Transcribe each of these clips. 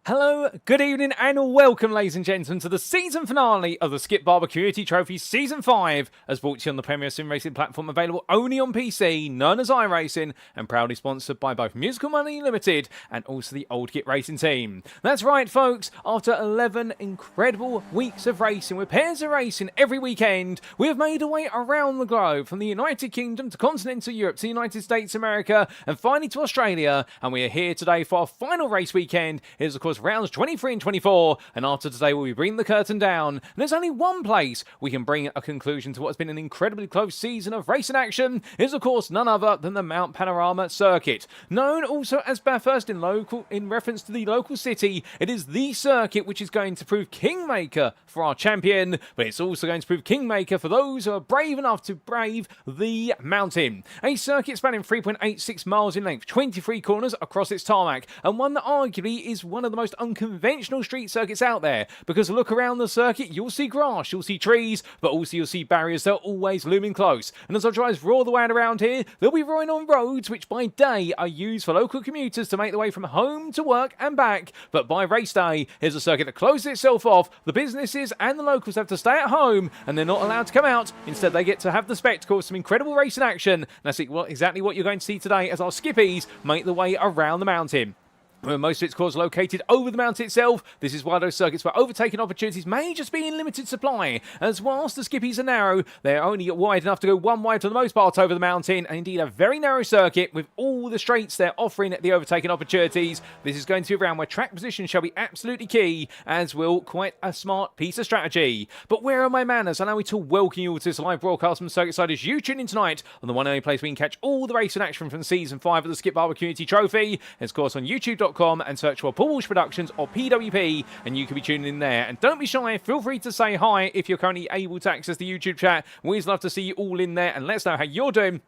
Hello, good evening, and welcome, ladies and gentlemen, to the season finale of the Skip Barber Community Trophy Season 5, as brought to you on the premier sim racing platform available only on PC, known as iRacing, and proudly sponsored by both Musical Money Limited and also the Old Git Racing team. That's right, folks, after 11 incredible weeks of racing, with pairs of racing every weekend, we have made our way around the globe, from the United Kingdom to continental Europe to the United States of America, and finally to Australia, and we are here today for our final race weekend. It is, of course, rounds 23 and 24, and after today we'll be bringing the curtain down. And there's only one place we can bring a conclusion to what has been an incredibly close season of racing action. It is, of course, none other than the Mount Panorama circuit. Known also as Bathurst in reference to the local city, it is the circuit which is going to prove kingmaker for our champion, but it's also going to prove kingmaker for those who are brave enough to brave the mountain. A circuit spanning 3.86 miles in length, 23 corners across its tarmac, and one that arguably is one of the most unconventional street circuits out there, because look around the circuit, you'll see grass, you'll see trees, but also you'll see barriers that are always looming close. And as our drivers roar the way around here, they'll be roaring on roads which by day are used for local commuters to make their way from home to work and back, but by race day, here's a circuit that closes itself off. The businesses and the locals have to stay at home, and they're not allowed to come out. Instead, they get to have the spectacle of some incredible racing action. And that's exactly what you're going to see today as our Skippies make their way around the mountain. Where most of its course located over the mountain itself, this is one of those circuits where overtaking opportunities may just be in limited supply, as whilst the Skippies are narrow, they're only wide enough to go one wide for the most part over the mountain, and indeed a very narrow circuit with all the straights they're offering the overtaking opportunities. This is going to be a round where track position shall be absolutely key, as will quite a smart piece of strategy. But where are my manners? Allow me to welcome you all to this live broadcast from Circuit Side as you tune in tonight on the one and only place we can catch all the racing action from Season 5 of the Skip Barber Community Trophy. It's of course on YouTube.com and search for Paul Walsh Productions or PWP, and you can be tuning in there. And don't be shy, feel free to say hi if you're currently able to access the YouTube chat. We always love to see you all in there, and let us know how you're doing.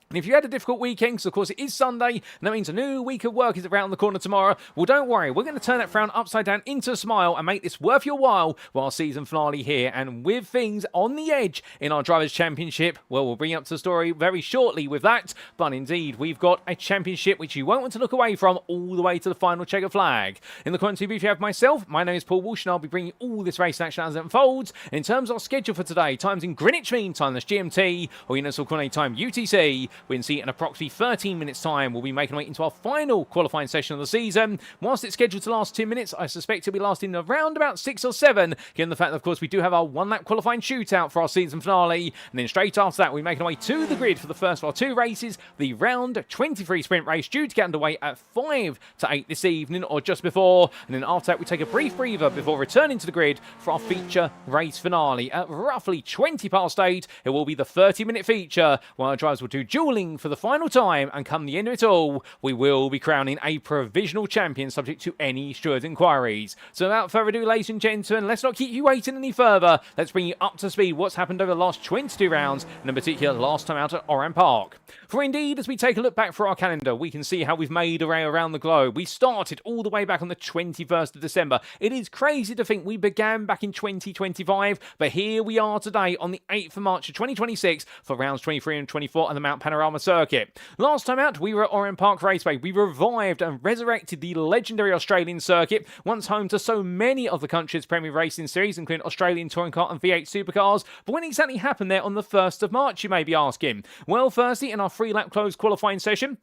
And if you had a difficult weekend, because of course it is Sunday, and that means a new week of work is around the corner tomorrow, well, don't worry, we're going to turn that frown upside down into a smile and make this worth your while with our season finale here. And with things on the edge in our Drivers' Championship, well, we'll bring you up to the story very shortly with that. But indeed, we've got a championship which you won't want to look away from all the way to the final checker flag. In the commentary booth, you have myself. My name is Paul Walsh, and I'll be bringing all this race action as it unfolds. And in terms of our schedule for today, times in Greenwich Mean Time, that's GMT, or Universal Coordinate Time, UTC. We can see in approximately 13 minutes time we'll be making our way into our final qualifying session of the season. Whilst it's scheduled to last 2 minutes, I suspect it'll be lasting around about 6 or 7, given the fact that of course we do have our 1 lap qualifying shootout for our season finale, and then straight after that we're making our way to the grid for the first of our 2 races, the round 23 sprint race due to get underway at 5 to 8 this evening or just before, and then after that we take a brief breather before returning to the grid for our feature race finale at roughly 20 past 8. It will be the 30-minute feature where our drivers will do dueling for the final time, and come the end of it all, we will be crowning a provisional champion subject to any steward inquiries. So without further ado, ladies and gentlemen, let's not keep you waiting any further. Let's bring you up to speed what's happened over the last 22 rounds, and in particular last time out at Oran Park. For indeed, as we take a look back for our calendar, we can see how we've made our way around the globe. We started all the way back on the 21st of December. It is crazy to think we began back in 2025, but here we are today on the 8th of March of 2026 for rounds 23 and 24 on the Mount Panorama circuit. Last time out, we were at Oran Park Raceway. We revived and resurrected the legendary Australian circuit, once home to so many of the country's premier racing series, including Australian Touring Car and V8 Supercars. But when exactly happened there on the 1st of March, you may be asking? Well, firstly, in our 3-lap closed qualifying session,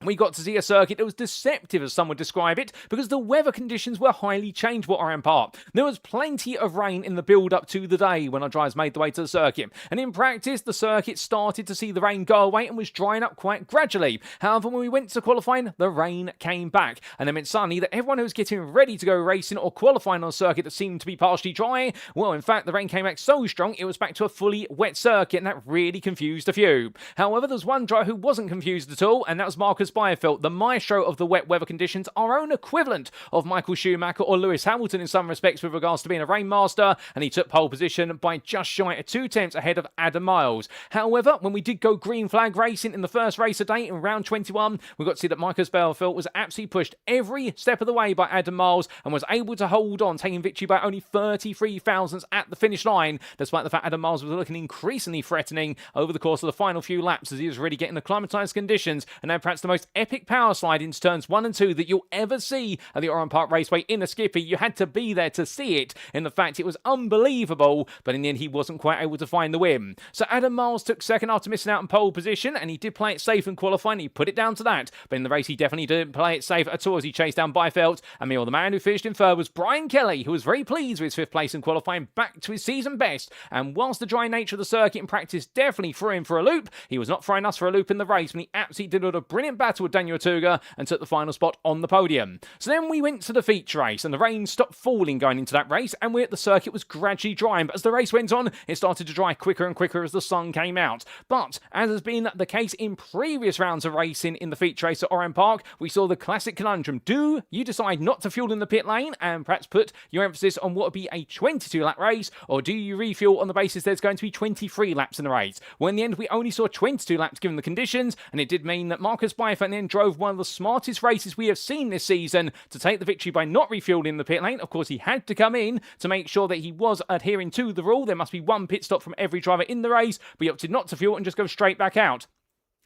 we got to see a circuit that was deceptive, as some would describe it, because the weather conditions were highly changeable at Oran Park. There was plenty of rain in the build-up to the day when our drivers made their way to the circuit, and in practice, the circuit started to see the rain go away and was drying up quite gradually. However, when we went to qualifying, the rain came back, and it meant suddenly that everyone who was getting ready to go racing or qualifying on a circuit that seemed to be partially dry, well, in fact, the rain came back so strong, it was back to a fully wet circuit, and that really confused a few. However, there was one driver who wasn't confused at all, and that was Marcus Byfeldt, the maestro of the wet weather conditions, our own equivalent of Michael Schumacher or Lewis Hamilton in some respects with regards to being a rain master, and he took pole position by just shy of 2 tenths ahead of Adam Miles. However, when we did go green flag racing in the first race of the day in round 21, we got to see that Marcus Byfeldt was absolutely pushed every step of the way by Adam Miles and was able to hold on, taking victory by only 33 thousandths at the finish line, despite the fact Adam Miles was looking increasingly threatening over the course of the final few laps as he was really getting acclimatised conditions and had perhaps the most most epic power slide into turns 1 and 2 that you'll ever see at the Oran Park Raceway in a Skippy. You had to be there to see it. In the fact, it was unbelievable, but in the end, he wasn't quite able to find the win. So Adam Miles took second after missing out on pole position, and he did play it safe in qualifying. He put it down to that, but in the race, he definitely didn't play it safe at all as he chased down Byfeldt. And meanwhile, the man who finished in third was Bryan Kelly, who was very pleased with his 5th place in qualifying, back to his season best. And whilst the dry nature of the circuit in practice definitely threw him for a loop, he was not throwing us for a loop in the race when he absolutely did a brilliant battle with Daniel Otuga and took the final spot on the podium. So then we went to the feature race, and the rain stopped falling going into that race, and the circuit was gradually drying. But as the race went on, it started to dry quicker and quicker as the sun came out. But as has been the case in previous rounds of racing in the feature race at Oran Park, we saw the classic conundrum. Do you decide not to fuel in the pit lane and perhaps put your emphasis on what would be a 22-lap race, or do you refuel on the basis there's going to be 23 laps in the race? Well, in the end, we only saw 22 laps given the conditions, and it did mean that Marcus Byfeldt then drove one of the smartest races we have seen this season to take the victory by not refueling the pit lane. Of course, he had to come in to make sure that he was adhering to the rule. There must be one pit stop from every driver in the race, but he opted not to fuel and just go straight back out.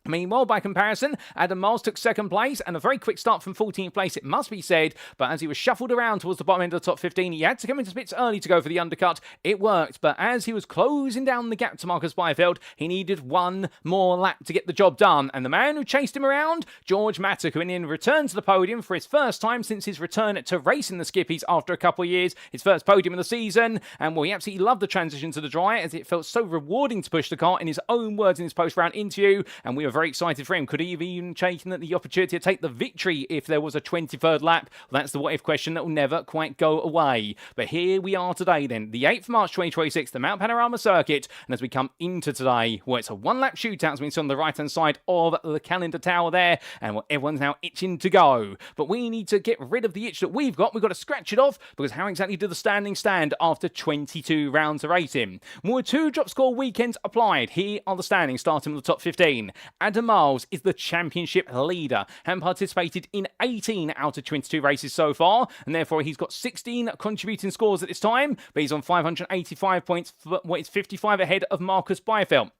Meanwhile, by comparison, Adam Miles took second place, and a very quick start from 14th place, it must be said, but as he was shuffled around towards the bottom end of the top 15, he had to come into pits early to go for the undercut. It worked, but as he was closing down the gap to Marcus Byfeldt, he needed one more lap to get the job done, and the man who chased him around, George Mattock, who in the end returned to the podium for his first time since his return to racing the Skippies after a couple of years, his first podium of the season, and well, he absolutely loved the transition to the dry, as it felt so rewarding to push the car, in his own words in his post-round interview, and we were very excited for him. Could he have even taken the opportunity to take the victory if there was a 23rd lap? Well, that's the what-if question that will never quite go away. But here we are today then, the 8th of March 2026, the Mount Panorama circuit, and as we come into today, well, it's a one-lap shootout, as we see on the right-hand side of the calendar tower there, and well, everyone's now itching to go. But we need to get rid of the itch that we've got to scratch it off, because how exactly do the standings stand after 22 rounds of racing? More 2 drop score weekends applied. Here are the standings starting with the top 15. Adam Miles is the championship leader and participated in 18 out of 22 races so far, and therefore he's got 16 contributing scores at this time, but he's on 585 points, what is 55 ahead of Marcus Byfeldt.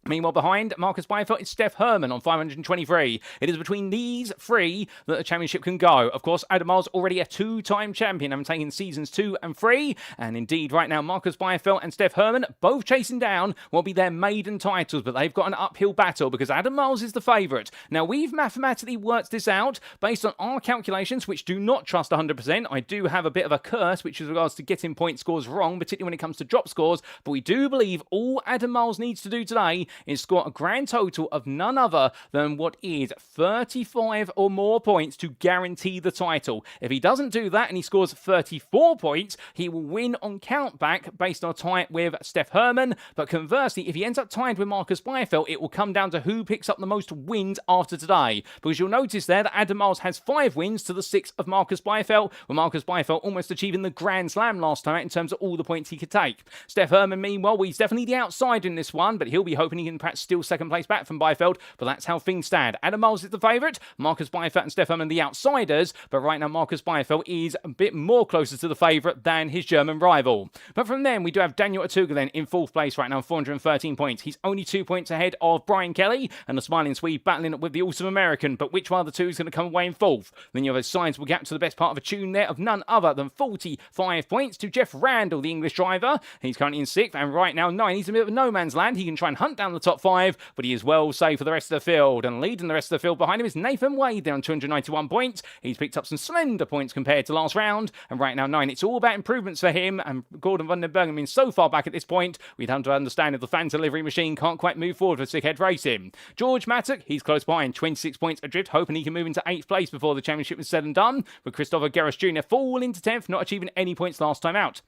Meanwhile, behind Marcus Byfeldt is Steff Herrmann on 523. It is between these 3 that the championship can go. Of course, Adam Miles already a 2-time champion, having taken seasons 2 and 3. And indeed, right now, Marcus Byfeldt and Steff Herrmann both chasing down what will be their maiden titles, but they've got an uphill battle because Adam Miles is the favourite. Now, we've mathematically worked this out based on our calculations, which do not trust 100%. I do have a bit of a curse, which is regards to getting point scores wrong, particularly when it comes to drop scores, but we do believe all Adam Miles needs to do today is score a grand total of none other than what is 35 or more points to guarantee the title. If he doesn't do that and he scores 34 points, he will win on countback based on a tie with Steff Herrmann. But conversely, if he ends up tied with Marcus Byfeldt, it will come down to who picks up the most wins after today. Because you'll notice there that Adam Miles has 5 wins to the 6 of Marcus Byfeldt, with Marcus Byfeldt almost achieving the Grand Slam last time out in terms of all the points he could take. Steff Herrmann, meanwhile, he's definitely the outsider in this one, but he'll be hoping he can perhaps still second place back from Byfeldt, but that's how things stand. Adam Miles is the favourite, Marcus Byfeldt and Steff Herrmann the outsiders, but right now Marcus Byfeldt is a bit more closer to the favourite than his German rival. But from then, we do have Daniel Otuga then in 4th place right now, 413 points. He's only 2 points ahead of Bryan Kelly, and the smiling Swede battling with the awesome American, but which one of the two is going to come away in 4th? Then you have a sizable gap to the best part of a tune there of none other than 45 points to Geoff Randall, the English driver. He's currently in 6th, and right now 9. He's a bit of a no man's land. He can try and hunt down the top 5, but he is well safe for the rest of the field. And leading the rest of the field behind him is Nathan Wade there on 291 points. He's picked up some slender points compared to last round, and right now 9. It's all about improvements for him, and Gordon van den Bergen, I mean, so far back at this point, we'd have to understand if the fan delivery machine can't quite move forward for Sickhead Racing. George Mattock, he's close behind, 26 points adrift, hoping he can move into 8th place before the championship is said and done, with Christopher Garris Jr. falling to 10th, not achieving any points last time out.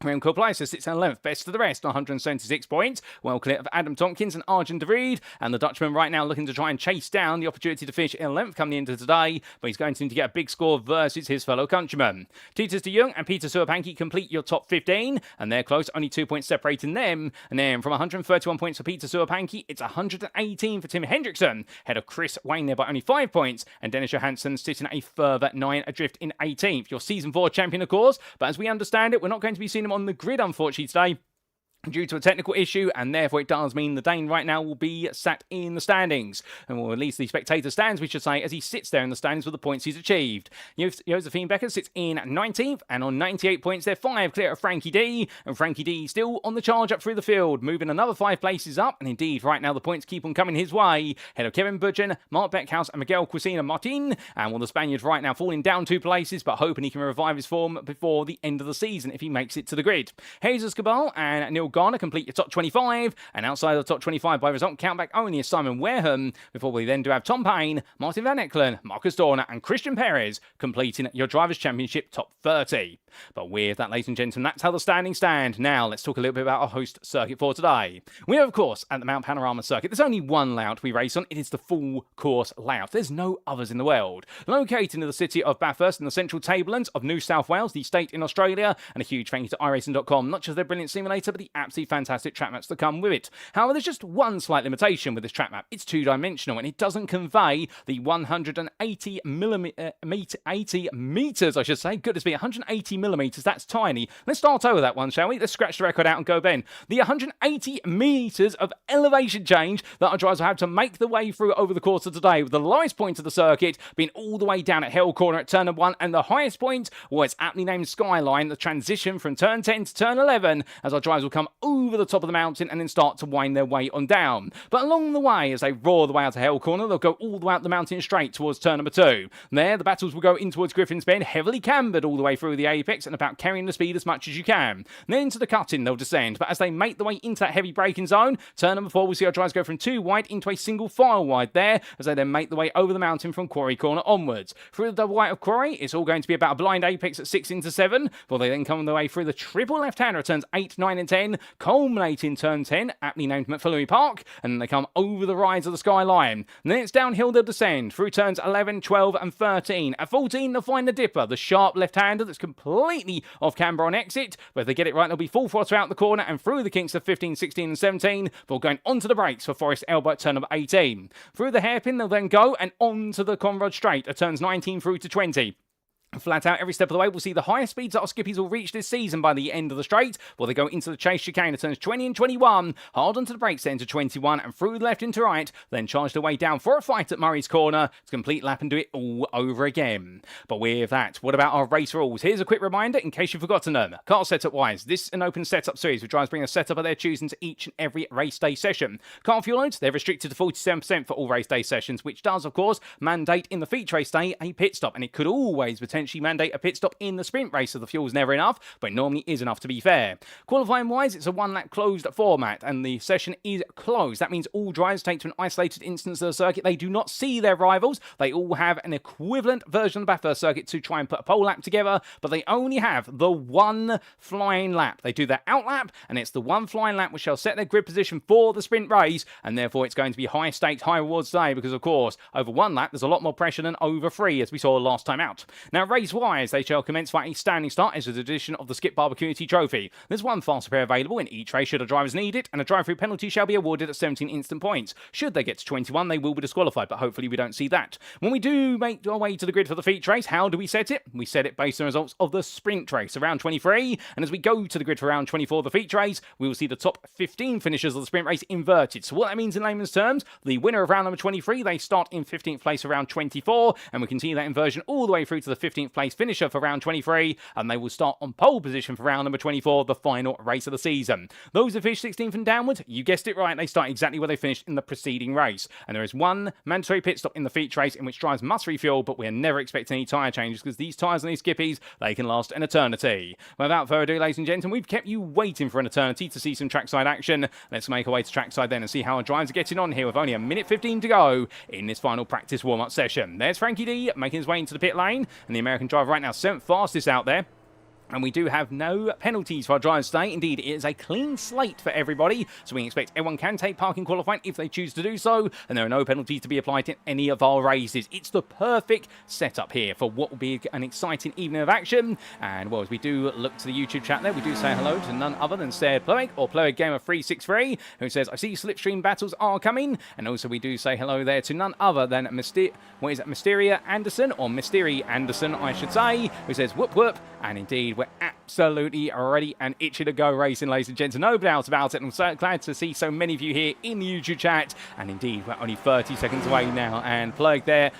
Remco Pleister sits in 11th, best of the rest, 176 points, well clear of Adam Tompkins and Arjen de Vries, and the Dutchman right now looking to try and chase down the opportunity to finish in 11th coming into today, but he's going to need to get a big score versus his fellow countrymen. Titus de Jong and Peter Suapanki complete your top 15, and they're close, only 2 points separating them, and then from 131 points for Peter Suapanki, it's 118 for Tim Hendrickson, head of Chris Wayne there by only 5 points, and Dennis Johansson sitting a further 9 adrift in 18th. Your Season 4 champion, of course, but as we understand it, we're not going to be seeing him on the grid, unfortunately, today. due to a technical issue, and therefore it does mean the Dane right now will be sat in the standings, and will release the spectator stands, we should say, as he sits there in the standings with the points he's achieved. Josephine Becker sits in 19th, and on 98 points, they're 5 clear of Frankie D, and Frankie D still on the charge up through the field, moving another 5 places up, and indeed, right now, the points keep on coming his way, ahead of Kevin Budgeon, Mark Beckhouse, and Miguel Cuisina Martin, and while the Spaniard right now falling down 2 places, but hoping he can revive his form before the end of the season if he makes it to the grid. Jesus Cabal and Neil Garner complete your top 25, and outside of the top 25 by result countback only is Simon Wareham, before we then do have Tom Payne, Martin Van Eckelen, Marcus Dorner, and Christian Perez completing your Drivers' Championship top 30. But with that, ladies and gentlemen, that's how the standings stand. Now, let's talk a little bit about our host circuit for today. We are, of course, at the Mount Panorama circuit. There's only one layout we race on. It is the full course layout. There's no others in the world. Located in the city of Bathurst in the central tablelands of New South Wales, the state in Australia, and a huge thank you to iRacing.com, not just their brilliant simulator, but the absolutely fantastic track maps that come with it. However, there's just one slight limitation with this track map. It's two-dimensional, and it doesn't convey the 180 meters, I should say. Goodness me, 180 millimeters. That's tiny. Let's start over that one, shall we? Let's scratch the record out and go then. The 180 meters of elevation change that our drivers will have to make the way through over the course of today, with the lowest point of the circuit being all the way down at Hell Corner at turn 1, and the highest point, well, it's aptly named Skyline, the transition from turn 10 to turn 11, as our drivers will come over the top of the mountain and then start to wind their way on down. But along the way, as they roar the way out to Hell Corner, they'll go all the way up the mountain straight towards turn number 2. There, the battles will go in towards Griffin's Bend, heavily cambered all the way through the apex and about carrying the speed as much as you can. Then into the cutting, they'll descend, but as they make the way into that heavy braking zone, turn number 4, we'll see our drivers go from 2 wide into a single file wide there, as they then make the way over the mountain from Quarry Corner onwards. Through the double white of Quarry, it's all going to be about a blind apex at 6 into 7, before they then come their way through the triple left-hander at turns 8, 9 and 10, culminating turn 10, aptly named McPhillary Park, and then they come over the rise of the Skyline. And then it's downhill they'll descend through turns 11, 12 and 13. At 14 they'll find the Dipper, the sharp left-hander that's completely off camber on exit, but if they get it right they'll be full throttle out the corner and through the kinks of 15, 16 and 17, before going onto the brakes for Forest Elbow at turn number 18. Through the hairpin they'll then go and onto the Conrod Straight at turns 19 through to 20. Flat out every step of the way, we'll see the highest speeds that our Skippies will reach this season by the end of the straight, while they go into the chase chicane at turns 20 and 21, hard onto the brakes then to 21, and through left into right, then charge their way down for a fight at Murray's Corner to complete lap and do it all over again. But with that, what about our race rules? Here's a quick reminder in case you've forgotten them. Car setup wise, this is an open setup series which drivers bring a setup of their choosing to each and every race day session. Car fuel loads, they're restricted to 47% for all race day sessions, which does, of course, mandate in the feature race day a pit stop, and it could always potentially mandate a pit stop in the sprint race, so the fuel's never enough, but it normally is enough to be fair. Qualifying wise, it's a 1-lap closed format, and the session is closed. That means all drivers take to an isolated instance of the circuit. They do not see their rivals. They all have an equivalent version of the Bathurst circuit to try and put a pole lap together, but they only have the one flying lap. They do their out lap, and it's the one flying lap which shall set their grid position for the sprint race, and therefore it's going to be high stakes, high rewards today, because of course, over 1 lap, there's a lot more pressure than over 3, as we saw last time out. Now, race-wise, they shall commence by a standing start as an addition of the Skip Barber Community Trophy. There's one fast repair available in each race should a drivers need it, and a drive-through penalty shall be awarded at 17 instant points. Should they get to 21, they will be disqualified, but hopefully we don't see that. When we do make our way to the grid for the feature race, how do we set it? We set it based on the results of the sprint race, around 23, and as we go to the grid for round 24, the feature race, we will see the top 15 finishers of the sprint race inverted. So what that means in layman's terms, the winner of round number 23, they start in 15th place for round 24, and we continue that inversion all the way through to the 15th place finisher for round 23, and they will start on pole position for round number 24, the final race of the season. Those who finish 16th and downwards, you guessed it right, they start exactly where they finished in the preceding race. And there is one mandatory pit stop in the feature race in which drivers must refuel, but we're never expecting any tyre changes because these tyres on these Skippies, they can last an eternity. Without further ado, ladies and gentlemen, we've kept you waiting for an eternity to see some trackside action. Let's make our way to trackside then and see how our drivers are getting on here with only a minute 15 to go in this final practice warm-up session. There's Frankie D making his way into the pit lane, and the American driver right now 7th fastest out there. And we do have no penalties for our drivers today. Indeed, it is a clean slate for everybody, so we expect everyone can take parking qualifying if they choose to do so, and there are no penalties to be applied in any of our races. It's the perfect setup here for what will be an exciting evening of action. And well, as we do look to the YouTube chat there, we do say hello to none other than Said Ploeg or Ploeg Gamer 363, who says, I see slipstream battles are coming. And also we do say hello there to none other than Mysteria Anderson, or Mystery Anderson, I should say, who says, whoop whoop. And indeed, we're absolutely ready and itchy to go racing, ladies and gents. No doubt about it. I'm so glad to see so many of you here in the YouTube chat. And indeed, we're only 30 seconds away now. And Plug there,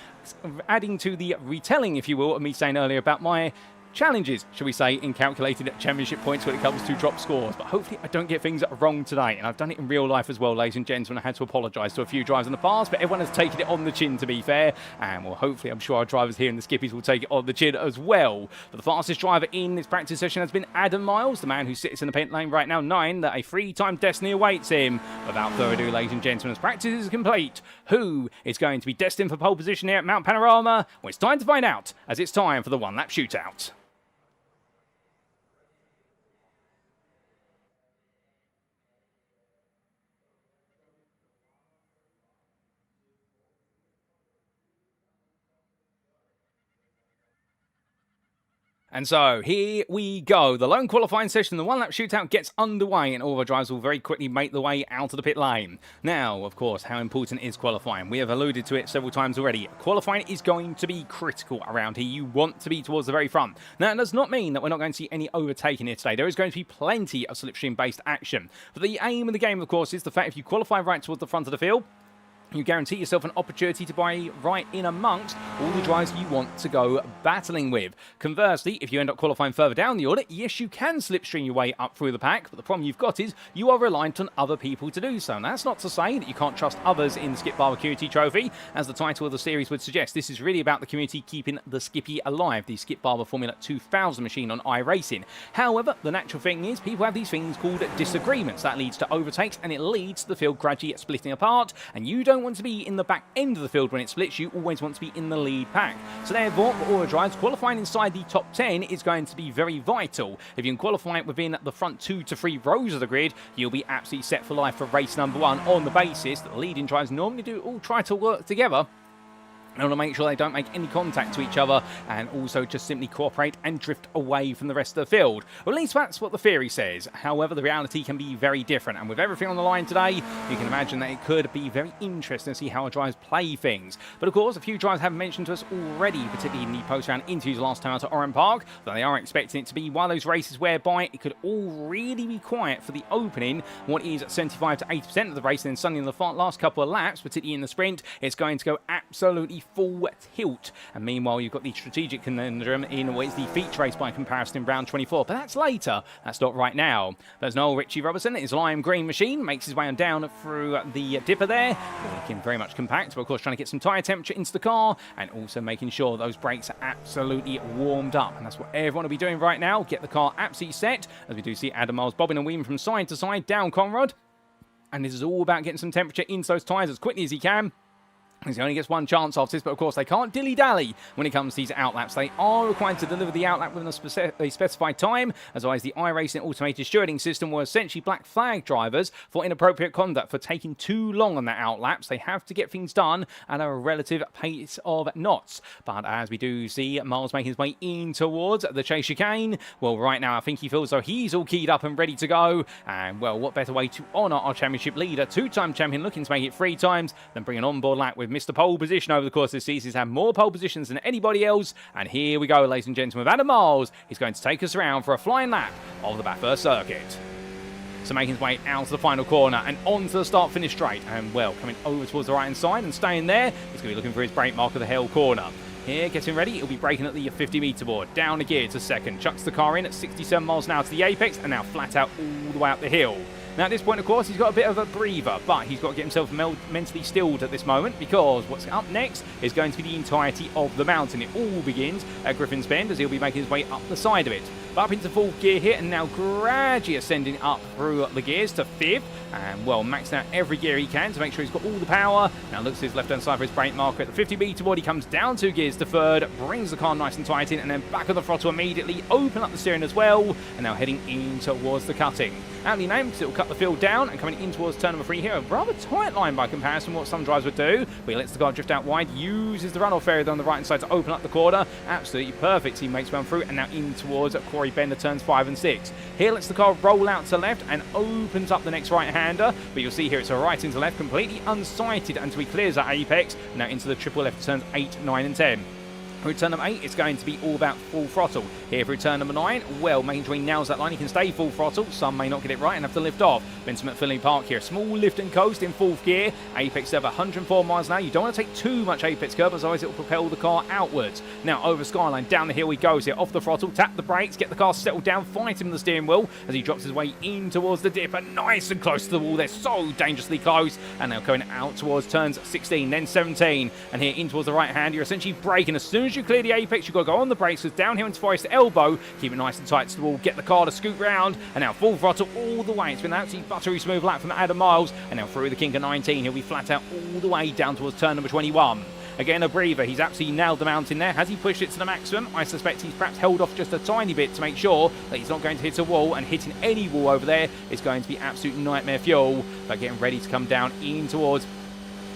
adding to the retelling, if you will, of me saying earlier about my challenges, shall we say, in calculated championship points when it comes to drop scores. But hopefully I don't get things wrong today. And I've done it in real life as well, ladies and gents, when I had to apologise to a few drivers in the past. But everyone has taken it on the chin, to be fair. And well, hopefully I'm sure our drivers here in the Skippies will take it on the chin as well. But the fastest driver in this practice session has been Adam Miles, the man who sits in the pit lane right now, 9, that a 3-time destiny awaits him. Without further ado, ladies and gentlemen, as practice is complete, who is going to be destined for pole position here at Mount Panorama? Well, it's time to find out, as it's time for the one-lap shootout. And so, here we go. The lone qualifying session, the one-lap shootout gets underway, and all of our drivers will very quickly make the way out of the pit lane. Now, of course, how important is qualifying? We have alluded to it several times already. Qualifying is going to be critical around here. You want to be towards the very front. Now, it does not mean that we're not going to see any overtaking here today. There is going to be plenty of slipstream-based action. But the aim of the game, of course, is the fact if you qualify right towards the front of the field, you guarantee yourself an opportunity to be right in amongst all the drivers you want to go battling with. Conversely, if you end up qualifying further down the order, yes, you can slipstream your way up through the pack, but the problem you've got is you are reliant on other people to do so. And that's not to say that you can't trust others in the Skip Barber Community Trophy. As the title of the series would suggest, this is really about the community keeping the Skippy alive, the Skip Barber Formula 2000 machine on iRacing. However, the natural thing is people have these things called disagreements. That leads to overtakes, and it leads to the field gradually splitting apart, and you don't want to be in the back end of the field when it splits. You always want to be in the lead pack. So therefore, for all the drivers, qualifying inside the top 10 is going to be very vital. If you can qualify within the front 2 to 3 rows of the grid, you'll be absolutely set for life for race number 1 on the basis that the leading drivers normally do all try to work together. I want to make sure they don't make any contact to each other and also just simply cooperate and drift away from the rest of the field. Or at least that's what the theory says. However, the reality can be very different. And with everything on the line today, you can imagine that it could be very interesting to see how our drivers play things. But of course, a few drivers have mentioned to us already, particularly in the post-round interviews last time out at Oran Park, that they are expecting it to be one of those races whereby it could all really be quiet for the opening. What is 75 to 80% of the race, and then suddenly in the last couple of laps, particularly in the sprint, it's going to go absolutely full tilt. And meanwhile, you've got the strategic conundrum in what is the feature race by comparison in round 24. But that's later. That's not right now. There's Noel Richie Robertson. His lime green machine makes his way on down through the dipper there. Looking very much compact, but of course trying to get some tyre temperature into the car and also making sure those brakes are absolutely warmed up. And that's what everyone will be doing right now. Get the car absolutely set, as we do see Adam Miles bobbing and weaving from side to side down Conrad. And this is all about getting some temperature into those tyres as quickly as he can. He only gets one chance after this, but of course they can't dilly-dally when it comes to these outlaps. They are required to deliver the outlap within a specified time, as well as the iRacing automated stewarding system will essentially black flag drivers for inappropriate conduct for taking too long on that outlaps. They have to get things done at a relative pace of knots. But as we do see Miles making his way in towards the chase chicane, well, right now I think he feels though he's all keyed up and ready to go. And well, what better way to honour our championship leader, 2-time champion looking to make it 3 times, than bring an onboard lap with Mr. Pole Position over the course of the season. He's had more pole positions than anybody else. And here we go, ladies and gentlemen, with Adam Miles. He's going to take us around for a flying lap of the Bathurst circuit. So making his way out to the final corner and onto the start-finish straight. And well, coming over towards the right-hand side and staying there. He's going to be looking for his brake mark of the hill corner. Here, getting ready, he'll be braking at the 50-metre board. Down a gear to second. Chucks the car in at 67 miles an hour to the apex and now flat out all the way up the hill. Now, at this point, of course, he's got a bit of a breather, but he's got to get himself mentally stilled at this moment, because what's up next is going to be the entirety of the mountain. It all begins at Griffin's Bend, as he'll be making his way up the side of it. But up into 4th gear here, and now gradually ascending up through the gears to 5th, and well, maxing out every gear he can to make sure he's got all the power. Now looks to his left-hand side for his brake marker at the 50-metre board. He comes down 2 gears to 3rd, brings the car nice and tight in, and then back on the throttle immediately, open up the steering as well, and now heading in towards the cutting. Aptly named because it will cut the field down, and coming in towards turn number 3 here, a rather tight line by comparison to what some drivers would do, but he lets the car drift out wide, uses the runoff area on the right-hand side to open up the corner. Absolutely perfect. He makes one through, and now in towards Quarry Bender turns 5 and 6. Here lets the car roll out to left and opens up the next right-hander, but you'll see here it's a right into left, completely unsighted until he clears that apex. Now into the triple left turns 8, 9 and 10. Through turn number 8, it's going to be all about full throttle. Here through turn number 9, well, making sure he nails that line. He can stay full throttle. Some may not get it right and have to lift off. Vincent McFinley Park here. Small lift and coast in 4th gear. Apex over 104 miles an hour. You don't want to take too much apex curb, otherwise it will propel the car outwards. Now over Skyline, down the hill he goes here. Off the throttle, tap the brakes, get the car settled down, fight him the steering wheel as he drops his way in towards the dip. And nice and close to the wall. They're so dangerously close. And now going out towards turns 16, then 17. And here in towards the right hand, you're essentially braking. As soon as you clear the apex, you've got to go on the brakes, because down here into Forest Elbow, keep it nice and tight to the wall, get the car to scoot round, and now full throttle all the way. It's been an absolutely buttery smooth lap from Adam Miles, and now through the kink of 19, he'll be flat out all the way down towards turn number 21. Again, a breather. He's absolutely nailed the mountain there. Has he pushed it to the maximum? I suspect he's perhaps held off just a tiny bit to make sure that he's not going to hit a wall, and hitting any wall over there is going to be absolute nightmare fuel. But getting ready to come down in towards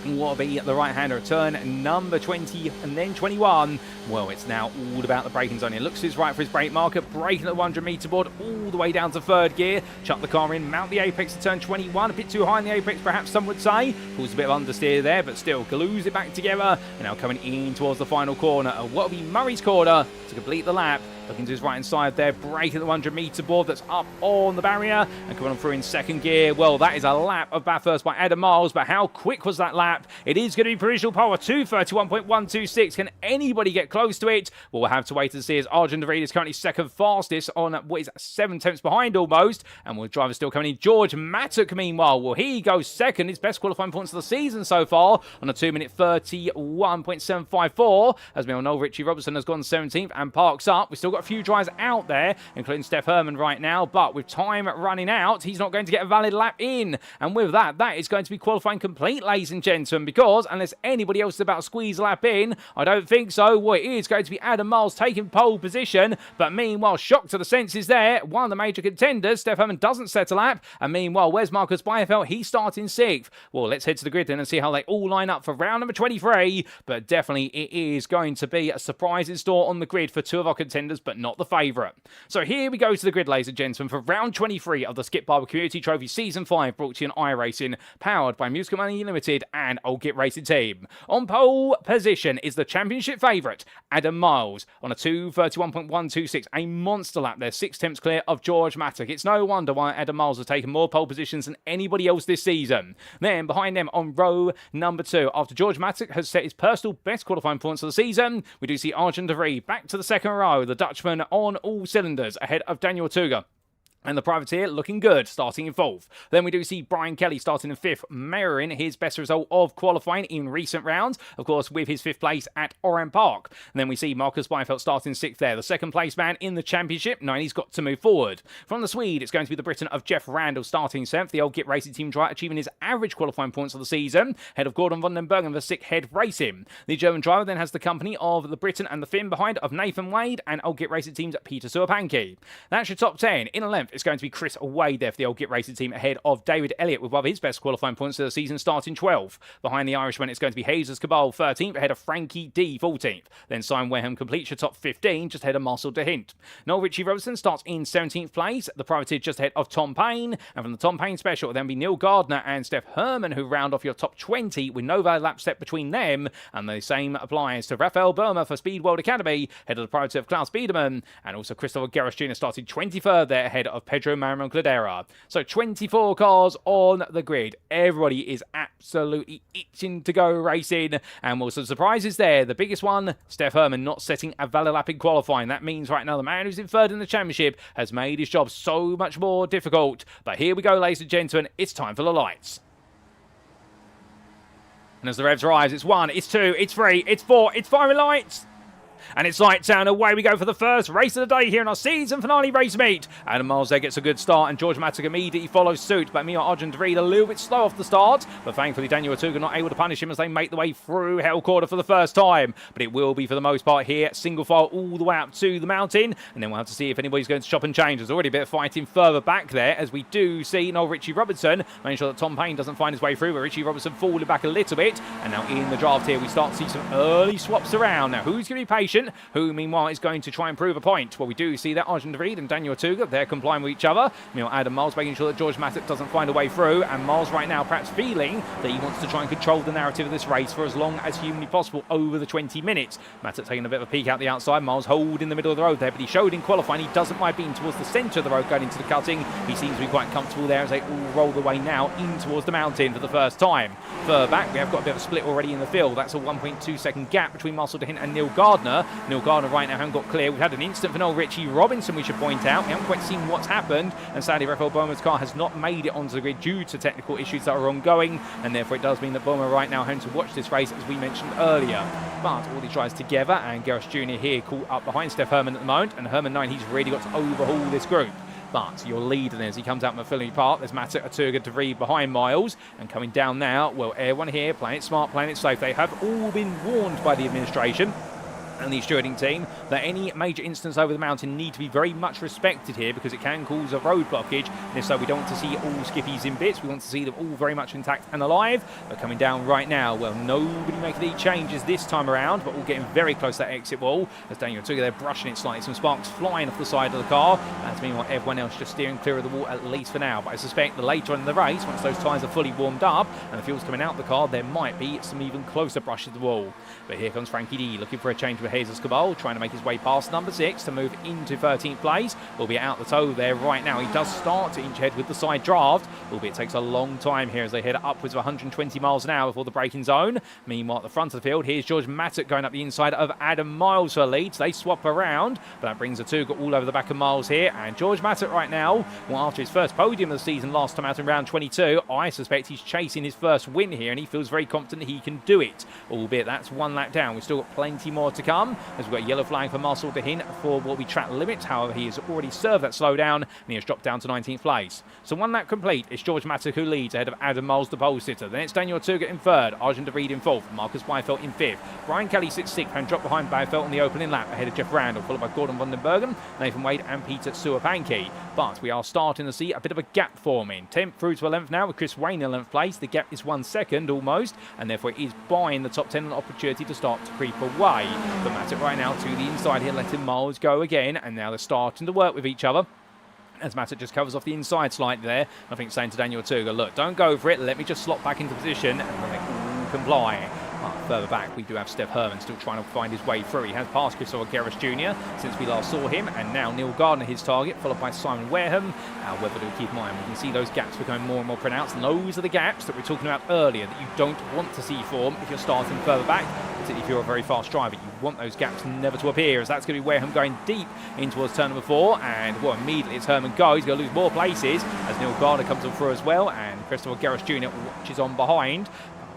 what will be the right-hander, turn number 20 and then 21. Well, it's now all about the braking zone. He looks to his right for his brake marker, braking at the 100-metre board all the way down to 3rd gear. Chuck the car in, mount the apex to turn 21. A bit too high in the apex, perhaps some would say. Pulls a bit of understeer there, but still glues it back together. And now coming in towards the final corner of what will be Murray's corner to complete the lap. Looking to his right-hand side there, braking at the 100-metre board that's up on the barrier. And coming on through in 2nd gear. Well, that is a lap of Bathurst by Adam Miles, but how quick was that lap? It is going to be provisional power, 2:31.126. Can anybody get close to it? Well, we'll have to wait and see, as Arjun DeVries is currently 2nd fastest on what is 7 tenths behind almost. And with driver still coming in, George Mattock, meanwhile. Well, he goes 2nd, his best qualifying points of the season so far, on a 2-minute 31.754. As we all know, Richie Robertson has gone 17th and parks up. We've still got a few drivers out there, including Steff Herrmann right now, but with time running out, he's not going to get a valid lap in. And with that, that is going to be qualifying complete, ladies and gentlemen, because unless anybody else is about to squeeze a lap in, I don't think so. Well, it is going to be Adam Miles taking pole position, but meanwhile, shock to the senses there, one of the major contenders, Steff Herrmann, doesn't set a lap, and meanwhile, where's Marcus Byfeldt? He's starting 6th. Well, let's head to the grid then and see how they all line up for round number 23, but definitely it is going to be a surprise in store on the grid for 2 of our contenders, but not the favourite. So here we go to the grid, ladies and gentlemen, for round 23 of the Skip Barber Community Trophy Season 5, brought to you on iRacing, powered by Musical Money Limited and Old Git Racing Team. On pole position is the championship favourite, Adam Miles, on a 2:31.126, a monster lap there, 6 tenths clear of George Mattock. It's no wonder why Adam Miles has taken more pole positions than anybody else this season. Then behind them on row number 2, after George Mattock has set his personal best qualifying points of the season, we do see Arjun DeVries back to the 2nd row, the Dutchman on all cylinders, ahead of Daniel Otuga. And the privateer looking good, starting in 4th. Then we do see Bryan Kelly starting in 5th, mirroring his best result of qualifying in recent rounds, of course, with his 5th place at Oran Park. And then we see Marcus Byfeldt starting 6th there, the 2nd place man in the championship. Now he's got to move forward. From the Swede, it's going to be the Briton of Geoff Randall starting 7th, the Old Git Racing Team driver achieving his average qualifying points of the season, ahead of Gordon van den Bergen for Sick Head Racing. The German driver then has the company of the Briton and the Finn behind of Nathan Wade and Old Git Racing Team's Peter Suapanki. That's your top 10. In a length, it's going to be Chris Wade there for the Old Git Racing Team, ahead of David Elliott with one of his best qualifying points of the season, starting 12th. Behind the Irishman, it's going to be Jesus Cabal 13th, ahead of Frankie D 14th. Then Simon Wareham completes your top 15, just ahead of Marcel de Hint. Noel Richie Robertson starts in 17th place, the privateer just ahead of Tom Payne. And from the Tom Payne special, it'll then be Neil Gardner and Steff Herrmann who round off your top 20 with no valid lap set between them. And the same applies to Raphael Burma for Speed World Academy, ahead of the privateer of Klaus Biedermann. And also Christopher Garris Jr. started 23rd there, ahead of Pedro Marimon Cladera. So 24 cars on the grid. Everybody is absolutely itching to go racing. And well, some surprises there. The biggest one, Steff Herrmann not setting a valid lap in qualifying. That means right now the man who's in 3rd in the championship has made his job so much more difficult. But here we go, ladies and gentlemen. It's time for the lights. And as the revs rise, it's 1, it's 2, it's 3, it's 4, it's 5 lights. And it's lights down. Away we go for the first race of the day here in our season finale race meet. Adam Miles there gets a good start, and George Mattock immediately follows suit. But meanwhile, Arjun DeVries a little bit slow off the start. But thankfully, Daniel Otuga not able to punish him as they make the way through Hell Quarter for the first time. But it will be, for the most part, here, single file all the way up to the mountain. And then we'll have to see if anybody's going to chop and change. There's already a bit of fighting further back there, as we do see Noel Richie Robertson making sure that Tom Payne doesn't find his way through. But Richie Robertson falling back a little bit. And now in the draft here, we start to see some early swaps around. Now, who's going to be patient impatient. Who, meanwhile, is going to try and prove a point? Well, we do see that Arjun de Vries and Daniel Otuga, they're complying with each other. Meanwhile, Adam Miles making sure that George Mattock doesn't find a way through, and Miles right now perhaps feeling that he wants to try and control the narrative of this race for as long as humanly possible over the 20 minutes. Mattock taking a bit of a peek out the outside. Miles hold in the middle of the road there, but he showed in qualifying he doesn't mind being towards the centre of the road going into the cutting. He seems to be quite comfortable there as they all roll the way now in towards the mountain for the first time. Further back, we have got a bit of a split already in the field. That's a 1.2 second gap between Marcel de Hint and Neil Gardner. Neil Gardner right now hasn't got clear. We've had an instant for Noel Ritchie Robinson, we should point out. We haven't quite seen what's happened, and sadly Rafael Boehmer's car has not made it onto the grid due to technical issues that are ongoing, and therefore it does mean that Boehmer right now having to watch this race as we mentioned earlier. But all he tries together, and Gerrits Jr. here caught up behind Steff Herrmann at the moment, and Herrmann 9, he's really got to overhaul this group. But your leader then as he comes out from Oran Park, there's Mattock, Otuga, de Vries behind Miles, and coming down now, well, everyone here, playing it smart, playing it safe. They have all been warned by the administration and the stewarding team that any major incidents over the mountain need to be very much respected here because it can cause a road blockage. And if so, we don't want to see all Skippies in bits. We want to see them all very much intact and alive. But coming down right now, well, nobody making any changes this time around, but we're getting very close to that exit wall. As Daniel Otuga, they're brushing it slightly. Some sparks flying off the side of the car. That's meanwhile everyone else just steering clear of the wall, at least for now. But I suspect that later on in the race, once those tyres are fully warmed up and the fuel's coming out of the car, there might be some even closer brush to the wall. But here comes Frankie D looking for a change with Jesus Cabal, trying to make his way past number 6 to move into 13th place. Will be out the toe there right now. He does start to inch ahead with the side draft, albeit it takes a long time here as they head upwards of 120 miles an hour before the braking zone. Meanwhile, at the front of the field, here's George Mattock going up the inside of Adam Miles for leads. They swap around, but that brings Otuga all over the back of Miles here. And George Mattock right now, well, after his first podium of the season last time out in round 22, I suspect he's chasing his first win here, and he feels very confident he can do it. Albeit that's one lap down. We've still got plenty more to come as we've got a yellow flag for Marcel de Hint for what we track limit. However, he has already served that slowdown and he has dropped down to 19th place. So one lap complete. It's George Mattock who leads ahead of Adam Miles, the pole sitter. Then it's Daniel Otuga in third, Arjun de Vries in fourth, Marcus Byfeldt in fifth. Bryan Kelly sits sixth and dropped behind Byfeldt on the opening lap ahead of Geoff Randall, followed by Gordon van den Bergen, Nathan Wade and Peter Suapanki. But we are starting to see a bit of a gap forming. 10th through to 11th now with Chris Wayne in 11th place. The gap is 1 second almost, and therefore it is buying the top 10 an opportunity to start to creep away. But Mattock right now to the inside here, letting Miles go again, and now they're starting to work with each other. As Mattock just covers off the inside slightly there, I think saying to Daniel Otuga, look, don't go for it, let me just slot back into position, and then they all comply. Further back, we do have Steff Herrmann still trying to find his way through. He has passed Christopher Gerrits Jr. since we last saw him, and now Neil Gardner his target, followed by Simon Wareham. However, do keep in mind, we can see those gaps becoming more and more pronounced, and those are the gaps that we were talking about earlier that you don't want to see form if you're starting further back, particularly if you're a very fast driver. You want those gaps never to appear, as that's going to be Wareham going deep in towards turn number 4, and well, immediately as Herrmann goes, he's going to lose more places as Neil Gardner comes on through as well, and Christopher Gerrits Jr. watches on behind.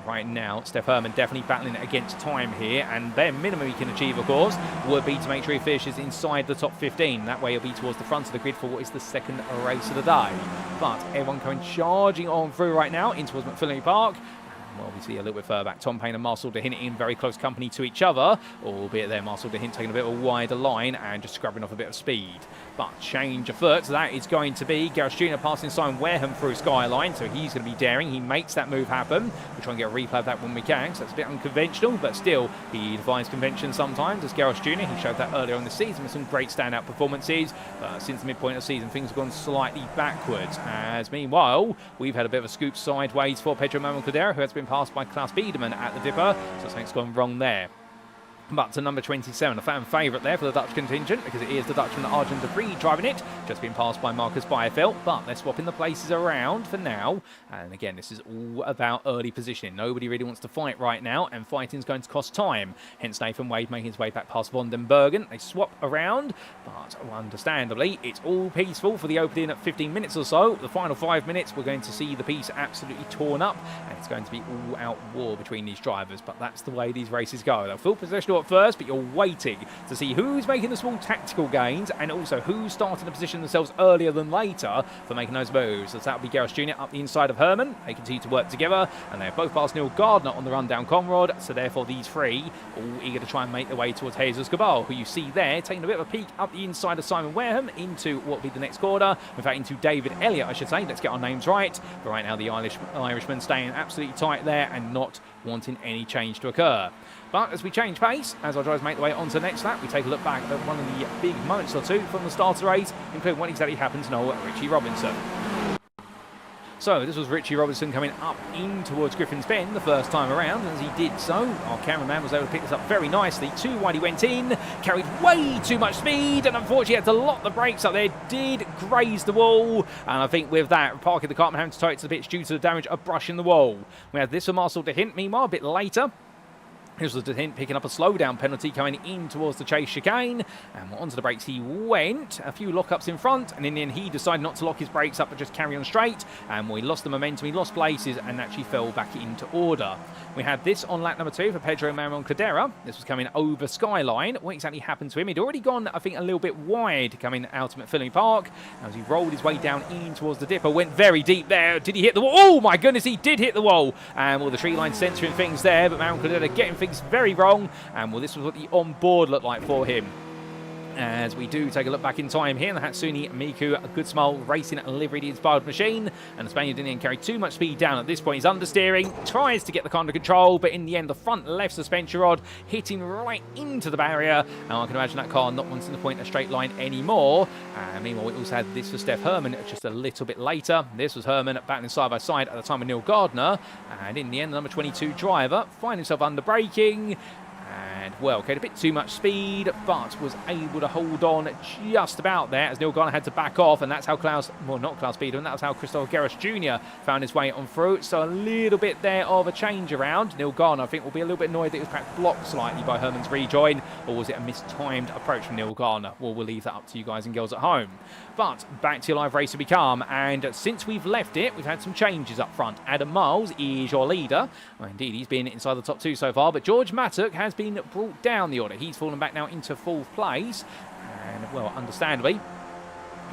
Right now, Steff Herrmann definitely battling against time here, and their minimum he can achieve, of course, would be to make sure he finishes inside the top 15. That way he'll be towards the front of the grid for what is the second race of the day. But everyone coming charging on through right now in towards Oran Park. Well, we see a little bit further back, Tom Payne and Marcel de Hint in very close company to each other, albeit there Marcel de Hint taking a bit of a wider line and just scrubbing off a bit of speed. But change afoot, so that is going to be Gerrits Jr. passing Simon Wareham through Skyline, so he's going to be daring. He makes that move happen. We'll try and get a replay of that when we can, so that's a bit unconventional, but still, he defies convention sometimes. As Gerrits Jr., he showed that earlier on the season with some great standout performances, but since the midpoint of the season, things have gone slightly backwards. As meanwhile, we've had a bit of a scoop sideways for Pedro Manuel Cordero, who has been passed by Klaus Biedermann at the Dipper, so something's gone wrong there. But to number 27, a fan favourite there for the Dutch contingent, because it is the Dutchman Arjun de Vries driving it, just been passed by Marcus Byfeldt, but they're swapping the places around for now. And again, this is all about early positioning. Nobody really wants to fight right now, and fighting's going to cost time. Hence Nathan Wade making his way back past Van den Bergen. They swap around, but understandably, it's all peaceful for the opening at 15 minutes or so. The final 5 minutes, we're going to see the piece absolutely torn up, and it's going to be all-out war between these drivers, but that's the way these races go. They'll full possession at first, but you're waiting to see who's making the small tactical gains and also who's starting to position themselves earlier than later for making those moves. So that'll be Gerrits Jr. up the inside of Herrmann. They continue to work together, and they're both past Neil Gardner on the run down Conrad, so therefore these three all eager to try and make their way towards Jesus Cabal, who you see there taking a bit of a peek up the inside of Simon Wareham into what will be the next corner, in fact into David Elliott I should say. Let's get our names right. But right now the Irishman staying absolutely tight there and not wanting any change to occur. But as we change pace, as our drivers make their way onto the next lap, we take a look back at one of the big moments or two from the start of the race, including what exactly happened to Noel Richie Robinson. So this was Richie Robinson coming up in towards Griffin's Bend the first time around. As he did so, our cameraman was able to pick this up very nicely. Too wide he went in, carried way too much speed, and unfortunately had to lock the brakes up there. Did graze the wall, and I think with that, parking the car and having to tow it to the pitch due to the damage of brushing the wall. We had this from Marcel de Hint, meanwhile, a bit later. Here's the hint, picking up a slowdown penalty coming in towards the chase chicane. And onto the brakes he went. A few lockups in front. And in the end, he decided not to lock his brakes up, but just carry on straight. And we lost the momentum. He lost places and actually fell back into order. We had this on lap number 2 for Pedro Maron Cadera. This was coming over Skyline. What exactly happened to him? He'd already gone, I think, a little bit wide coming out of Philly Park. As he rolled his way down in towards the dipper. Went very deep there. Did he hit the wall? Oh, my goodness, he did hit the wall. And well, the tree line censoring things there. But Maron Cadera getting things very wrong, and well, this was what the on-board looked like for him. As we do take a look back in time here, the Hatsune Miku, a good smile, racing a livery-inspired machine, and the Spaniard didn't carry too much speed down at this point. He's understeering, tries to get the car under control, but in the end, the front left suspension rod hitting right into the barrier, and I can imagine that car not wanting to point a straight line anymore. And meanwhile, we also had this for Steff Herrmann just a little bit later. This was Herrmann battling side by side at the time with Neil Gardner, and in the end, the number 22 driver found himself under braking. And, well, okay, a bit too much speed, but was able to hold on just about there as Neil Garner had to back off, and that's how not Klaus Biedermann, that was how Christopher Gerrits Jr. found his way on through. So a little bit there of a change around. Neil Garner, I think, will be a little bit annoyed that he was perhaps blocked slightly by Herrmann's rejoin, or was it a mistimed approach from Neil Garner? Well, we'll leave that up to you guys and girls at home. But back to your live race we come, and since we've left it, we've had some changes up front. Adam Miles is your leader. Well, indeed, he's been inside the top 2 so far, but George Mattock has been brought down the order. He's fallen back now into 4th place, and, well, understandably,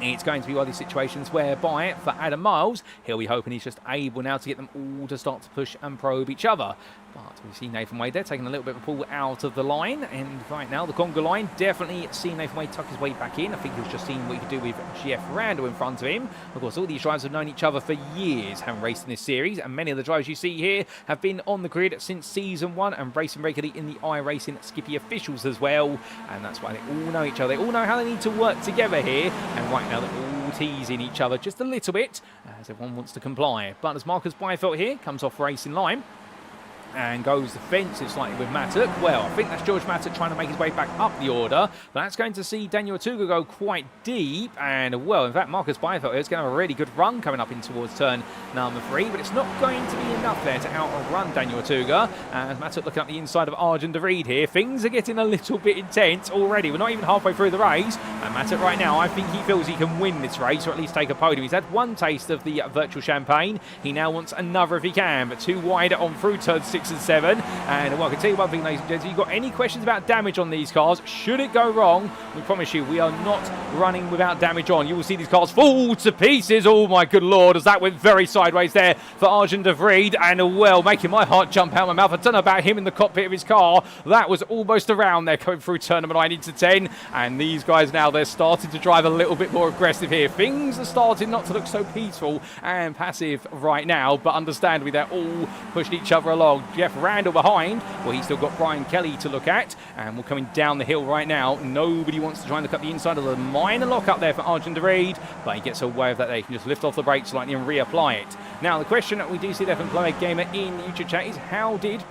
it's going to be one of these situations whereby, for Adam Miles, he'll be hoping he's just able now to get them all to start to push and probe each other. But we see Nathan Wade there taking a little bit of a pull out of the line. And right now, the Conga line, definitely seeing Nathan Wade tuck his way back in. I think he was just seeing what he could do with Geoff Randall in front of him. Of course, all these drivers have known each other for years, having raced in this series. And many of the drivers you see here have been on the grid since Season 1 and racing regularly in the iRacing Skippy officials as well. And that's why they all know each other. They all know how they need to work together here. And right now, they're all teasing each other just a little bit as everyone wants to comply. But as Marcus Byfeldt here comes off racing line and goes defensive slightly with Mattock. Well, I think that's George Mattock trying to make his way back up the order. But that's going to see Daniel Otuga go quite deep. And, well, in fact, Marcus Byfeldt is going to have a really good run coming up in towards turn number 3. But it's not going to be enough there to outrun Daniel Otuga. And Mattock looking up the inside of Arjun de Vriend here. Things are getting a little bit intense already. We're not even halfway through the race. And Mattock right now, I think he feels he can win this race or at least take a podium. He's had one taste of the virtual champagne. He now wants another if he can. But too wide on through turn 6 and 7, and well, I can tell you one thing, ladies and gents, if you've got any questions about damage on these cars, should it go wrong, we promise you we are not running without damage on. You will see these cars fall to pieces. Oh my good lord, as that went very sideways there for Arjun de Vriend, and well, making my heart jump out of my mouth. I don't know about him in the cockpit of his car. That was almost around there coming through turn number 9 into 10, and these guys now, they're starting to drive a little bit more aggressive here. Things are starting not to look so peaceful and passive right now, but understandably they're all pushing each other along. Geoff Randall behind, well, he's still got Bryan Kelly to look at, and we're coming down the hill right now. Nobody wants to try and look up the inside of the minor lock up there for Arjun de Vriend, but he gets away with that there. He can just lift off the brakes slightly and reapply it. Now, the question that we do see there from Chloe Gamer in YouTube chat is, how did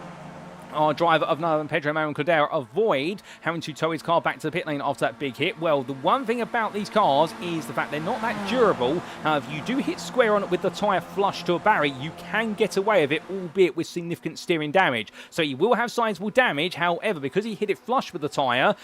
our driver of none other than Pedro Maron Cadera avoid having to tow his car back to the pit lane after that big hit? Well, the one thing about these cars is the fact they're not that durable. If you do hit square on it with the tyre flush to a barrier, you can get away with it, albeit with significant steering damage. So you will have sizable damage. However, because he hit it flush with the tyre,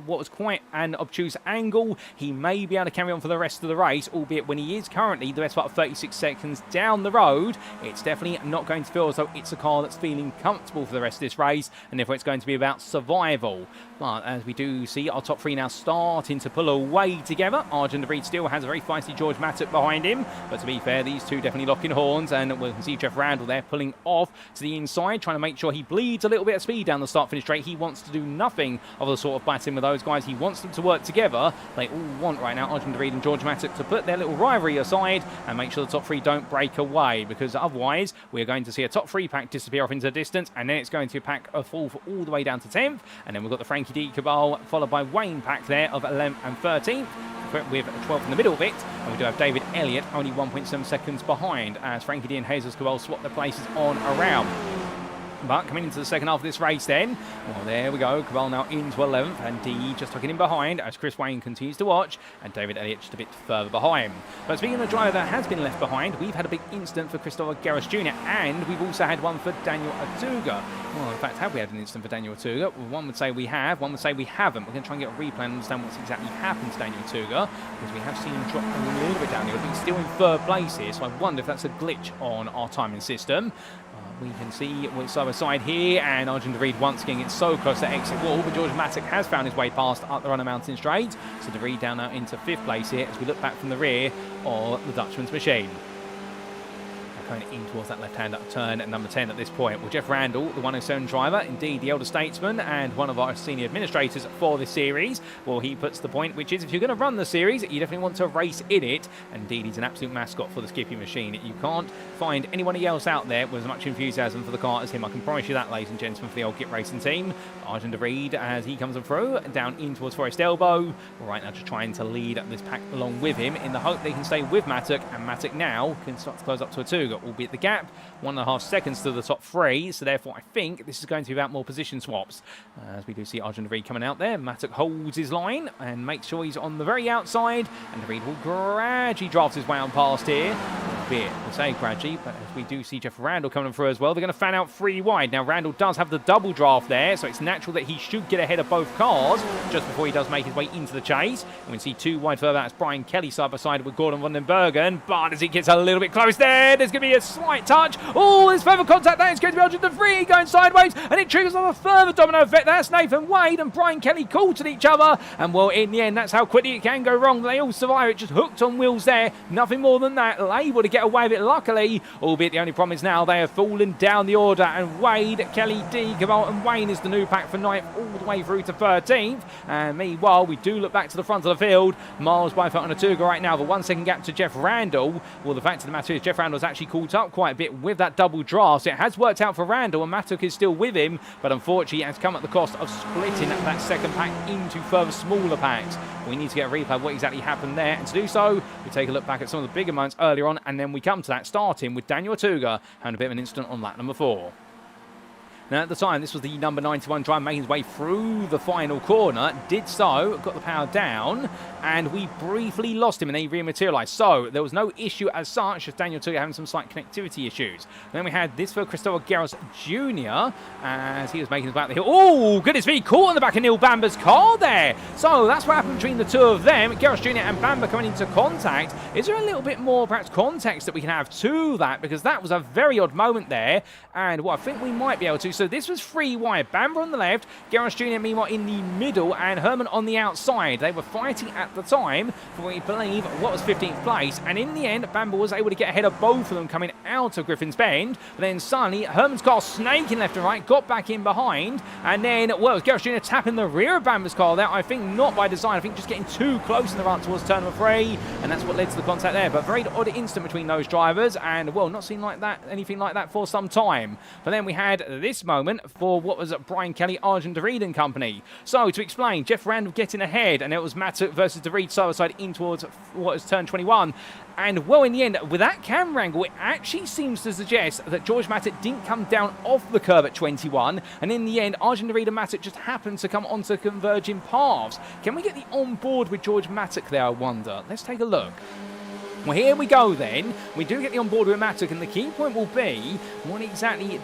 what was quite an obtuse angle, he may be able to carry on for the rest of the race, albeit when he is currently the best part of 36 seconds down the road, it's definitely not going to feel as though it's a car that's feeling comfortable for the rest of this race, and therefore it's going to be about survival. But as we do see our top 3 now starting to pull away together, Arjun de Vriend still has a very feisty George Mattock behind him, but to be fair, these two definitely locking horns, and we can see Geoff Randall there pulling off to the inside, trying to make sure he bleeds a little bit of speed down the start-finish straight. He wants to do nothing of the sort of battling with those guys. He wants them to work together. They all want right now, Arjun de Vriend and George Mattock, to put their little rivalry aside and make sure the top 3 don't break away, because otherwise we're going to see a top 3 pack disappear off into the distance, and then it's going to be pack of 4th all the way down to 10th. And then we've got the Frankie D Cabal, followed by Wayne pack there of 11th and 13th, with 12th in the middle of it. And we do have David Elliott only 1.7 seconds behind, as Frankie D and Jesus Cabal swap their places on around. But coming into the second half of this race then, well, there we go, Cabal now into 11th, and D just tucking in behind as Chris Wayne continues to watch, and David Elliott just a bit further behind. But speaking of a driver that has been left behind, we've had a big incident for Christopher Garris Jr., and we've also had one for Daniel Otuga. Well, in fact, have we had an incident for Daniel Otuga? Well, one would say we have, one would say we haven't. We're going to try and get a replay and understand what's exactly happened to Daniel Otuga, because we have seen him drop a little bit down here. He's still in 3rd place here, so I wonder if that's a glitch on our timing system. We can see what's side by side here, and Arjun De Reed once again gets so close to exit wall, but George Matic has found his way past up the Runner Mountain Straight. So De Reed down now into 5th place here as we look back from the rear of the Dutchman's machine. Going in towards that left-hand turn at number 10 at this point. Well, Geoff Randall, the 107 driver, indeed the elder statesman and one of our senior administrators for this series, well, he puts the point, which is if you're going to run the series, you definitely want to race in it. Indeed, he's an absolute mascot for the Skippy machine. You can't find anybody else out there with as much enthusiasm for the car as him. I can promise you that, ladies and gentlemen, for the old Git Racing team. Arjun De Reed, as he comes through, down in towards Forest Elbow. Right now, just trying to lead this pack along with him in the hope they can stay with Matic, and Matic now can start to close up to Otuga, albeit the gap 1.5 seconds to the top 3, so therefore I think this is going to be about more position swaps. As we do see Arjun De Reed coming out there, Matic holds his line and makes sure he's on the very outside, and De Reed will gradually draft his way on past here. Albeit, we'll say gradually, but as we do see Geoff Randall coming through as well, they're going to fan out 3 wide. Now Randall does have the double draft there, so it's natural that he should get ahead of both cars just before he does make his way into the chase. And we see 2 wide further, that's Bryan Kelly side by side with Gordon van den Bergen, but as he gets a little bit close there, there's going to be a slight touch. Oh, there's further contact there. It's going to be Arjun De Reed going sideways, and it triggers off a further domino effect. That's Nathan Wade and Bryan Kelly caught at each other, and well, in the end, that's how quickly it can go wrong. They all survive it, just hooked on wheels there. Nothing more than that. Able to get away with it, luckily, albeit the only problem is now they have fallen down the order, and Wade, Kelly, D, Cabal and Wayne is the new pack for 9th all the way through to 13th. And meanwhile, we do look back to the front of the field. Marcus Byfeldt and Otuga right now, the 1 second gap to Geoff Randall. Well, the fact of the matter is Geoff Randall's actually caught up quite a bit with that double draft. So it has worked out for Randall, and Matuk is still with him, but unfortunately it has come at the cost of splitting that second pack into further smaller packs. We need to get a replay of what exactly happened there, and to do so, we take a look back at some of the bigger moments earlier on, and then we come to that, starting with Daniel Otuga having a bit of an incident on lap number 4. Now, at the time, this was the number 91 driver making his way through the final corner. Did so, got the power down, and we briefly lost him, and then he rematerialised. So, there was no issue as such, just Daniel Otuga having some slight connectivity issues. Then we had this for Christopher Garris Jr. as he was making his way up the hill. Oh, goodness me, caught on the back of Neil Bamber's car there. So, that's what happened between the two of them. Garris Jr. and Bamber coming into contact. Is there a little bit more, perhaps, context that we can have to that? Because that was a very odd moment there, and what I think we might be able to. So this was 3 wide. Bamber on the left, Garris Jr. meanwhile in the middle, and Herrmann on the outside. They were fighting at the time for what we believe what was 15th place, and in the end, Bamber was able to get ahead of both of them coming out of Griffin's Bend. But then suddenly, Herrmann's car snaking left and right, got back in behind, and then, well, it was Garris Jr. tapping the rear of Bamber's car there. I think not by design. I think just getting too close in the run towards turn number 3, and that's what led to the contact there. But very odd instant between those drivers, and, well, not seen like that, anything like that for some time. But then we had this moment for what was Bryan Kelly, Arjun De Reed and company. So, to explain, Geoff Randall getting ahead, and it was Matuk versus De Reed side by side in towards what is turn 21. And, well, in the end, with that camera angle, it actually seems to suggest that George Matic didn't come down off the curb at 21. And in the end, Arjun De Reed and Matic just happened to come onto converging paths. Can we get the on board with George Matic there, I wonder? Let's take a look. Well, here we go then. We do get the on board with Matic, and the key point will be where exactly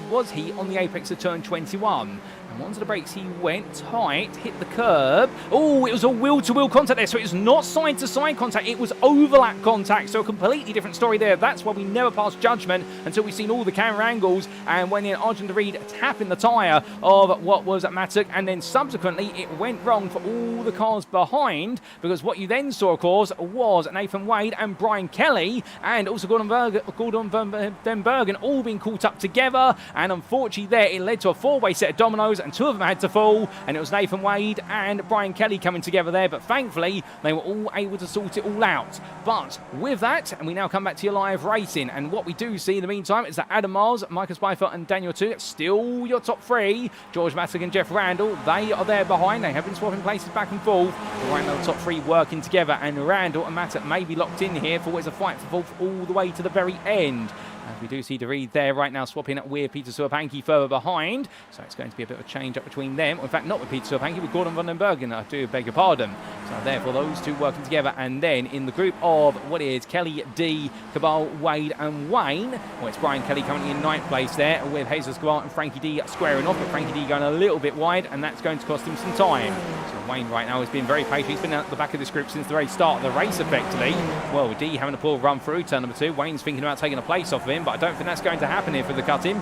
was he on the apex of turn 21. And onto the brakes he went tight, hit the curb. Oh, it was a wheel-to-wheel contact there, so it was not side-to-side contact, it was overlap contact, so a completely different story there. That's why we never passed judgment until we've seen all the camera angles, and when Arjun De Reed tapping the tyre of what was Matic, and then subsequently it went wrong for all the cars behind, because what you then saw, of course, was Nathan Wade Wade and Bryan Kelly, and also Gordon Den Bergen all being caught up together. And unfortunately there, it led to a four-way set of dominoes, and two of them had to fall, and it was Nathan Wade and Bryan Kelly coming together there, but thankfully they were all able to sort it all out. But with that, and we now come back to your live racing, and what we do see in the meantime is that Adam Miles, Marcus Byfeldt and Daniel Otuga, still your top three. George Mattock and Geoff Randall, they are there behind. They have been swapping places back and forth, but right now the top three working together, and Randall and Mattock may be locked in here for what is a fight for fourth all the way to the very end. As we do see DeReed there right now swapping with Peter Suapanki further behind. So it's going to be a bit of a change up between them. In fact, not with Peter Suapanki, with Gordon van den Bergen. I do beg your pardon. So therefore, those two working together. And then in the group of what is Kelly, D, Cabal, Wade and Wayne. Well, it's Bryan Kelly currently in ninth place there, with Jesus Cabal and Frankie D squaring off. But Frankie D going a little bit wide, and that's going to cost him some time. So Wayne right now has been very patient. He's been at the back of this group since the very start of the race, effectively. Well, D having a poor run through turn number 2. Wayne's thinking about taking a place off of him, but I don't think that's going to happen here for the cut-in.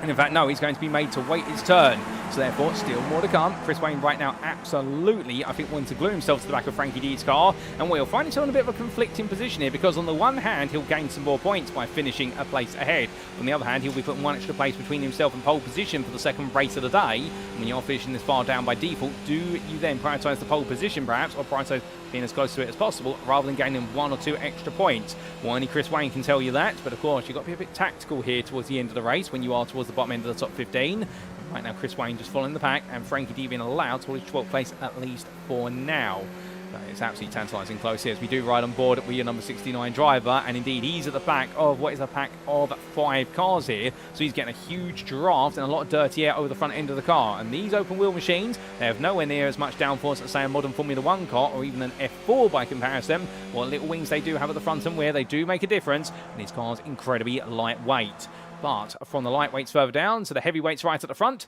And in fact, no, he's going to be made to wait his turn. So therefore, still more to come. Chris Wayne right now absolutely, I think, wanting to glue himself to the back of Frankie D's car. And we'll find himself in a bit of a conflicting position here, because on the one hand, he'll gain some more points by finishing a place ahead. On the other hand, he'll be putting one extra place between himself and pole position for the second race of the day. When you're finishing this far down by default, do you then prioritise the pole position perhaps, or prioritise being as close to it as possible, rather than gaining 1 or 2 extra points? Well, only Chris Wayne can tell you that, but of course, you've got to be a bit tactical here towards the end of the race when you are towards the bottom end of the top 15. Right now, Chris Wayne just following the pack, and Frankie D being allowed to hold his 12th place at least for now. It's absolutely tantalising close here as we do ride on board with your number 69 driver, and indeed he's at the back of what is a pack of 5 cars here, so he's getting a huge draft and a lot of dirty air over the front end of the car. And these open wheel machines, they have nowhere near as much downforce as say a modern Formula 1 car or even an F4 by comparison. What little wings they do have at the front and rear, they do make a difference, and these cars incredibly lightweight. But from the lightweights further down to the heavyweights right at the front,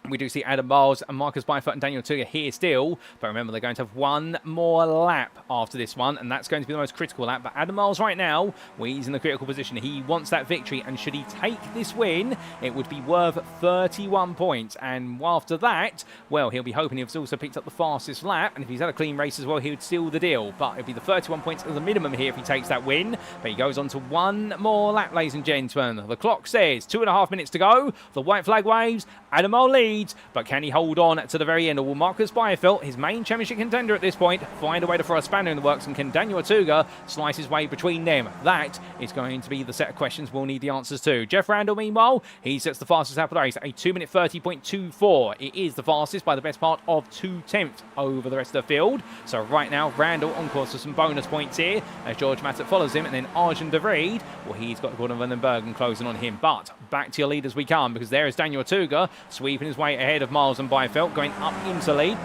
we do see Adam Miles and Marcus Byfeldt and Daniel Otuga here still. But remember, they're going to have one more lap after this one, and that's going to be the most critical lap. But Adam Miles right now, well, he's in the critical position. He wants that victory, and should he take this win, it would be worth 31 points. And after that, well, he'll be hoping he's also picked up the fastest lap, and if he's had a clean race as well, he would seal the deal. But it'll be the 31 points as the minimum here if he takes that win. But he goes on to one more lap, ladies and gentlemen. The clock says 2.5 minutes to go. The white flag waves. Adam Miles leads, but can he hold on to the very end? Or will Marcus Byfeldt, his main championship contender at this point, find a way to throw a spanner in the works, and can Daniel Otuga slice his way between them? That is going to be the set of questions we'll need the answers to. Geoff Randall, meanwhile, he sets the fastest lap of the race, a 2 minute 30.24. It is the fastest by the best part of 2/10 over the rest of the field. So right now, Randall on course for some bonus points here, as George Mattock follows him, and then Arjen de Vries, well, he's got Gordon van den Bergen closing on him. But back to your lead as we come, because there is Daniel Otuga sweeping his way ahead of Miles and Byfeldt, going up into lead.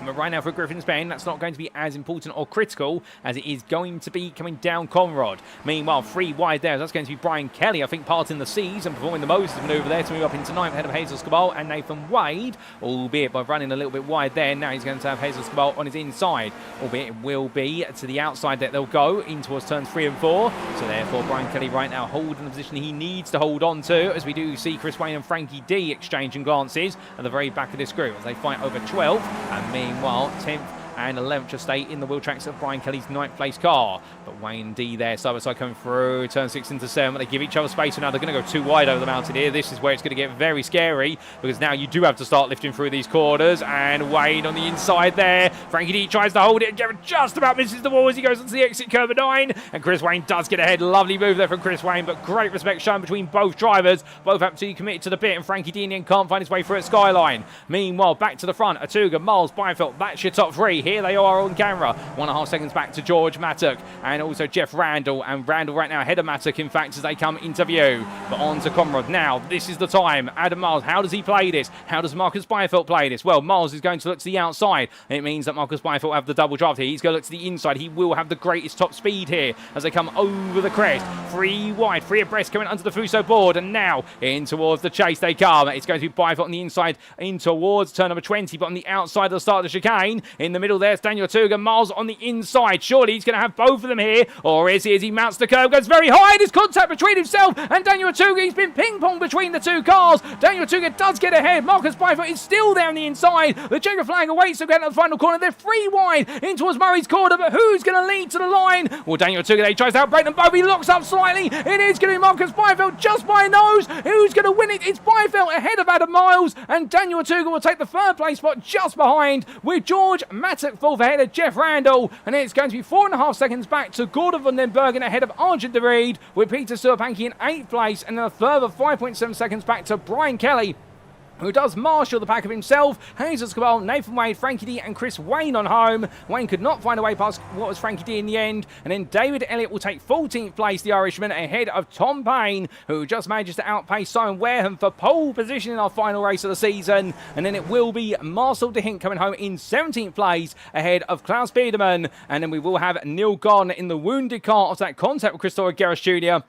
But right now for Griffin's Bend, that's not going to be as important or critical as it is going to be coming down Conrod. Meanwhile, 3 wide there, that's going to be Bryan Kelly, I think, parting the seas and performing the Moses manoeuvre there to move up into 9th ahead of Jesus Cabal and Nathan Wade, albeit by running a little bit wide there. Now he's going to have Jesus Cabal on his inside, albeit it will be to the outside that they'll go in towards turns 3 and 4. So therefore, Bryan Kelly right now holding the position he needs to hold on to, as we do see Chris Wayne and Frankie D exchanging glances at the very back of this group as they fight over 12th, and meanwhile 10th and 11th just stay in the wheel tracks of Bryan Kelly's 9th place car. But Wayne D there, side by side coming through turn 6 into 7. But they give each other space, so now they're going to go too wide over the mountain here. This is where it's going to get very scary, because now you do have to start lifting through these corners. And Wayne on the inside there. Frankie D tries to hold it, and just about misses the wall as he goes onto the exit curve of 9. And Chris Wayne does get ahead. Lovely move there from Chris Wayne, but great respect shown between both drivers. Both absolutely committed to the pit, and Frankie D in the end can't find his way through at Skyline. Meanwhile, back to the front, Otuga, Miles, Byfeldt, that's your top 3. Here they are on camera. 1.5 seconds back to George Mattock and also Geoff Randall. And Randall right now ahead of Mattock, in fact, as they come into view. But on to Conrad now. This is the time. Adam Miles, how does he play this? How does Marcus Byfeldt play this? Well, Miles is going to look to the outside. It means that Marcus Byfeldt will have the double draft here. He's going to look to the inside. He will have the greatest top speed here as they come over the crest. 3 wide, 3 abreast coming under the Fuso board. And now in towards the chase they come. It's going to be Byfeldt on the inside in towards turn number 20, but on the outside of the start of the chicane. In the middle still there. It's Daniel Otuga, miles on the inside. Surely he's going to have both of them here. Or is he? As he mounts the curve, goes very high. There's contact between himself and Daniel Otuga. He's been ping-pong between the two cars. Daniel Otuga does get ahead. Marcus Byfeldt is still there on the inside. The checker flag awaits to get to the final corner. They're 3 wide in towards Murray's corner, but who's going to lead to the line? Well, Daniel Otuga, he tries to outbreak them both. He locks up slightly. It is going to be Marcus Byfeldt just by a nose. Who's going to win it? It's Byfeldt ahead of Adam Miles, and Daniel Otuga will take the third place spot just behind, with George Mattock fourth ahead of Geoff Randall, and it's going to be 4.5 seconds back to Gordon van den Bergen ahead of Arjen de Vries, with Peter Suapanki in 8th place, and then a further 5.7 seconds back to Bryan Kelly, who does marshal the pack of himself, Jesus Cabal, Nathan Wade, Frankie D and Chris Wayne on home. Wayne could not find a way past what was Frankie D in the end, and then David Elliott will take 14th place, the Irishman, ahead of Tom Payne, who just manages to outpace Simon Wareham for pole position in our final race of the season, and then it will be Marcel de Hint coming home in 17th place ahead of Klaus Biedermann, and then we will have Neil Gardner in the wounded car after that contact with Christopher Gerrits Jr.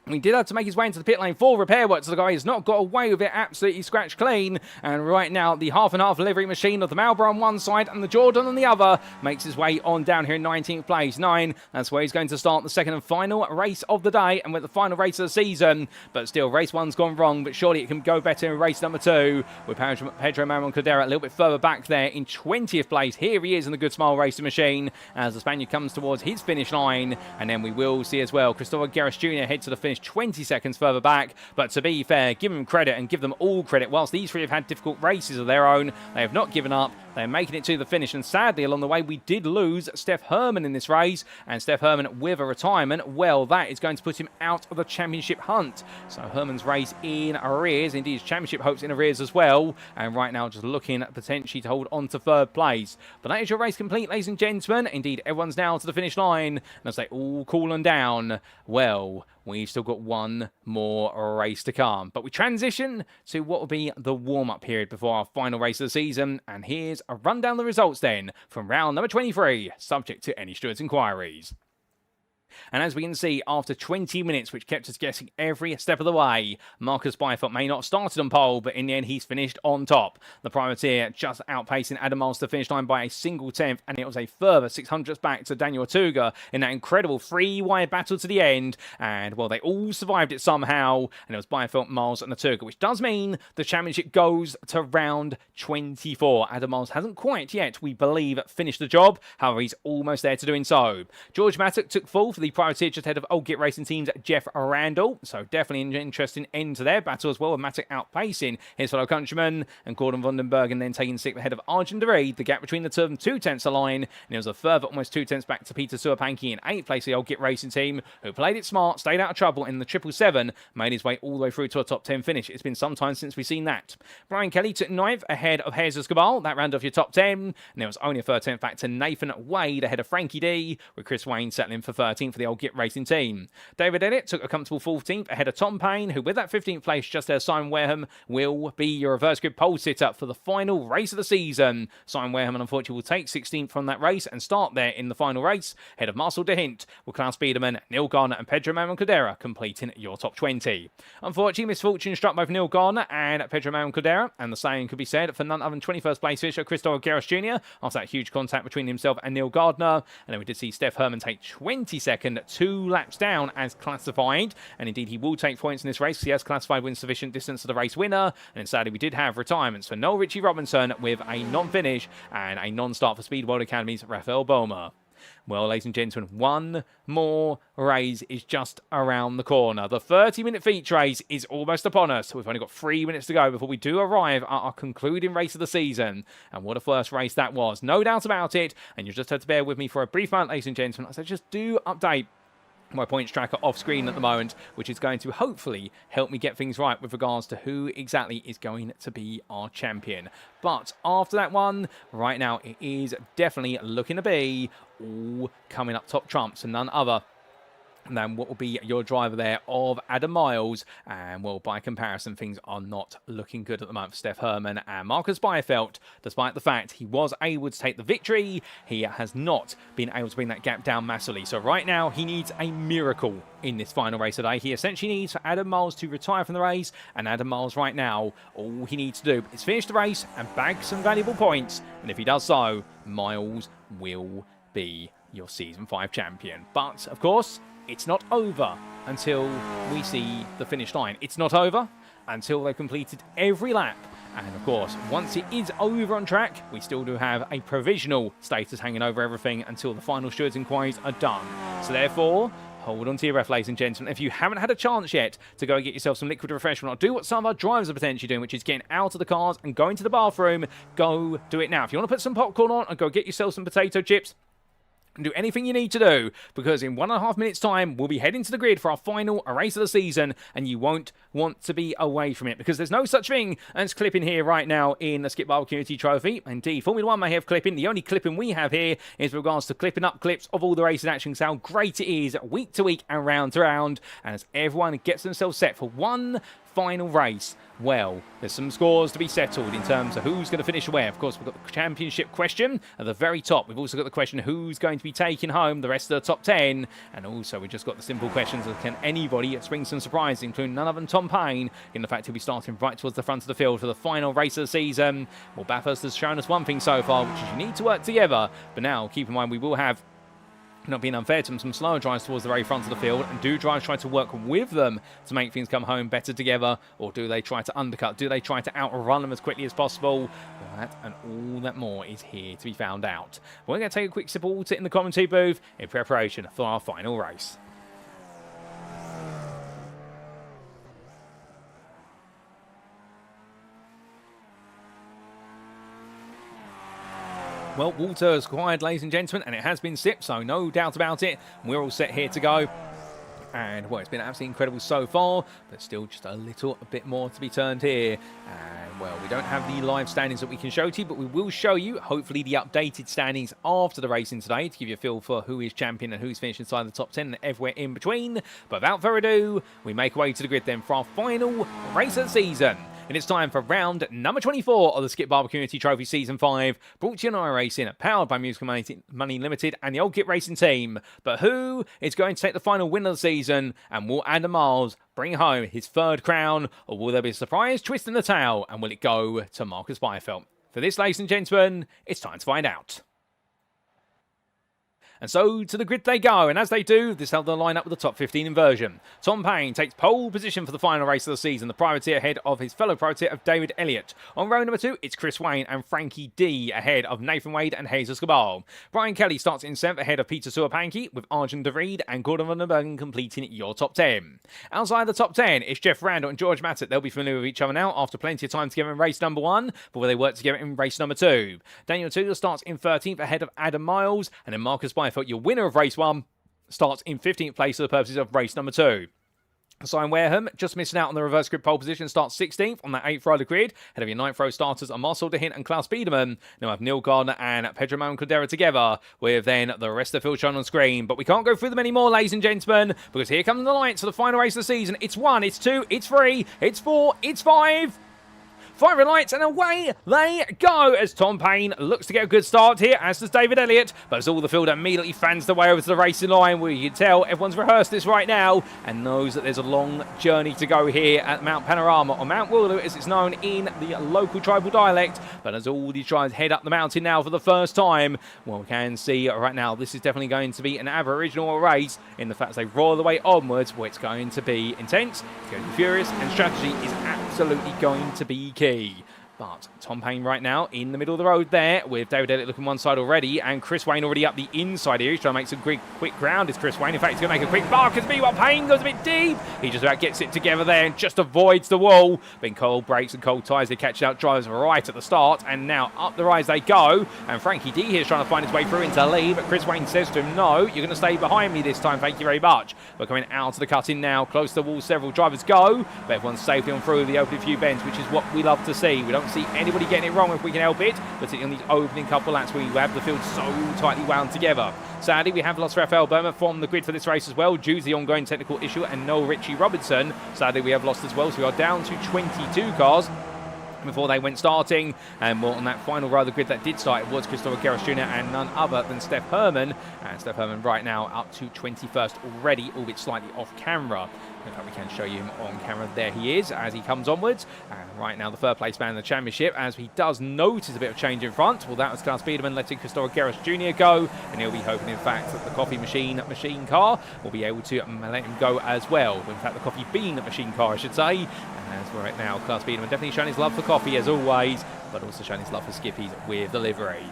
He did have to make his way into the pit lane for repair work, so the guy has not got away with it, absolutely scratched clean. And right now, the half and half livery machine of the Marlboro on one side and the Jordan on the other makes his way on down here in 19th place. 9, that's where he's going to start the second and final race of the day, and with the final race of the season. But still, race 1's gone wrong, but surely it can go better in race number 2, with Pedro Manuel Cordera a little bit further back there in 20th place. Here he is in the Good Smile Racing Machine as the Spaniard comes towards his finish line. And then we will see as well Christopher Gerrits Jr. head to the finish 20 seconds further back. But to be fair, give them credit and give them all credit. Whilst these three have had difficult races of their own, they have not given up. They're making it to the finish, and sadly along the way we did lose Steff Herrmann in this race, and Steff Herrmann with a retirement, well, that is going to put him out of the championship hunt. So Herrmann's race in arrears, indeed his championship hopes in arrears as well, and right now just looking at potentially to hold on to third place. But that is your race complete, ladies and gentlemen. Indeed, everyone's now to the finish line, and as they all cooling down, well, we've still got one more race to come. But we transition to what will be the warm-up period before our final race of the season. And here's a rundown of the results then from round number 23, subject to any stewards' inquiries. And as we can see, after 20 minutes, which kept us guessing every step of the way, Marcus Byfeldt may not have started on pole, but in the end, he's finished on top. The privateer just outpacing Adam Miles to the finish line by a single tenth, and it was a further 600ths back to Daniel Otuga in that incredible 3-wide battle to the end. And, well, they all survived it somehow, and it was Byfeldt, Miles, and Otuga, which does mean the championship goes to round 24. Adam Miles hasn't quite yet, we believe, finished the job. However, he's almost there to doing so. George Mattock took full for the privateer just ahead of Old Git Racing Team's Geoff Randall. So definitely an interesting end to their battle as well, with Mattock outpacing his fellow countryman, and Gordon van den Bergen then taking 6th ahead of Arjen de Vries. The gap between the two of them 2 tenths a line, and it was a further almost 2 tenths back to Peter Suapanki in 8th place, the Old Git Racing Team, who played it smart, stayed out of trouble in the 777, made his way all the way through to a top 10 finish. It's been some time since we've seen that. Bryan Kelly took 9th ahead of Jesus Cabal. That rounded off your top 10, and there was only a 13th back to Nathan Wade ahead of Frankie D, with Chris Wayne settling for 13th for the Old Git Racing Team. David Elliott took a comfortable 14th ahead of Tom Payne, who with that 15th place just there, Simon Wareham, will be your reverse grid pole sitter for the final race of the season. Simon Wareham, unfortunately, will take 16th from that race and start there in the final race, ahead of Marcel de Hint, with Klaus Biedermann, Neil Gardner and Pedro Manuel Cordera completing your top 20. Unfortunately, misfortune struck both Neil Gardner and Pedro Manuel Cordera, and the same could be said for none other than 21st place finisher Christopher Gerrits Jr. after that huge contact between himself and Neil Gardner. And then we did see Steff Herrmann take 22nd, 2 laps down as classified, and indeed he will take points in this race. He has classified within sufficient distance to the race winner, and sadly we did have retirements for Noel Ritchie Robinson with a non-finish and a non-start for Speed World Academy's Rafael Boma. Well, ladies and gentlemen, one more race is just around the corner. The 30-minute feature race is almost upon us. We've only got 3 minutes to go before we do arrive at our concluding race of the season. And what a first race that was. No doubt about it. And you just have to bear with me for a brief moment, ladies and gentlemen, as I just do update my points tracker off screen at the moment, which is going to hopefully help me get things right with regards to who exactly is going to be our champion. But after that one, right now it is definitely looking to be all coming up top trumps, and none other And then what will be your driver there of Adam Miles? And, well, by comparison, things are not looking good at the moment for Steff Herrmann and Marcus Byfeldt. Despite the fact he was able to take the victory, he has not been able to bring that gap down massively. So right now, he needs a miracle in this final race today. He essentially needs for Adam Miles to retire from the race. And Adam Miles right now, all he needs to do is finish the race and bag some valuable points. And if he does so, Miles will be your Season 5 champion. But, of course, it's not over until we see the finish line. It's not over until they've completed every lap. And of course, once it is over on track, we still do have a provisional status hanging over everything until the final stewards inquiries are done. So therefore, hold on to your breath, ladies and gentlemen. If you haven't had a chance yet to go and get yourself some liquid refreshment or do what some of our drivers are potentially doing, which is getting out of the cars and going to the bathroom, go do it now. If you want to put some popcorn on and go get yourself some potato chips, and do anything you need to do, because in 1.5 minutes time we'll be heading to the grid for our final race of the season, and you won't want to be away from it, because there's no such thing as clipping here right now in the Skip Barber Community Trophy. Indeed, Formula 1 may have clipping. The only clipping we have here is with regards to clipping up clips of all the racing action, how great it is week to week and round to round. And as everyone gets themselves set for one final race, well, there's some scores to be settled in terms of who's going to finish where. Of course, we've got the championship question at the very top. We've also got the question who's going to be taking home the rest of the top 10. And also, we've just got the simple questions of can anybody spring some surprises, including none other than Tom Payne, in the fact he'll be starting right towards the front of the field for the final race of the season. Well, Bathurst has shown us one thing so far, which is you need to work together. But now, keep in mind, we will have, not being unfair to them, some slower drives towards the very front of the field, and do drives try to work with them to make things come home better together, or do they try to undercut? Do they try to outrun them as quickly as possible? Well, that and all that more is here to be found out. We're going to take a quick sip of water in the commentary booth in preparation for our final race. Well, water is required, ladies and gentlemen, and it has been sipped, so no doubt about it. We're all set here to go. And, well, it's been absolutely incredible so far, but still just a little bit more to be turned here. And, well, we don't have the live standings that we can show to you, but we will show you, hopefully, the updated standings after the racing today to give you a feel for who is champion and who's finished inside the top 10 and everywhere in between. But without further ado, we make our way to the grid then for our final race of the season. And it's time for round number 24 of the Skip Barber Community Trophy Season 5, brought to you on iRacing, powered by Musical Money Limited and the Old Kit Racing team. But who is going to take the final win of the season, and will Adam Miles bring home his third crown, or will there be a surprise twist in the tail, and will it go to Marcus Byfeldt? For this, ladies and gentlemen, it's time to find out. And so to the grid they go, and as they do, this helps them line up with the top 15 inversion. Tom Payne takes pole position for the final race of the season, the privateer ahead of his fellow privateer of David Elliott. On row number 2, it's Chris Wayne and Frankie D ahead of Nathan Wade and Jesus Cabal. Bryan Kelly starts in 7th ahead of Peter Suapanki, with Arjun De Vriend and Gordon van den Bergen completing your top 10. Outside the top 10, it's Geoff Randall and George Mattott. They'll be familiar with each other now after plenty of time together in race number 1, but will they work together in race number 2? Daniel Otuga starts in 13th ahead of Adam Miles, and then Marcus Byfeldt, your winner of race 1, starts in 15th place for the purposes of race number 2. Simon Wareham, just missing out on the reverse grid pole position, starts 16th on that 8th row of the grid. Ahead of your 9th row starters are Marcel De Hint and Klaus Biedermann. Now we have Neil Gardner and Pedro Manuel Caldera together, with then the rest of the field shown on screen. But we can't go through them anymore, ladies and gentlemen, because here come the lights for the final race of the season. It's 1, it's 2, it's 3, it's 4, it's 5. Firing lights, and away they go as Tom Payne looks to get a good start here, as does David Elliott. But as all the field immediately fans their way over to the racing line, where you can tell everyone's rehearsed this right now and knows that there's a long journey to go here at Mount Panorama, or Mount Wooloo as it's known in the local tribal dialect. But as all these drivers head up the mountain now for the first time, well, we can see right now this is definitely going to be an Aboriginal race in the fact they roar the way onwards, where it's going to be intense, it's going to be furious, and strategy is absolutely going to be key. But Tom Payne right now in the middle of the road there, with David Elliott looking one side already, and Chris Wayne already up the inside here. He's trying to make some quick ground. Is Chris Wayne? In fact, he's going to make a quick bark as meanwhile Payne goes a bit deep. He just about gets it together there and just avoids the wall. Then cold brakes and cold tyres, they catch out drivers right at the start, and now up the rise they go. And Frankie D here is trying to find his way through into lead, but Chris Wayne says to him, no, you're going to stay behind me this time, thank you very much. We're coming out of the cut-in now, close to the wall, several drivers go, but everyone's safely on through the opening few bends, which is what we love to see. We don't want to see anybody getting it wrong if we can help it, particularly on these opening couple laps where we have the field so tightly wound together. Sadly, we have lost Raphael Burma from the grid for this race as well due to the ongoing technical issue, and Noel Ritchie Robertson, sadly, we have lost as well, so we are down to 22 cars before they went starting. And well, on that final row of the grid that did start, it was Christopher Garris Jr. and none other than Steff Herrmann. And Steff Herrmann right now up to 21st already, albeit slightly off camera. In fact, we can show you him on camera. There he is as he comes onwards. And right now the third place man in the championship, as he does notice a bit of change in front. Well, that was Klaus Biedermann letting Christopher Garris Jr. go, and he'll be hoping in fact that the coffee machine car will be able to let him go as well. In fact, the coffee bean machine car, I should say. And as right now, Klaus Biedermann definitely showing his love for coffee as always, but also showing his love for Skippies with the livery.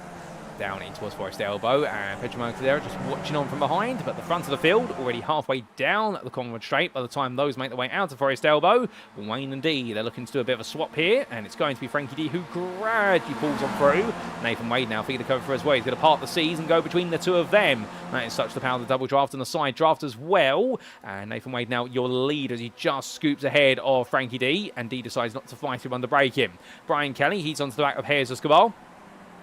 Down in towards Forest Elbow, and Pedro Moncadera just watching on from behind, but the front of the field already halfway down the Collingwood Straight by the time those make their way out of Forest Elbow. Wayne and D, they're looking to do a bit of a swap here, and it's going to be Frankie D who gradually pulls on through. Nathan Wade now figured to cover for as well. He's going to part the seas and go between the two of them. That is such the power of the double draft and the side draft as well. And Nathan Wade now your lead as he just scoops ahead of Frankie D, and D decides not to fight him under braking. Bryan Kelly, he's onto the back of Hayes Escobar.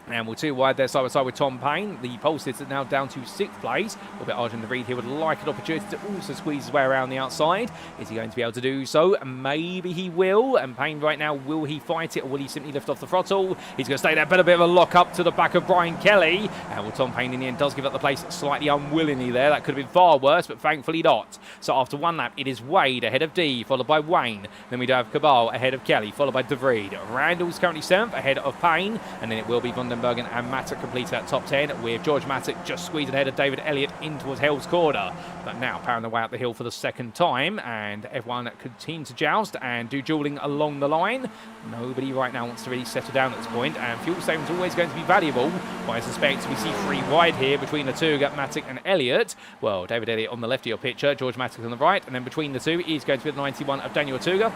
And we're two wide there side by side with Tom Payne. The pole sitter now down to 6th place. A little bit Arjun Reed here would like an opportunity to also squeeze his way around the outside. Is he going to be able to do so? Maybe he will. And Payne right now, will he fight it or will he simply lift off the throttle? He's going to stay there, but a bit of a lock up to the back of Bryan Kelly. And well, Tom Payne in the end does give up the place slightly unwillingly there. That could have been far worse, but thankfully not. So after one lap, it is Wade ahead of D, followed by Wayne. Then we do have Cabal ahead of Kelly, followed by De Vries. Randall's currently 7th ahead of Payne. And then it will be Vandenbergen and Mattock completes that top 10, with George Mattock just squeezing ahead of David Elliott in towards Hell's Corner. But now powering their way up the hill for the second time, and everyone continue to joust and do dueling along the line. Nobody right now wants to really settle down at this point, and fuel saving is always going to be valuable. But I suspect we see 3 wide here between the two, Mattock and Elliott. Well, David Elliott on the left of your picture, George Mattock on the right, and then between the two is going to be the 91 of Daniel Otuga.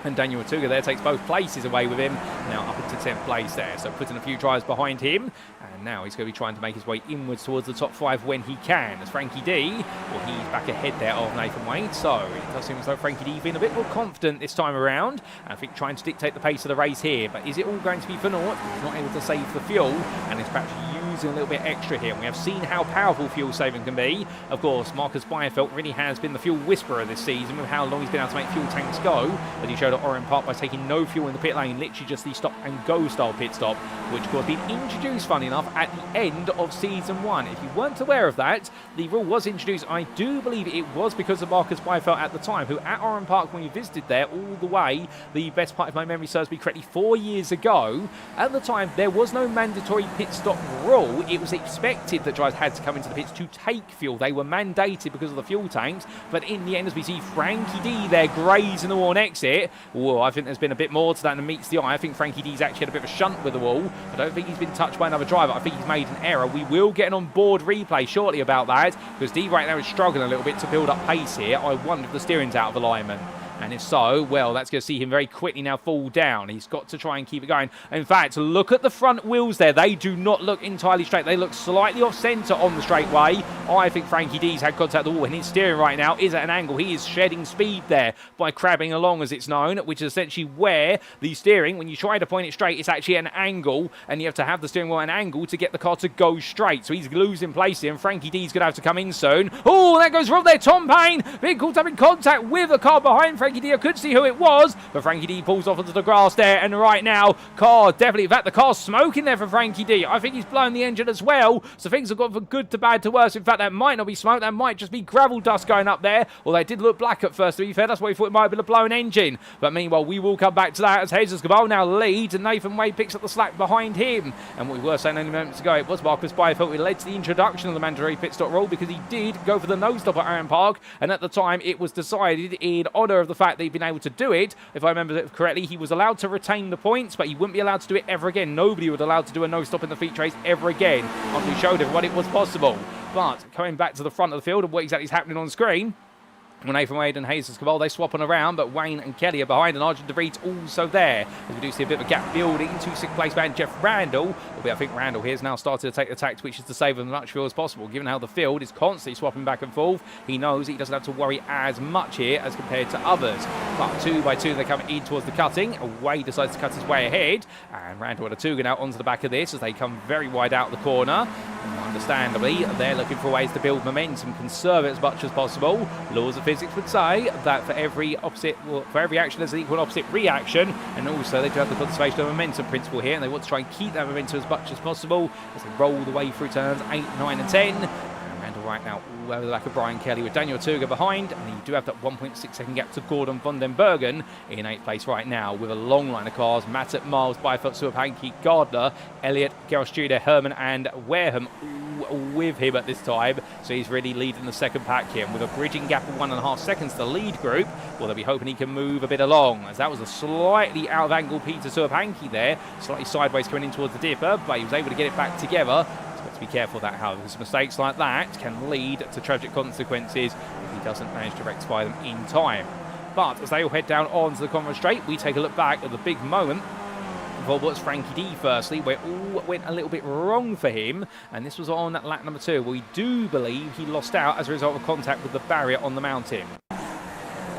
And Daniel Otuga there takes both places away with him, now up into 10th place there. So putting a few drives behind him, and now he's going to be trying to make his way inwards towards the top 5 when he can. As Frankie D, well, he's back ahead there of Nathan Wade, so it does seem as though Frankie D being a bit more confident this time around. I think trying to dictate the pace of the race here, but is it all going to be for naught? He's not able to save the fuel, and is perhaps using a little bit extra here. And we have seen how powerful fuel saving can be. Of course, Marcus Byfeldt really has been the fuel whisperer this season with how long he's been able to make fuel tanks go, as he showed at Oran Park by taking no fuel in the pit lane, literally just the stop and go style pit stop, which was being introduced, funny enough, at the end of season 1. If you weren't aware of that, the rule was introduced. I do believe it was because of Marcus Byfeldt at the time, who at Oran Park, when we visited there all the way, the best part of my memory serves me correctly, 4 years ago, at the time there was no mandatory pit stop rule. It was expected that drivers had to come into the pits to take fuel. They were mandated because of the fuel tanks, but in the end, as we see Frankie D there grazing the wall on exit, whoa, I think there's been a bit more to that than meets the eye. I think Frankie D's actually had a bit of a shunt with the wall. I don't think he's been touched by another driver. I think he's made an error. We will get an on-board replay shortly about that, because D right now is struggling a little bit to build up pace here. I wonder if the steering's out of alignment. And if so, well, that's going to see him very quickly now fall down. He's got to try and keep it going. In fact, look at the front wheels there. They do not look entirely straight. They look slightly off-centre on the straightaway. I think Frankie D's had contact with the wall, and his steering right now is at an angle. He is shedding speed there by crabbing along, as it's known, which is essentially where the steering, when you try to point it straight, it's actually at an angle, and you have to have the steering wheel at an angle to get the car to go straight. So he's losing place here, and Frankie D's going to have to come in soon. Oh, that goes wrong there. Tom Payne being caught up in contact with the car behind Frankie D. I could see who it was, but Frankie D pulls off onto the grass there, and right now, car definitely, in fact, the car's smoking there for Frankie D. I think he's blown the engine as well, so things have gone from good to bad to worse. In fact, that might not be smoke, that might just be gravel dust going up there, although it did look black at first, to be fair. That's why we thought it might have been a blown engine. But meanwhile, we will come back to that as Jesus Cabal now leads, and Nathan Wade picks up the slack behind him. And what we were saying only moments ago, it was Marcus Byfeldt who led to the introduction of the mandatory pit stop rule, because he did go for the nose stop at Oran Park, and at the time, it was decided in honour of the fact that he'd been able to do it. If I remember it correctly, he was allowed to retain the points, but he wouldn't be allowed to do it ever again. Nobody would be allowed to do a no-stop in the feature race ever again after he showed everyone it was possible. But coming back to the front of the field and what exactly is happening on screen, When Nathan Wade and Jesus Cabal, they swap on around, but Wayne and Kelly are behind, and Arjun De Vrijd's also there. As we do see a bit of a gap building to 6th place man Geoff Randall. Albeit I think Randall here has now started to take the tact, which is to save as much fuel as possible. Given how the field is constantly swapping back and forth, he knows he doesn't have to worry as much here as compared to others. But 2 by 2, they come in towards the cutting. Wade decides to cut his way ahead, and Randall and Otuga now onto the back of this as they come very wide out the corner. Understandably, they're looking for ways to build momentum, conserve it as much as possible. Laws of physics would say that for every action there's an equal opposite reaction, and also they do have the conservation of momentum principle here, and they want to try and keep that momentum as much as possible as they roll the way through turns 8, 9 and 10. And Randall right now all over the back of Bryan Kelly with Daniel Otuga behind, and you do have that 1.6 second gap to Gordon van den Bergen in 8th place right now with a long line of cars. Mattek, Miles, Byfeldt, Suapanki, Gardner, Elliott, Steff Herrmann and Wareham all with him at this time, so he's really leading the second pack here. And with a bridging gap of 1.5 seconds to the lead group, well, they'll be hoping he can move a bit along, as that was a slightly out of angle Peter Suapanki there, slightly sideways coming in towards the dipper, but he was able to get it back together. To be careful of that, however, because mistakes like that can lead to tragic consequences if he doesn't manage to rectify them in time. But as they all head down onto the Conrad Straight, we take a look back at the big moment for what's Frankie D firstly, where all went a little bit wrong for him, and this was on lap number 2, where we do believe he lost out as a result of contact with the barrier on the mountain.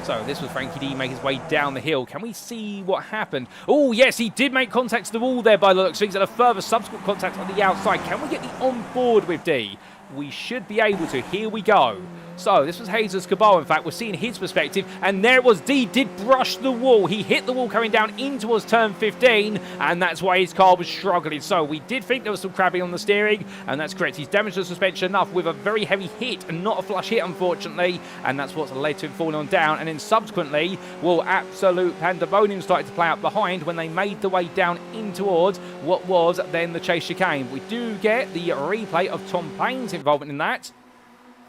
So this was Frankie D make his way down the hill. Can we see what happened? Oh, yes, he did make contact to the wall there by the looks of things, and a further subsequent contact on the outside. Can we get the on board with D? We should be able to. Here we go. So this was Jesus Cabal, in fact. We're seeing his perspective, and there it was. D did brush the wall. He hit the wall coming down in towards turn 15, and that's why his car was struggling. So we did think there was some crabbing on the steering, and that's correct. He's damaged the suspension enough with a very heavy hit, and not a flush hit, unfortunately, and that's what's led to him falling on down. And then subsequently, well, absolute pandemonium started to play out behind when they made the way down in towards what was then the chase chicane. We do get the replay of Tom Payne's involvement in that.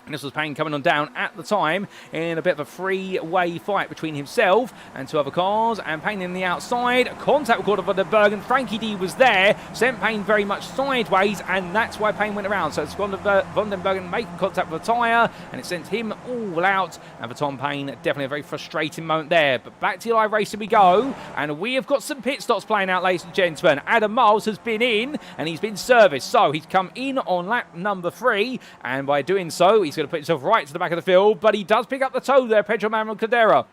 And this was Payne coming on down at the time in a bit of a three-way fight between himself and 2 other cars. And Payne in the outside. Contact with Gordon van den Bergen. Frankie D was there. Sent Payne very much sideways. And that's why Payne went around. So it's Gordon van den Bergen making contact with the tyre. And it sent him all out. And for Tom Payne, definitely a very frustrating moment there. But back to the iRacing we go. And we have got some pit stops playing out, ladies and gentlemen. Adam Miles has been in. And he's been serviced. So he's come in on lap number 3. And by doing so, he's going to put himself right to the back of the field, but he does pick up the toe there, Pedro Manuel Cadera,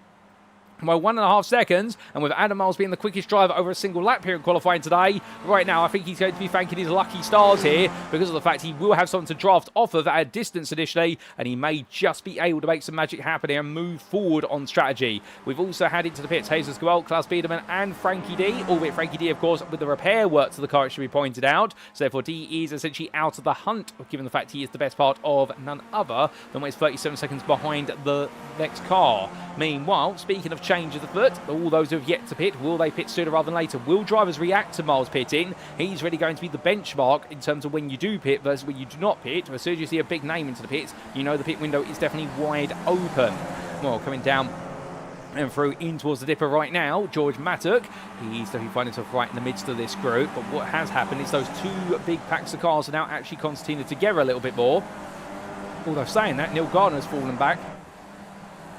by 1.5 seconds, and with Adam Miles being the quickest driver over a single lap here in qualifying today, right now I think he's going to be thanking his lucky stars here because of the fact he will have something to draft off of at a distance initially, and he may just be able to make some magic happen here and move forward on strategy. We've also had into the pits Jesus Goel, Klaus Biedermann and Frankie D, albeit Frankie D of course with the repair work to the car, it should be pointed out, so therefore D is essentially out of the hunt given the fact he is the best part of none other than when he's 37 seconds behind the next car. Meanwhile, speaking of changes afoot, all those who have yet to pit, will they pit sooner rather than later? Will drivers react to Miles pitting? He's really going to be the benchmark in terms of when you do pit versus when you do not pit. As soon as you see a big name into the pits, you know the pit window is definitely wide open. Well, coming down and through in towards the dipper right now, George Mattek. He's definitely finding himself right in the midst of this group. But what has happened is those 2 big packs of cars are now actually concertinaed together a little bit more. Although saying that, Neil Gardner's fallen back.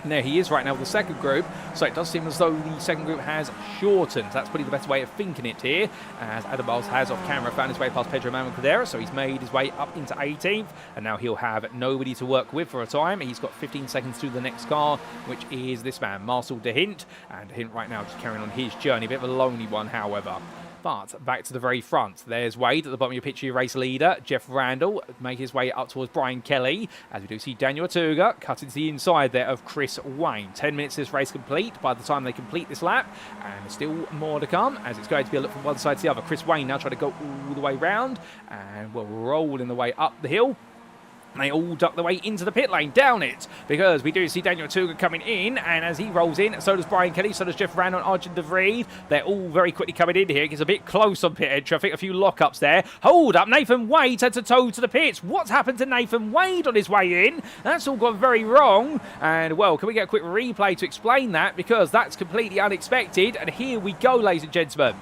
And there he is right now with the second group, so it does seem as though the second group has shortened. That's probably the best way of thinking it here, as Adam Miles has off camera found his way past Pedro Manuel Cadera, so he's made his way up into 18th, and now he'll have nobody to work with for a time. He's got 15 seconds to the next car, which is this man, Marcel de Hint, and de Hint right now just carrying on his journey, a bit of a lonely one, however. But back to the very front. There's Wade at the bottom of your picture, your race leader. Geoff Randall make his way up towards Bryan Kelly. As we do see Daniel Otuga cutting to the inside there of Chris Wayne. 10 minutes this race complete by the time they complete this lap. And still more to come as it's going to be a look from one side to the other. Chris Wayne now trying to go all the way round. And we're rolling the way up the hill. They all duck the way into the pit lane, down it, because we do see Daniel Otuga coming in, and as he rolls in, so does Bryan Kelly, so does Geoff Randall and Arjun De Vrijd. They're all very quickly coming in here. It gets a bit close on pit entry. I think a few lockups there. Hold up, Nathan Wade head to toe to the pits. What's happened to Nathan Wade on his way in? That's all gone very wrong, and well, can we get a quick replay to explain that, because that's completely unexpected, and here we go, ladies and gentlemen.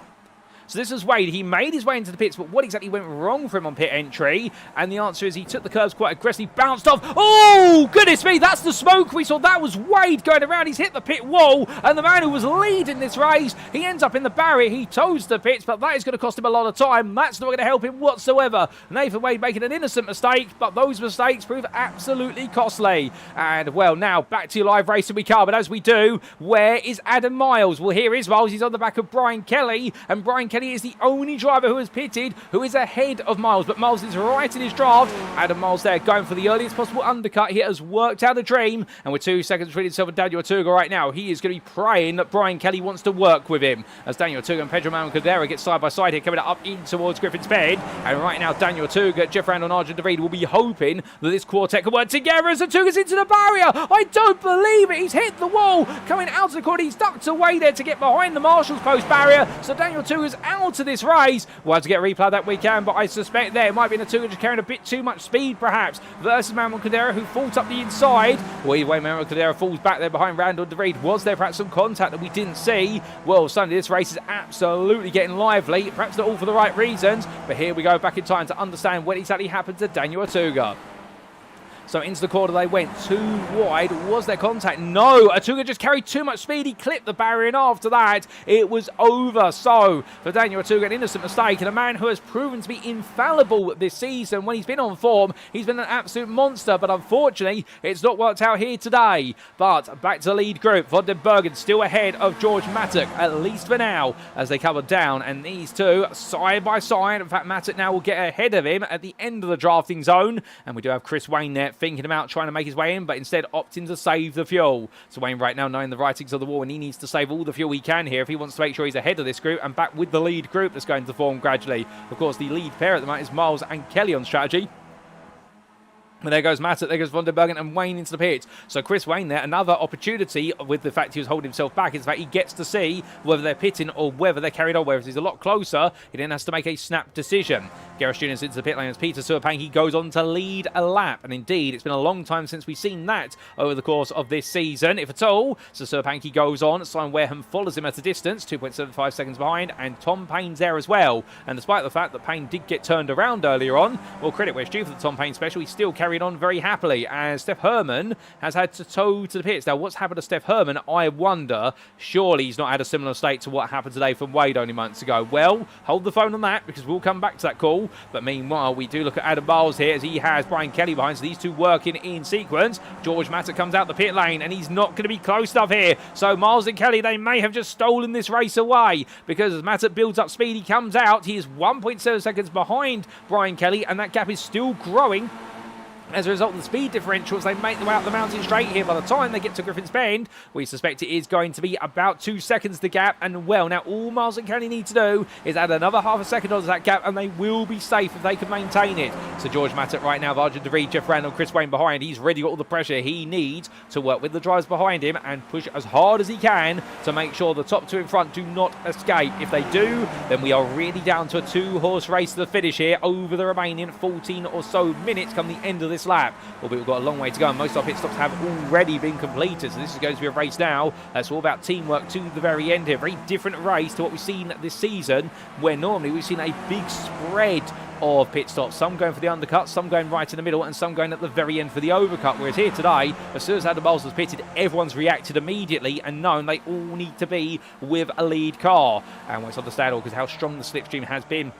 So this was Wade. He made his way into the pits, but what exactly went wrong for him on pit entry? And the answer is he took the curves quite aggressively, bounced off. Oh, goodness me, that's the smoke we saw. That was Wade going around. He's hit the pit wall, and the man who was leading this race, he ends up in the barrier. He toes the pits, but that is going to cost him a lot of time. That's not going to help him whatsoever. Nathan Wade making an innocent mistake, but those mistakes prove absolutely costly. And, well, now back to live racing we come. But as we do, where is Adam Miles? Well, here is Miles. He's on the back of Bryan Kelly, and Bryan Kelly is the only driver who has pitted who is ahead of Miles. But Miles is right in his draft. Adam Miles there going for the earliest possible undercut. He has worked out a dream, and with 2 seconds between himself and Daniel Otuga right now, he is going to be praying that Bryan Kelly wants to work with him. As Daniel Otuga and Pedro Manuel get side by side here, coming up in towards Griffin's Bend. And right now, Daniel Otuga, Geoff Randall and Arjun DeVries will be hoping that this quartet can work together as Otuga's into the barrier. I don't believe it. He's hit the wall. Coming out of the corner, he's ducked away there to get behind the Marshall's post barrier. So Daniel Otuga's out of this race. We'll have to get a replay that we can, but I suspect there might be Otuga just carrying a bit too much speed, perhaps, versus Manuel Cadera, who fought up the inside. Well, either way, Manuel Cadera falls back there behind Randall DeVries. Was there perhaps some contact that we didn't see? Well, suddenly this race is absolutely getting lively. Perhaps not all for the right reasons, but here we go back in time to understand what exactly happened to Daniel Otuga. So into the corner they went, too wide. Was there contact? No, Otuga just carried too much speed. He clipped the barrier, and after that, it was over. So for Daniel Otuga, an innocent mistake, and a man who has proven to be infallible this season. When he's been on form, he's been an absolute monster, but unfortunately, it's not worked out here today. But back to the lead group. Van den Bergen still ahead of George Mattock, at least for now, as they cover down. And these two, side by side. In fact, Mattock now will get ahead of him at the end of the drafting zone. And we do have Chris Wayne there, thinking about trying to make his way in, but instead opting to save the fuel. So Wayne right now knowing the writings of the wall, and he needs to save all the fuel he can here if he wants to make sure he's ahead of this group and back with the lead group that's going to form gradually. Of course, the lead pair at the moment is Miles and Kelly on strategy. And there goes Mattock, there goes Van den Bergen and Wayne into the pit. So Chris Wayne there, another opportunity with the fact he was holding himself back is the fact he gets to see whether they're pitting or whether they're carried on. Whereas he's a lot closer, he then has to make a snap decision. Gareth Jr. into the pit lane as Peter Suapanki goes on to lead a lap. And indeed, it's been a long time since we've seen that over the course of this season, if at all. So Suapanki goes on, Simon Wareham follows him at a distance, 2.75 seconds behind, and Tom Payne's there as well. And despite the fact that Payne did get turned around earlier on, well, credit where it's due for the Tom Payne special, he still carried on very happily, as Steff Herrmann has had to tow to the pits. Now, what's happened to Steff Herrmann, I wonder? Surely he's not had a similar state to what happened today from Wade only months ago. Well, hold the phone on that, because we'll come back to that call. But meanwhile, we do look at Adam Miles here, as he has Bryan Kelly behind, so these two working in sequence. George Mattock comes out the pit lane, and he's not going to be close enough here. So Miles and Kelly, they may have just stolen this race away, because as Mattock builds up speed, he comes out. He is 1.7 seconds behind Bryan Kelly, and that gap is still growing. As a result of the speed differential, as they make their way out the mountain straight here, by the time they get to Griffin's Bend, we suspect it is going to be about 2 seconds the gap. And well, now all Miles and Kelly need to do is add another half a second onto that gap, and they will be safe if they can maintain it. So George Mattock right now, Arjun DeVries, Geoff Randall, Chris Wayne behind. He's ready, got all the pressure he needs to work with the drivers behind him and push as hard as he can to make sure the top two in front do not escape. If they do, then we are really down to a 2-horse race to the finish here over the remaining 14 or so minutes come the end of this lap. Albeit we've got a long way to go, and most of our pit stops have already been completed, so this is going to be a race now that's all about teamwork to the very end here. Very different race to what we've seen this season, where normally we've seen a big spread of pit stops, some going for the undercut, some going right in the middle, and some going at the very end for the overcut. Whereas here today, as soon as Adam Miles was pitted, everyone's reacted immediately and known they all need to be with a lead car. And it's understandable because how strong the slipstream has been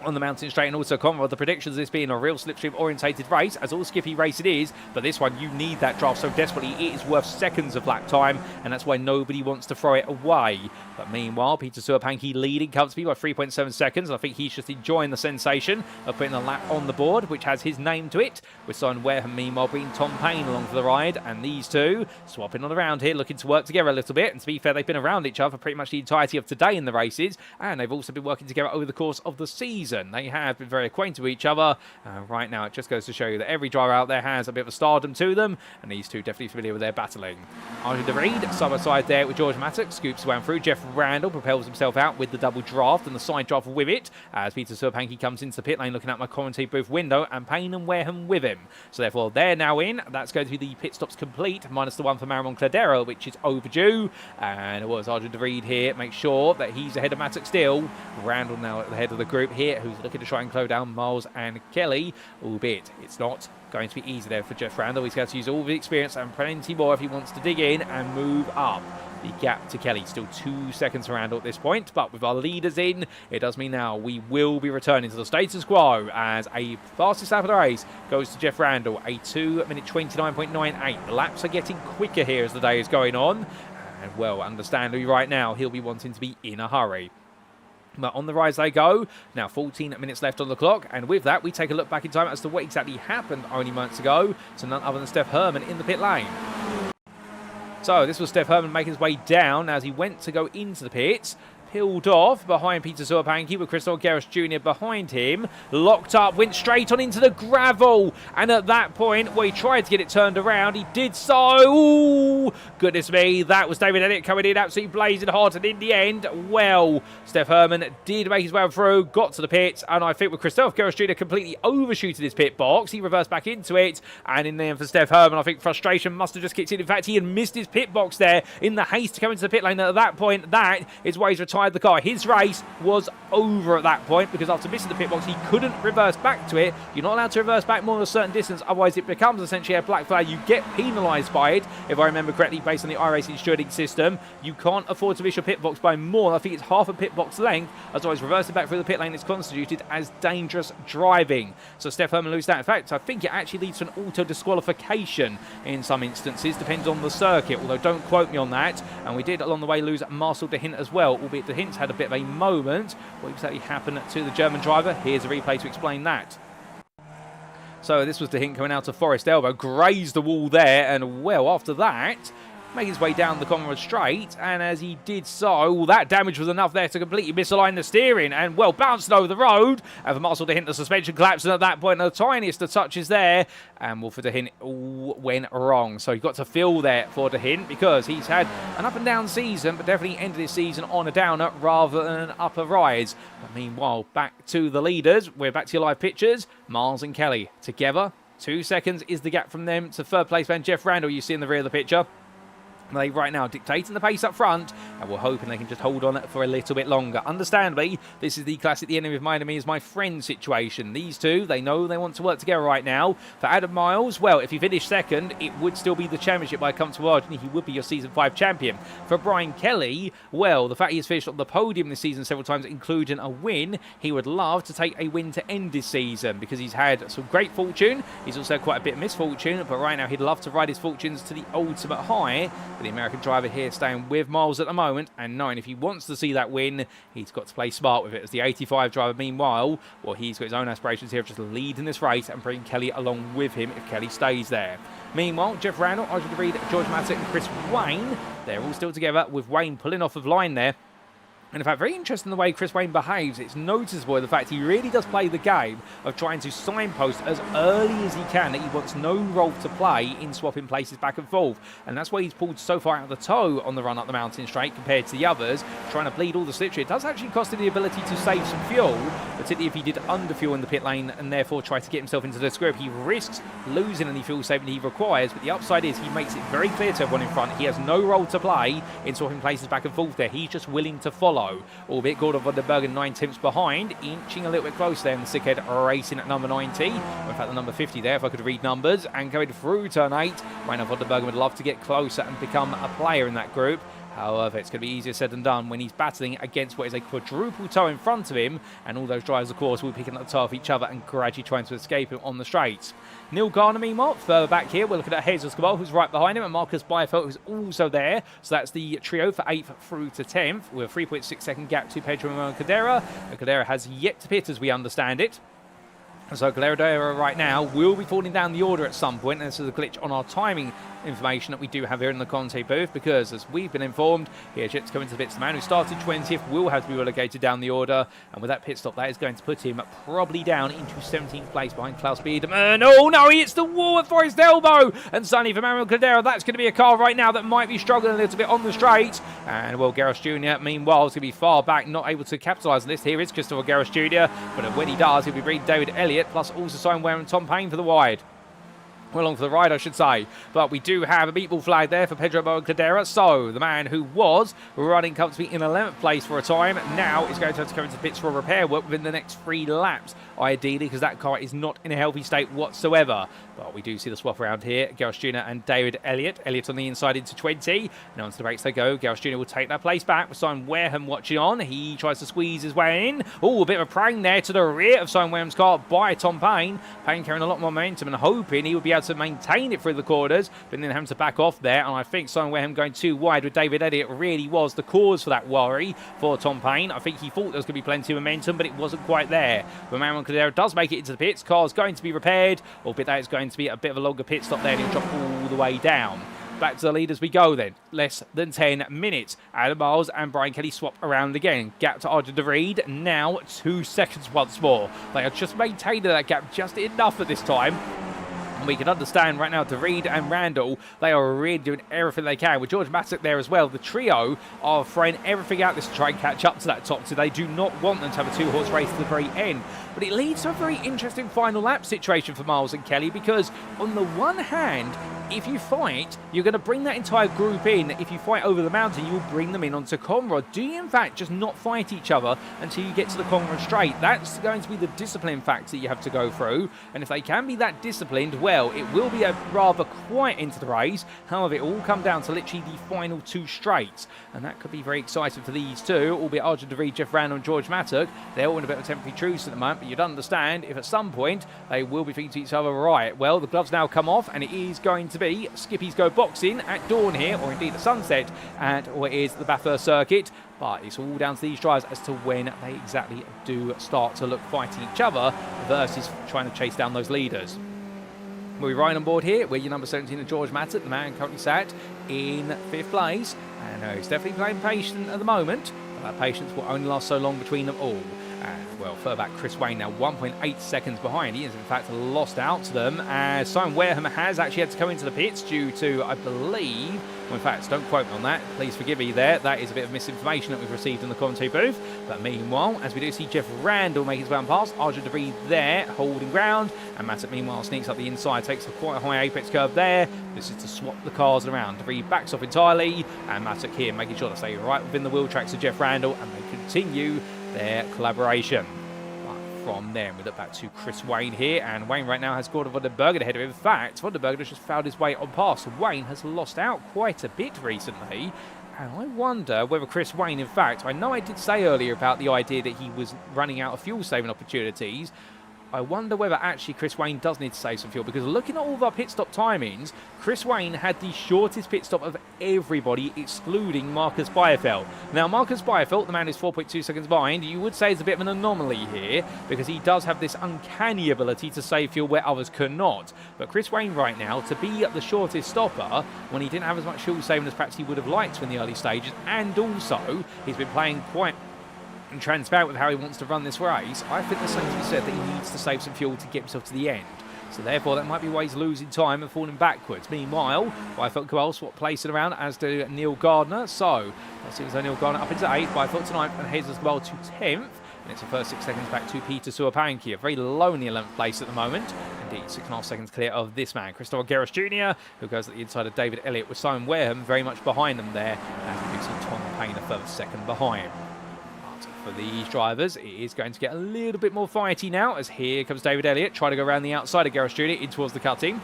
on the mountain straight, and also Conrad, the predictions of this being a real slipstream orientated race, as all Skippy race it is, but this one you need that draft so desperately. It is worth seconds of lap time, and that's why nobody wants to throw it away. But meanwhile, Peter Suapanki leading comfortably by 3.7 seconds, and I think he's just enjoying the sensation of putting a lap on the board, which has his name to it, with Simon Wareham meanwhile bringing Tom Payne along for the ride, and these two swapping on around here, looking to work together a little bit. And to be fair, they've been around each other for pretty much the entirety of today in the races, and they've also been working together over the course of the season. season. They have been very acquainted with each other. Right now, it just goes to show you that every driver out there has a bit of a stardom to them, and these two definitely familiar with their battling. Arjun de Reed, side by side there with George Mattock, scoops one through. Geoff Randall propels himself out with the double draft and the side draft with it, as Peter Serpanki comes into the pit lane looking out my commentary booth window, and Payne and Wareham with him. So therefore, they're now in. That's going to be the pit stops complete, minus the one for Marimon Cladera, which is overdue. And it was Arjun de Reed here. Make sure that he's ahead of Mattock still. Randall now at the head of the group here, who's looking to try and close down Miles and Kelly, albeit it's not going to be easy there for Geoff Randall. He's going to use all the experience and plenty more if he wants to dig in and move up. The gap to Kelly, still 2 seconds for Randall at this point, but with our leaders in, it does mean now we will be returning to the status quo as a fastest lap of the race goes to Geoff Randall, a 2-minute 29.98. The laps are getting quicker here as the day is going on, and well, understandably right now, he'll be wanting to be in a hurry. But on the rise they go. Now 14 minutes left on the clock, and with that we take a look back in time as to what exactly happened only moments ago to none other than Steff Herrmann in the pit lane. So this was Steff Herrmann making his way down as he went to go into the pits. Peeled off behind Peter Serpanki with Chris Olgeris Jr. behind him. Locked up, went straight on into the gravel. And at that point, well, he tried to get it turned around. He did so. Ooh, goodness me. That was David Elliott coming in absolutely blazing hard. And in the end, well, Steff Herrmann did make his way through, got to the pits. And I think with Chris Olgeris Jr. completely overshooting his pit box, he reversed back into it. And in the end for Steff Herrmann, I think frustration must have just kicked in. In fact, he had missed his pit box there in the haste to come into the pit lane. And at that point, that is why he's retired the car. His race was over at that point because after missing the pit box, he couldn't reverse back to it. You're not allowed to reverse back more than a certain distance, otherwise it becomes essentially a black flag. You get penalised by it, if I remember correctly, based on the iRacing stewarding system. You can't afford to miss your pit box by more. I think it's half a pit box length. Otherwise, reversing back through the pit lane is constituted as dangerous driving. So Steff Herrmann loses that. In fact, I think it actually leads to an auto disqualification in some instances, depends on the circuit, although don't quote me on that. And we did along the way lose Marcel de Hint as well, albeit de Hint's had a bit of a moment. What exactly happened to the German driver? Here's a replay to explain that. So this was de Hint coming out of Forest Elbow, grazed the wall there, and well, after that, made his way down the Commonwealth Straight, and as he did so, well, that damage was enough there to completely misalign the steering, and well, bounced over the road, and for Marcel de Hint, the suspension collapsed, and at that point, the tiniest of touches there, and well, for de Hint, all went wrong. So he got to feel there for de Hint, because he's had an up and down season, but definitely ended his season on a downer rather than an upper rise. But meanwhile, back to the leaders, we're back to your live pictures, Miles and Kelly together. 2 seconds is the gap from them to third place man Geoff Randall, you see in the rear of the picture. They right now dictating the pace up front, and we're hoping they can just hold on for a little bit longer. Understandably, this is the classic the enemy of my enemy is my friend situation. These two, they know they want to work together right now. For Adam Miles, well, if he finished second, it would still be the championship by a comfortable margin. He would be your Season 5 champion. For Bryan Kelly, well, the fact he has finished on the podium this season several times, including a win, he would love to take a win to end this season because he's had some great fortune. He's also had quite a bit of misfortune, but right now he'd love to ride his fortunes to the ultimate high. The American driver here staying with Miles at the moment, and knowing if he wants to see that win, he's got to play smart with it. As the 85 driver, meanwhile, well, he's got his own aspirations here of just leading this race and bringing Kelly along with him if Kelly stays there. Meanwhile, Geoff Randall, Arjun de Reed, George Mattock and Chris Wayne, they're all still together with Wayne pulling off of line there. And in fact, very interesting the way Chris Wayne behaves. It's noticeable the fact he really does play the game of trying to signpost as early as he can that he wants no role to play in swapping places back and forth. And that's why he's pulled so far out of the toe on the run up the mountain straight compared to the others, trying to bleed all the slipstream. It does actually cost him the ability to save some fuel, particularly if he did underfuel in the pit lane and therefore try to get himself into the script. He risks losing any fuel saving he requires, but the upside is he makes it very clear to everyone in front he has no role to play in swapping places back and forth there. He's just willing to follow. Albeit Gordon van der Bergen 9 tenths behind, inching a little bit close there in the Sickhead Racing at number 90. Or in fact, the number 50 there, if I could read numbers. And going through turn 8, Rainer van der Bergen would love to get closer and become a player in that group. However, it's going to be easier said than done when he's battling against what is a quadruple toe in front of him, and all those drivers, of course, will be picking up the toe of each other and gradually trying to escape him on the straights. Neil Garner, meanwhile, further back here, we're looking at Jesus Cabal, who's right behind him, and Marcus Byfeldt, who's also there. So that's the trio for 8th through to 10th, with a 3.6 second gap to Pedro and Cadera. And Cadera has yet to pit, as we understand it. So Cadera right now will be falling down the order at some point, and this is a glitch on our timing information that we do have here in the Conte booth, because as we've been informed, here Jet's coming to the pits. The man who started 20th will have to be relegated down the order, and with that pit stop, that is going to put him probably down into 17th place behind Klaus Biedermann. Oh no, he hits the wall at Forest Elbow, and Sonny for Manuel Caldera. That's going to be a car right now that might be struggling a little bit on the straight, and well, Garros Jr. meanwhile is going to be far back, not able to capitalise on this. Here is Christopher Garros Jr., but when he does, he'll be reading David Elliott, plus also Simon Ware and Tom Payne for the wide. Well, along for the ride, I should say. But we do have a meatball flag there for Pedro Bocadeira. So the man who was running comfortably in 11th place for a time now is going to have to come into the pits for repair work within the next 3 laps, ideally, because that car is not in a healthy state whatsoever. But we do see the swap around here. Garros Jr. and David Elliott. Elliott on the inside into 20. Now onto the brakes they go. Garros Jr. will take that place back with Simon Wareham watching on. He tries to squeeze his way in. Oh, a bit of a prang there to the rear of Simon Wareham's car by Tom Payne. Payne carrying a lot more momentum and hoping he would be able to maintain it through the corners, but then having to back off there. And I think Simon Wareham going too wide with David Elliott really was the cause for that worry for Tom Payne. I think he thought there was going to be plenty of momentum, but it wasn't quite there. But Manuel Caldera does make it into the pits. Car's going to be repaired, albeit that is going to be a bit of a longer pit stop there, and he'll drop all the way down. Back to the lead as we go then. Less than 10 minutes. Adam Miles and Bryan Kelly swap around again. Gap to Arjun de Vries, now 2 seconds once more. They are just maintaining that gap just enough at this time. And we can understand right now, De Vries and Randall, they are really doing everything they can. With George Matic there as well, the trio are throwing everything out this to try and catch up to that top two. They do not want them to have a 2-horse race to the very end. But it leads to a very interesting final lap situation for Miles and Kelly, because on the one hand, if you fight, you're going to bring that entire group in. If you fight over the mountain, you'll bring them in onto Conrad. Do you, in fact, just not fight each other until you get to the Conrad straight? That's going to be the discipline factor you have to go through. And if they can be that disciplined, well, it will be a rather quiet into the race. However, it will come down to literally the final 2 straights. And that could be very exciting for these two, albeit Arjun de Vries, Geoff Randall and George Matic. They're all in a bit of a temporary truce at the moment, but you'd understand if at some point they will be thinking to each other, right, well, the gloves now come off, and it is going to be Skippies go boxing at dawn here, or indeed at sunset, or it is the Bathurst circuit. But it's all down to these drivers as to when they exactly do start to look fighting each other versus trying to chase down those leaders. We're right on board here. We're your number 17 of George Matic, the man currently sat in 5th place. And he's definitely playing patient at the moment, but that patience will only last so long between them all. And, well, further back, Chris Wayne now 1.8 seconds behind. He has, in fact, lost out to them, as Simon Wareham has actually had to come into the pits due to, I believe, well, in fact, don't quote me on that. Please forgive me there. That is a bit of misinformation that we've received in the commentary booth. But meanwhile, as we do see Geoff Randall make his way on past, Arjun de Vries there, holding ground. And Matic, meanwhile, sneaks up the inside, takes a quite a high apex curve there. This is to swap the cars around. De Vries backs off entirely, and Matic here making sure to stay right within the wheel tracks of Geoff Randall, and they continue their collaboration. But from there, we look back to Chris Wayne here, and Wayne right now has Gordon van den Bergen ahead of him. In fact, van den Bergen has just found his way on past. Wayne has lost out quite a bit recently, and I wonder whether Chris Wayne, in fact, I know I did say earlier about the idea that he was running out of fuel saving opportunities. I wonder whether actually Chris Wayne does need to save some fuel, because looking at all of our pit stop timings, Chris Wayne had the shortest pit stop of everybody, excluding Marcus Byfeldt. Now, Marcus Byfeldt, the man who's 4.2 seconds behind, you would say is a bit of an anomaly here, because he does have this uncanny ability to save fuel where others cannot. But Chris Wayne right now, to be the shortest stopper, when he didn't have as much fuel saving as perhaps he would have liked to in the early stages, and also he's been playing quite and transparent with how he wants to run this race, I think there's something to be said that he needs to save some fuel to get himself to the end. So therefore, that might be why he's losing time and falling backwards. Meanwhile, Byfeldt Cabal swap placing around, as do Neil Gardner. So let's see, Neil Gardner up into 8th, Byfeldt to 9th, and Hazes Cabal to 10th. And it's the first 6 seconds back to Peter Suapanki, a very low in the 11th place at the moment. Indeed, 6.5 seconds clear of this man, Christopher Garros Jr., who goes at the inside of David Elliott, with Simon Wareham very much behind them there. And we see Tom Payne a further second behind. For these drivers, it is going to get a little bit more fighty now, as here comes David Elliott, trying to go around the outside of Garros Jr. in towards the cutting.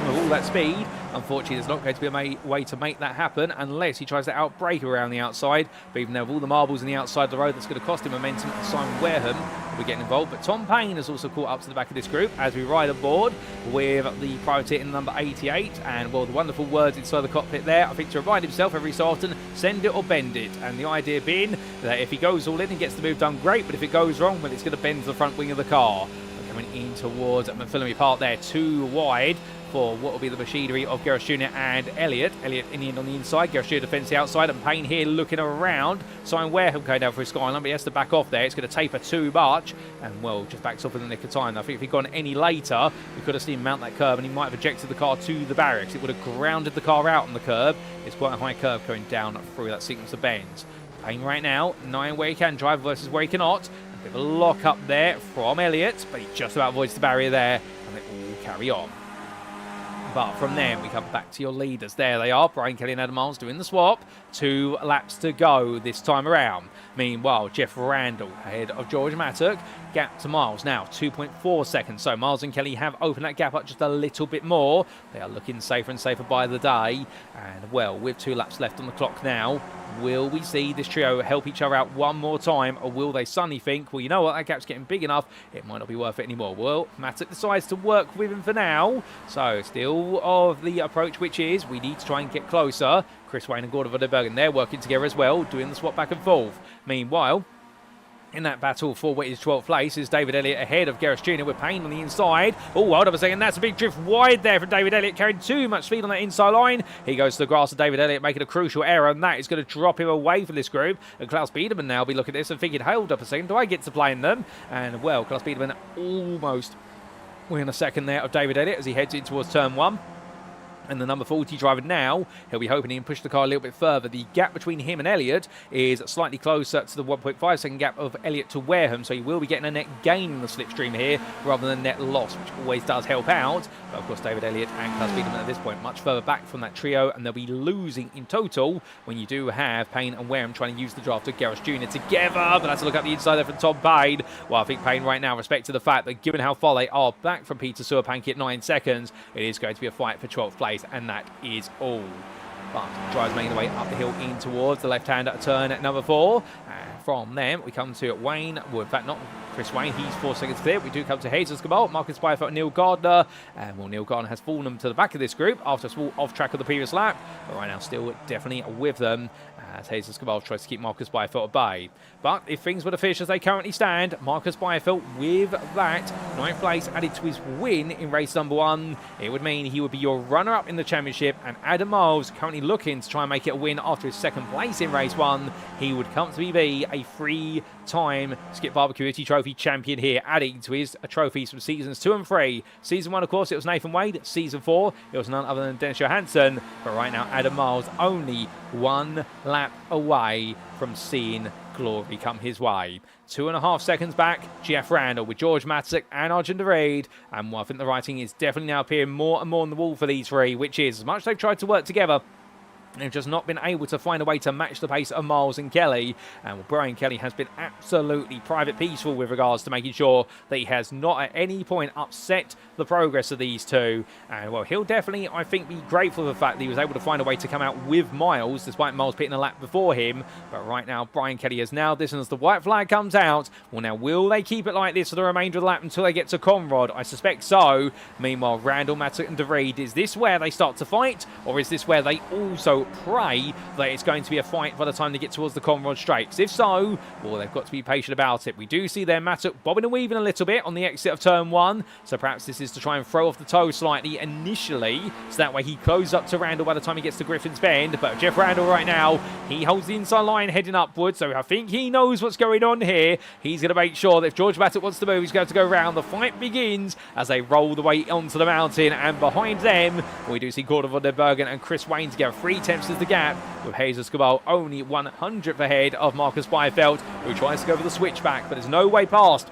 With all that speed, unfortunately, there's not going to be a way to make that happen unless he tries to outbrake around the outside. But even though all the marbles on the outside of the road, that's going to cost him momentum, and Simon Wareham will be getting involved. But Tom Payne has also caught up to the back of this group as we ride aboard with the priority in number 88. And, well, the wonderful words inside the cockpit there, I think to remind himself every so often, send it or bend it. And the idea being that if he goes all in and gets the move done, great. But if it goes wrong, well, it's going to bend the front wing of the car. Coming in towards McPhillamy Park there, too wide for what will be the machinery of Gerrish Jr. and Elliott. Elliott in the end on the inside, Gerrish Jr. defends the outside, and Payne here looking around. Simon Wareham going down for his skyline, but he has to back off there. It's going to taper too much, and well, just backs off in the nick of time. I think if he'd gone any later, we could have seen him mount that curb, and he might have ejected the car to the barracks. It would have grounded the car out on the curb. It's quite a high curve going down through that sequence of bends. Payne right now, knowing where he can drive versus where he cannot. A bit of a lock up there from Elliott, but he just about avoids the barrier there, and they all carry on. But from there, we come back to your leaders. There they are, Bryan Kelly and Adam Miles doing the swap. 2 laps to go this time around. Meanwhile, Geoff Randall ahead of George Mattock. Gap to Miles now, 2.4 seconds. So Miles and Kelly have opened that gap up just a little bit more. They are looking safer and safer by the day. And well, with 2 laps left on the clock now, will we see this trio help each other out one more time, or will they suddenly think, well, you know what, that gap's getting big enough, it might not be worth it anymore? Well, Mattock decides to work with him for now. So still of the approach, which is we need to try and get closer. Chris Wayne and Gordon van der Bergen, they're working together as well, doing the swap back and forth. Meanwhile, in that battle for what is 12th place is David Elliott ahead of Gerrish Jr. with Payne on the inside. Oh, hold on a second. That's a big drift wide there from David Elliott, carrying too much speed on that inside line. He goes to the grass of David Elliott, making a crucial error, and that is going to drop him away from this group. And Klaus Biedermann now be looking at this and thinking, hold up a second, do I get to play in them? And well, Klaus Biedermann almost within a second there of David Elliott as he heads in towards turn 1. And the number 40 driver now, he'll be hoping he can push the car a little bit further. The gap between him and Elliott is slightly closer to the 1.5 second gap of Elliott to Wareham, so he will be getting a net gain in the slipstream here rather than net loss, which always does help out. But of course, David Elliott and Klaus Biedermann at this point much further back from that trio, and they'll be losing in total when you do have Payne and Wareham trying to use the draft of Gerrish Jr. together. But that's a look up the inside there from Tom Payne. Well, I think Payne right now, respect to the fact that given how far they are back from Peter Suapanki at 9 seconds, it is going to be a fight for 12th place, and that is all. But drives making the way up the hill in towards the left-hand turn at number 4. And from there, we come to Wayne. Well, in fact, not Chris Wayne. He's 4 seconds clear. We do come to Jesus Cabal, Marcus Byfeldt, and Neil Gardner. And well, Neil Gardner has fallen to the back of this group after a small off-track of the previous lap. But right now, still definitely with them as Jesus Cabal tries to keep Marcus Byfeldt at bay. But if things were to finish as they currently stand, Marcus Byfeldt with that 9th place added to his win in race number 1, it would mean he would be your runner-up in the championship, and Adam Miles currently looking to try and make it a win after his 2nd place in race 1. He would comfortably be a 3-time Skip Barber Community Trophy champion here, adding to his trophies from seasons 2 and 3. Season 1, of course, it was Nathan Wade. Season 4, it was none other than Dennis Johansson. But right now, Adam Miles only 1 lap away from seeing glory come his way. 2.5 seconds back, Geoff Randall with George Mattock and Arjun de Reed. And well, I think the writing is definitely now appearing more and more on the wall for these 3, which is, as much as they've tried to work together, they've just not been able to find a way to match the pace of Miles and Kelly. And well, Bryan Kelly has been absolutely private peaceful with regards to making sure that he has not at any point upset the progress of these 2. And well, he'll definitely, I think, be grateful for the fact that he was able to find a way to come out with Miles, despite Miles pitting a lap before him. But right now, Bryan Kelly has now this, and as the white flag comes out, well, now will they keep it like this for the remainder of the lap until they get to Conrod? I suspect so. Meanwhile, Randall, Mattock and de Reed, is this where they start to fight, or is this where they also pray that it's going to be a fight by the time they get towards the Conrod Straights? If so, well, they've got to be patient about it. We do see their Mattock bobbing and weaving a little bit on the exit of turn 1, so perhaps this is to try and throw off the toe slightly initially, so that way he closes up to Randall by the time he gets to Griffin's Bend. But Geoff Randall right now, he holds the inside line heading upwards, so I think he knows what's going on here. He's going to make sure that if George Mattock wants to move, he's going to go round. The fight begins as they roll the way onto the mountain, and behind them, we do see Gordon van der Bergen and Chris Wayne together. 3/10 is the gap, with Jesus Cabal only 100th ahead of Marcus Byfeldt, who tries to go for the switchback, but there's no way past.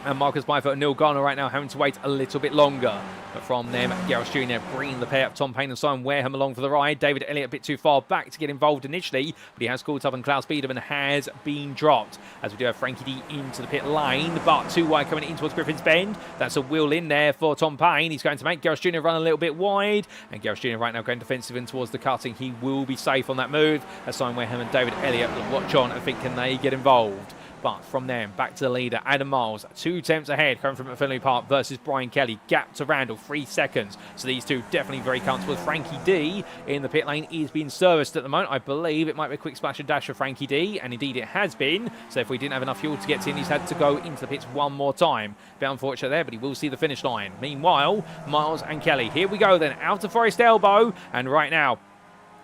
And Marcus Byfeldt and Neil Garner right now having to wait a little bit longer. But from them, Gerrish Jr. bringing the pair of Tom Payne and Simon Wareham along for the ride. David Elliott a bit too far back to get involved initially, but he has caught up, and Klaus Biedermann has been dropped. As we do have Frankie D into the pit lane, but too wide coming in towards Griffin's Bend. That's a wheel in there for Tom Payne. He's going to make Gerrish Jr. run a little bit wide, and Gerrish Jr. right now going defensive in towards the cutting. He will be safe on that move, as Simon Wareham and David Elliott will watch on and think, can they get involved? But from there, back to the leader, Adam Miles, 2 tenths ahead, coming from Finley Park versus Bryan Kelly. Gap to Randall, 3 seconds. So these two definitely very comfortable. Frankie D in the pit lane is being serviced at the moment. I believe it might be a quick splash and dash for Frankie D, and indeed it has been. So if we didn't have enough fuel to get in, he's had to go into the pits one more time. Bit unfortunate there, but he will see the finish line. Meanwhile, Miles and Kelly. Here we go then, out to Forest Elbow, and right now,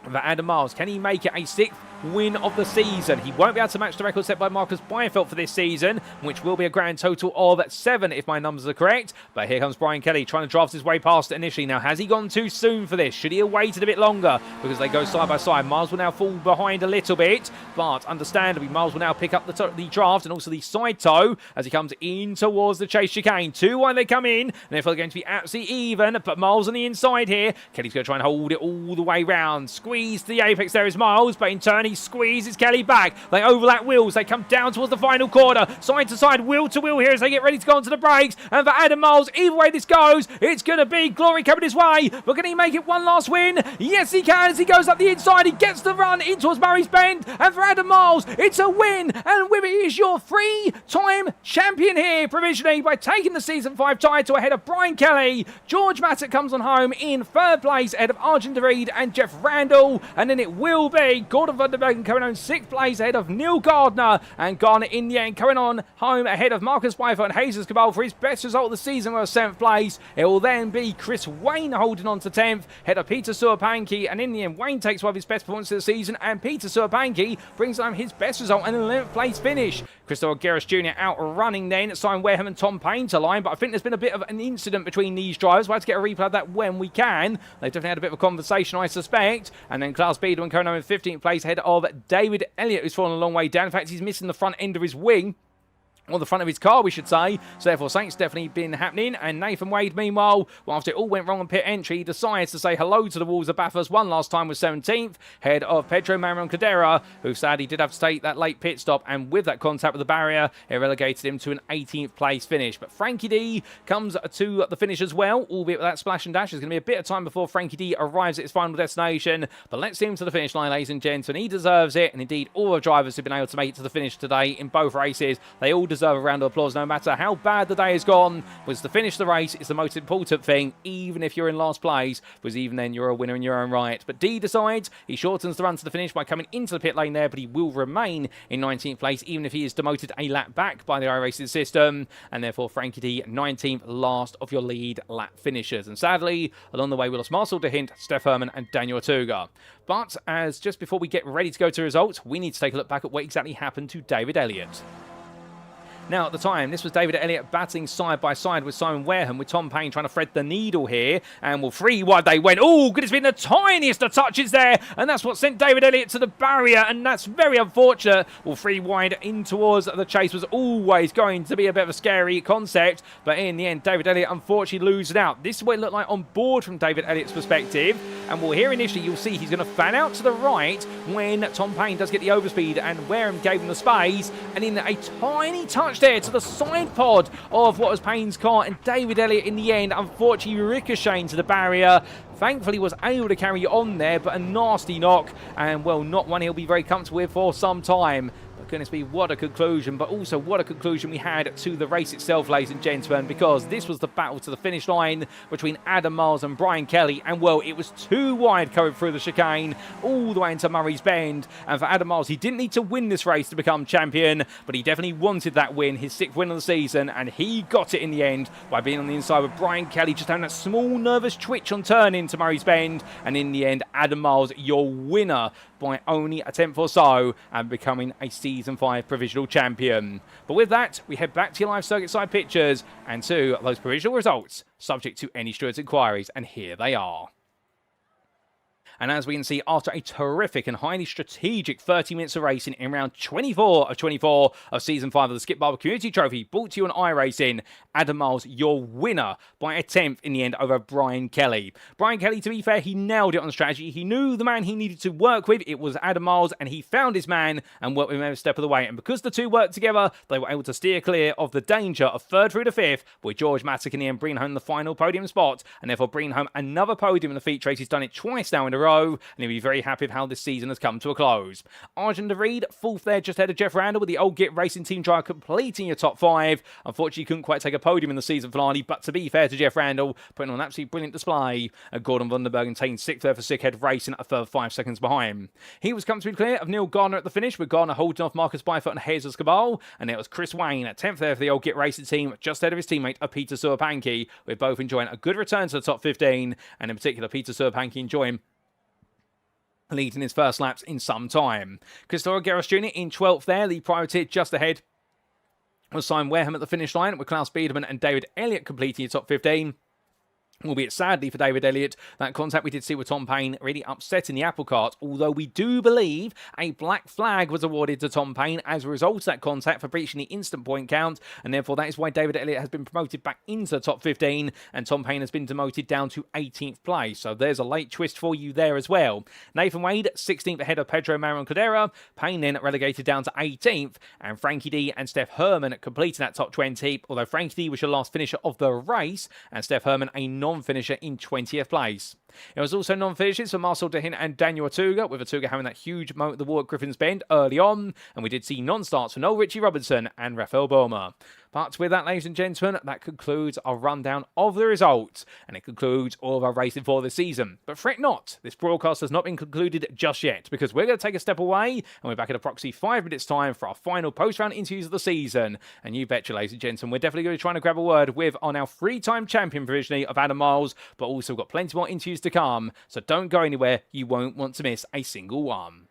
for Adam Miles, can he make it a 6th win of the season? He won't be able to match the record set by Marcus Byfeldt for this season, which will be a grand total of 7 if my numbers are correct. But here comes Bryan Kelly trying to draft his way past it initially. Now, has he gone too soon for this? Should he have waited a bit longer? Because they go side by side. Miles will now fall behind a little bit, but understandably, Miles will now pick up the draft and also the side toe as he comes in towards the chase chicane. 2 wide they come in, and therefore they're going to be absolutely even, but Miles on the inside here. Kelly's going to try and hold it all the way round. Squeeze to the apex there is Miles, but in turn he squeezes Kelly back. They overlap wheels. They come down towards the final corner. Side to side, wheel to wheel here as they get ready to go onto the brakes. And for Adam Miles, either way this goes, it's going to be glory coming his way. But can he make it one last win? Yes, he can as he goes up the inside. He gets the run in towards Murray's Bend. And for Adam Miles, it's a win. And with it is your 3-time champion here provisionally by taking the Season 5 title ahead of Bryan Kelly. George Mattock comes on home in 3rd place ahead of Arjun DeReed and Geoff Randall. And then it will be Gordon van der Bergen coming on 6th place ahead of Neil Gardner, and Gardner in the end coming on home ahead of Marcus Byfeldt and Jesus Cabal for his best result of the season with 7th place. It will then be Chris Wayne holding on to 10th ahead of Peter Suapanki, and in the end Wayne takes one of his best performances of the season, and Peter Suapanki brings home his best result and an 11th place finish. Christopher Garris Jr. out running then, Simon Wareham and Tom Payne to line, but I think there's been a bit of an incident between these drivers. We'll have to get a replay of that when we can. They've definitely had a bit of a conversation, I suspect. And then Klaus Biedermann coming home in 15th place ahead of David Elliott, who's fallen a long way down. In fact, he's missing the front end of his wing. Or the front of his car, we should say. So therefore, something's definitely been happening. And Nathan Wade, meanwhile, well, after it all went wrong on pit entry, he decides to say hello to the Wolves of Bathurst one last time with 17th, head of Pedro Marion Cadera, who sadly did have to take that late pit stop. And with that contact with the barrier, it relegated him to an 18th place finish. But Frankie D comes to the finish as well, albeit with that splash and dash. There's going to be a bit of time before Frankie D arrives at his final destination. But let's see him to the finish line, ladies and gentlemen. He deserves it. And indeed, all the drivers who've been able to make it to the finish today in both races, they all deserve a round of applause. No matter how bad the day has gone, was to finish the race is the most important thing, even if you're in last place, because even then you're a winner in your own right. But D decides he shortens the run to the finish by coming into the pit lane there, but he will remain in 19th place, even if he is demoted a lap back by the iRacing system, and therefore Frankie D, 19th, last of your lead lap finishers. And sadly, along the way we lost Marcel de Hint, Steff Herrmann and Daniel Otuga. But as just before we get ready to go to results, we need to take a look back at what exactly happened to David Elliott. Now, at the time, this was David Elliott battling side by side with Simon Wareham, with Tom Payne trying to thread the needle here. And well, 3 wide they went. Oh, good, it's been the tiniest of touches there. And that's what sent David Elliott to the barrier. And that's very unfortunate. Well, 3 wide in towards the chase was always going to be a bit of a scary concept. But in the end, David Elliott unfortunately loses out. This is what it looked like on board from David Elliott's perspective. And well, here initially, you'll see he's going to fan out to the right when Tom Payne does get the overspeed. And Wareham gave him the space. And in a tiny touch there to the side pod of what was Payne's car, and David Elliott in the end unfortunately ricocheting to the barrier. Thankfully was able to carry on there, but a nasty knock, and well, not one he'll be very comfortable with for some time. But goodness me, what a conclusion, but also what a conclusion we had to the race itself, ladies and gentlemen, because this was the battle to the finish line between Adam Miles and Bryan Kelly, and well, it was 2 wide coming through the chicane all the way into Murray's Bend. And for Adam Miles, he didn't need to win this race to become champion, but he definitely wanted that win, his 6th win of the season, and he got it in the end by being on the inside with Bryan Kelly, just having that small nervous twitch on turn into Murray's Bend. And in the end, Adam Miles, your winner by only a 10th or so, and becoming a Season 5 provisional champion. But with that, we head back to your live circuit side pictures and to those provisional results, subject to any stewards' inquiries, and here they are. And as we can see, after a terrific and highly strategic 30 minutes of racing in round 24 of 24 of Season 5 of the Skip Barber Community Trophy, brought to you on iRacing, Adam Miles, your winner by a 10th in the end over Bryan Kelly. Bryan Kelly, to be fair, he nailed it on strategy. He knew the man he needed to work with. It was Adam Miles, and he found his man and worked with him every step of the way. And because the two worked together, they were able to steer clear of the danger of 3rd through to 5th, with George Mattock in the end bringing home the final podium spot, and therefore bringing home another podium in the feature race. He's done it twice now in a row. go, and he'll be very happy with how this season has come to a close. Arjun de Vries, 4th there, just ahead of Geoff Randall, with the Old Git Racing Team driver completing your top 5. Unfortunately, couldn't quite take a podium in the season finale, but to be fair to Geoff Randall, putting on an absolutely brilliant display. Gordon Vandenbergen taking 6th there for Sickhead Racing, a further 5 seconds behind. He was comfortably clear of Neil Gardner at the finish, with Gardner holding off Marcus Byfeldt and Jesus Cabal, and it was Chris Wayne at 10th there for the Old Git Racing Team, just ahead of his teammate Peter Suapanki, with both enjoying a good return to the top 15, and in particular Peter Suapanki enjoying leading his first laps in some time. Christopher Garris Jr. in 12th there, the priority just ahead was Simon Wareham at the finish line, with Klaus Biedermann and David Elliott completing the top 15. Albeit sadly for David Elliott, that contact we did see with Tom Payne really upsetting the apple cart, although we do believe a black flag was awarded to Tom Payne as a result of that contact for breaching the instant point count, and therefore that is why David Elliott has been promoted back into the top 15, and Tom Payne has been demoted down to 18th place. So there's a late twist for you there as well. Nathan Wade, 16th ahead of Pedro Marion Cordera, Payne then relegated down to 18th, and Frankie D and Steff Herrmann completing that top 20, although Frankie D was your last finisher of the race, and Steff Herrmann a non-finisher in 20th place. It was also non-finishes for Marcel Dehin and Daniel Otuga, with Otuga having that huge moment at the wall at Griffin's Bend early on, and we did see non-starts for Noel Richie Robinson and Rafael Bomer. But with that, ladies and gentlemen, that concludes our rundown of the results, and it concludes all of our racing for this season. But fret not, this broadcast has not been concluded just yet, because we're going to take a step away, and we're back in approximately 5 minutes' time for our final post-round interviews of the season. And you betcha, ladies and gentlemen, we're definitely going to try to grab a word with our now 3-time champion provisionally of Adam Miles, but also got plenty more interviews to come, so don't go anywhere, you won't want to miss a single one.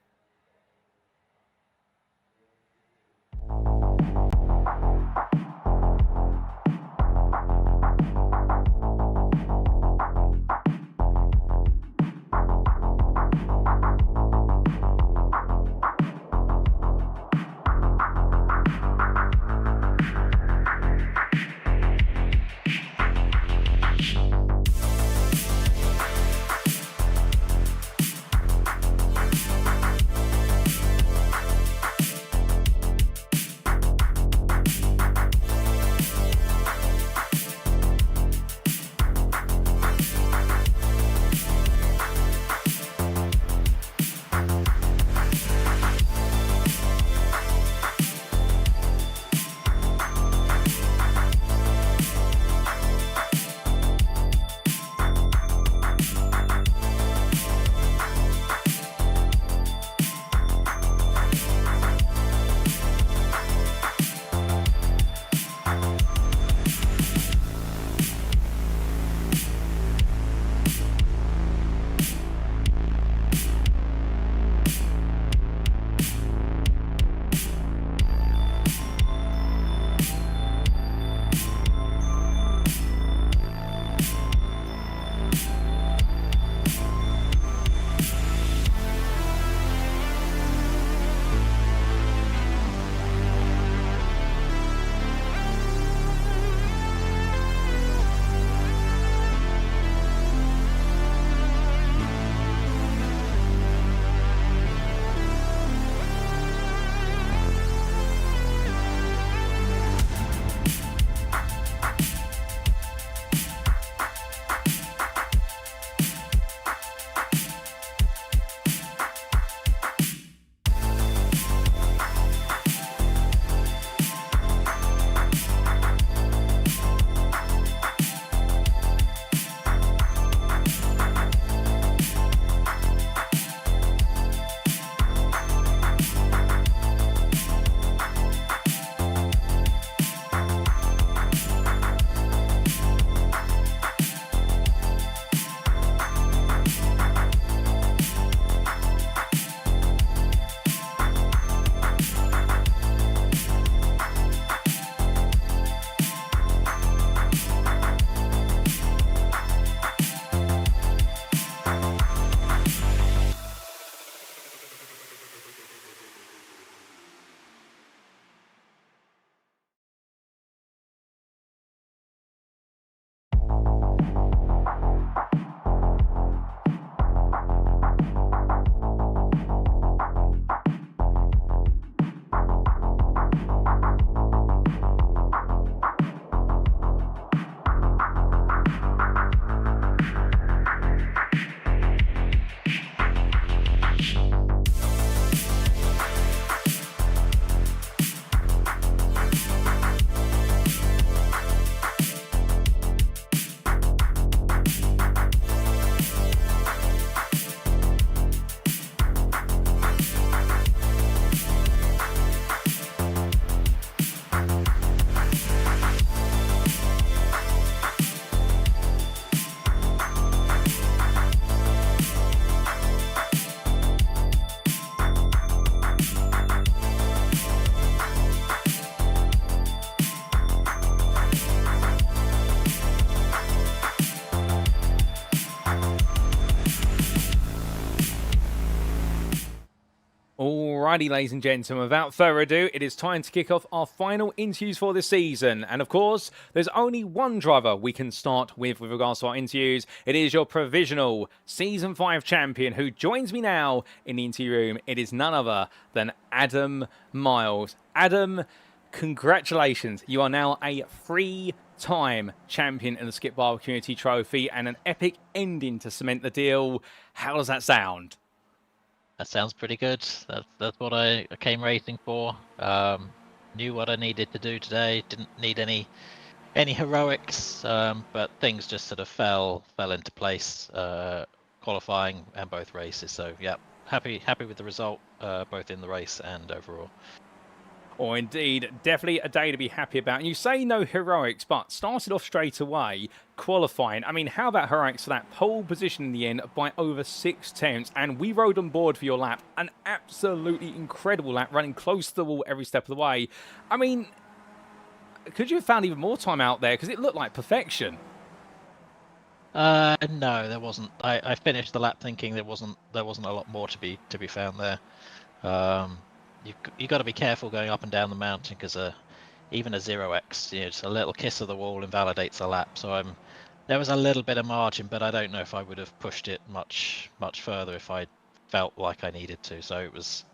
Alrighty, ladies and gentlemen, without further ado, it is time to kick off our final interviews for this season. And of course, there's only one driver we can start with regards to our interviews. It is your provisional Season 5 champion who joins me now in the interview room. It is none other than Adam Miles. Adam, congratulations. You are now a three-time champion in the Skip Barber Community Trophy and an epic ending to cement the deal. How does that sound? That sounds pretty good. That's what I came racing for. Knew what I needed to do today. Didn't need any heroics, but things just sort of fell into place, qualifying and both races. So yeah, happy with the result, both in the race and overall. Or indeed, definitely a day to be happy about. And you say no heroics, but started off straight away, qualifying. I mean, how about heroics for that pole position in the end by over 6 tenths? And we rode on board for your lap. An absolutely incredible lap, running close to the wall every step of the way. I mean, could you have found even more time out there? Because it looked like perfection. No, there wasn't. I finished the lap thinking there wasn't a lot more to be found there. You've got to be careful going up and down the mountain because even a 0x, just a little kiss of the wall invalidates a lap. So there was a little bit of margin, but I don't know if I would have pushed it much further if I felt like I needed to. So it was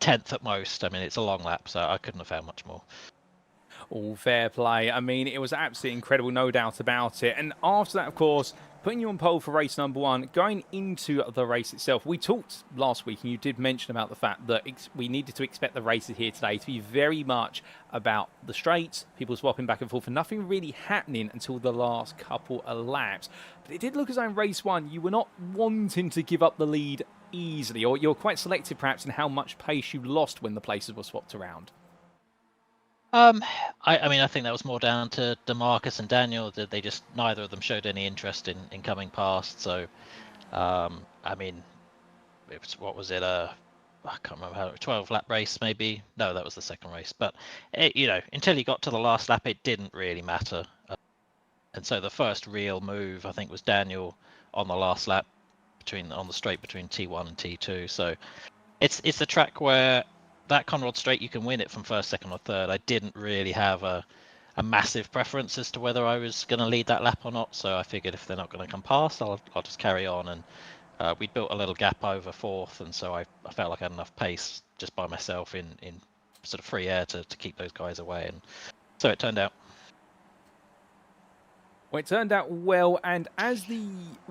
10th at most. I mean, it's a long lap, so I couldn't have found much more. All fair play. I mean, it was absolutely incredible, no doubt about it. And after that, of course, putting you on pole for race number 1, going into the race itself, we talked last week and you did mention about the fact that we needed to expect the races here today to be very much about the straights, people swapping back and forth, and nothing really happening until the last couple of laps. But it did look as though in race 1, you were not wanting to give up the lead easily, or you're quite selective perhaps in how much pace you lost when the places were swapped around. I mean, I think that was more down to Marcus and Daniel, that they just, neither of them showed any interest in coming past. So, I mean, what was it? I can't remember how, 12 lap race maybe. No, that was the second race. But until you got to the last lap, it didn't really matter. And so the first real move, I think, was Daniel on the last lap on the straight between T1 and T2. So it's the track where that Conrod straight, you can win it from first, second, or third. I didn't really have a massive preference as to whether I was going to lead that lap or not. So I figured if they're not going to come past, I'll just carry on. And we built a little gap over fourth, and so I felt like I had enough pace just by myself in sort of free air to keep those guys away. And so it turned out. Well, it turned out well, and as the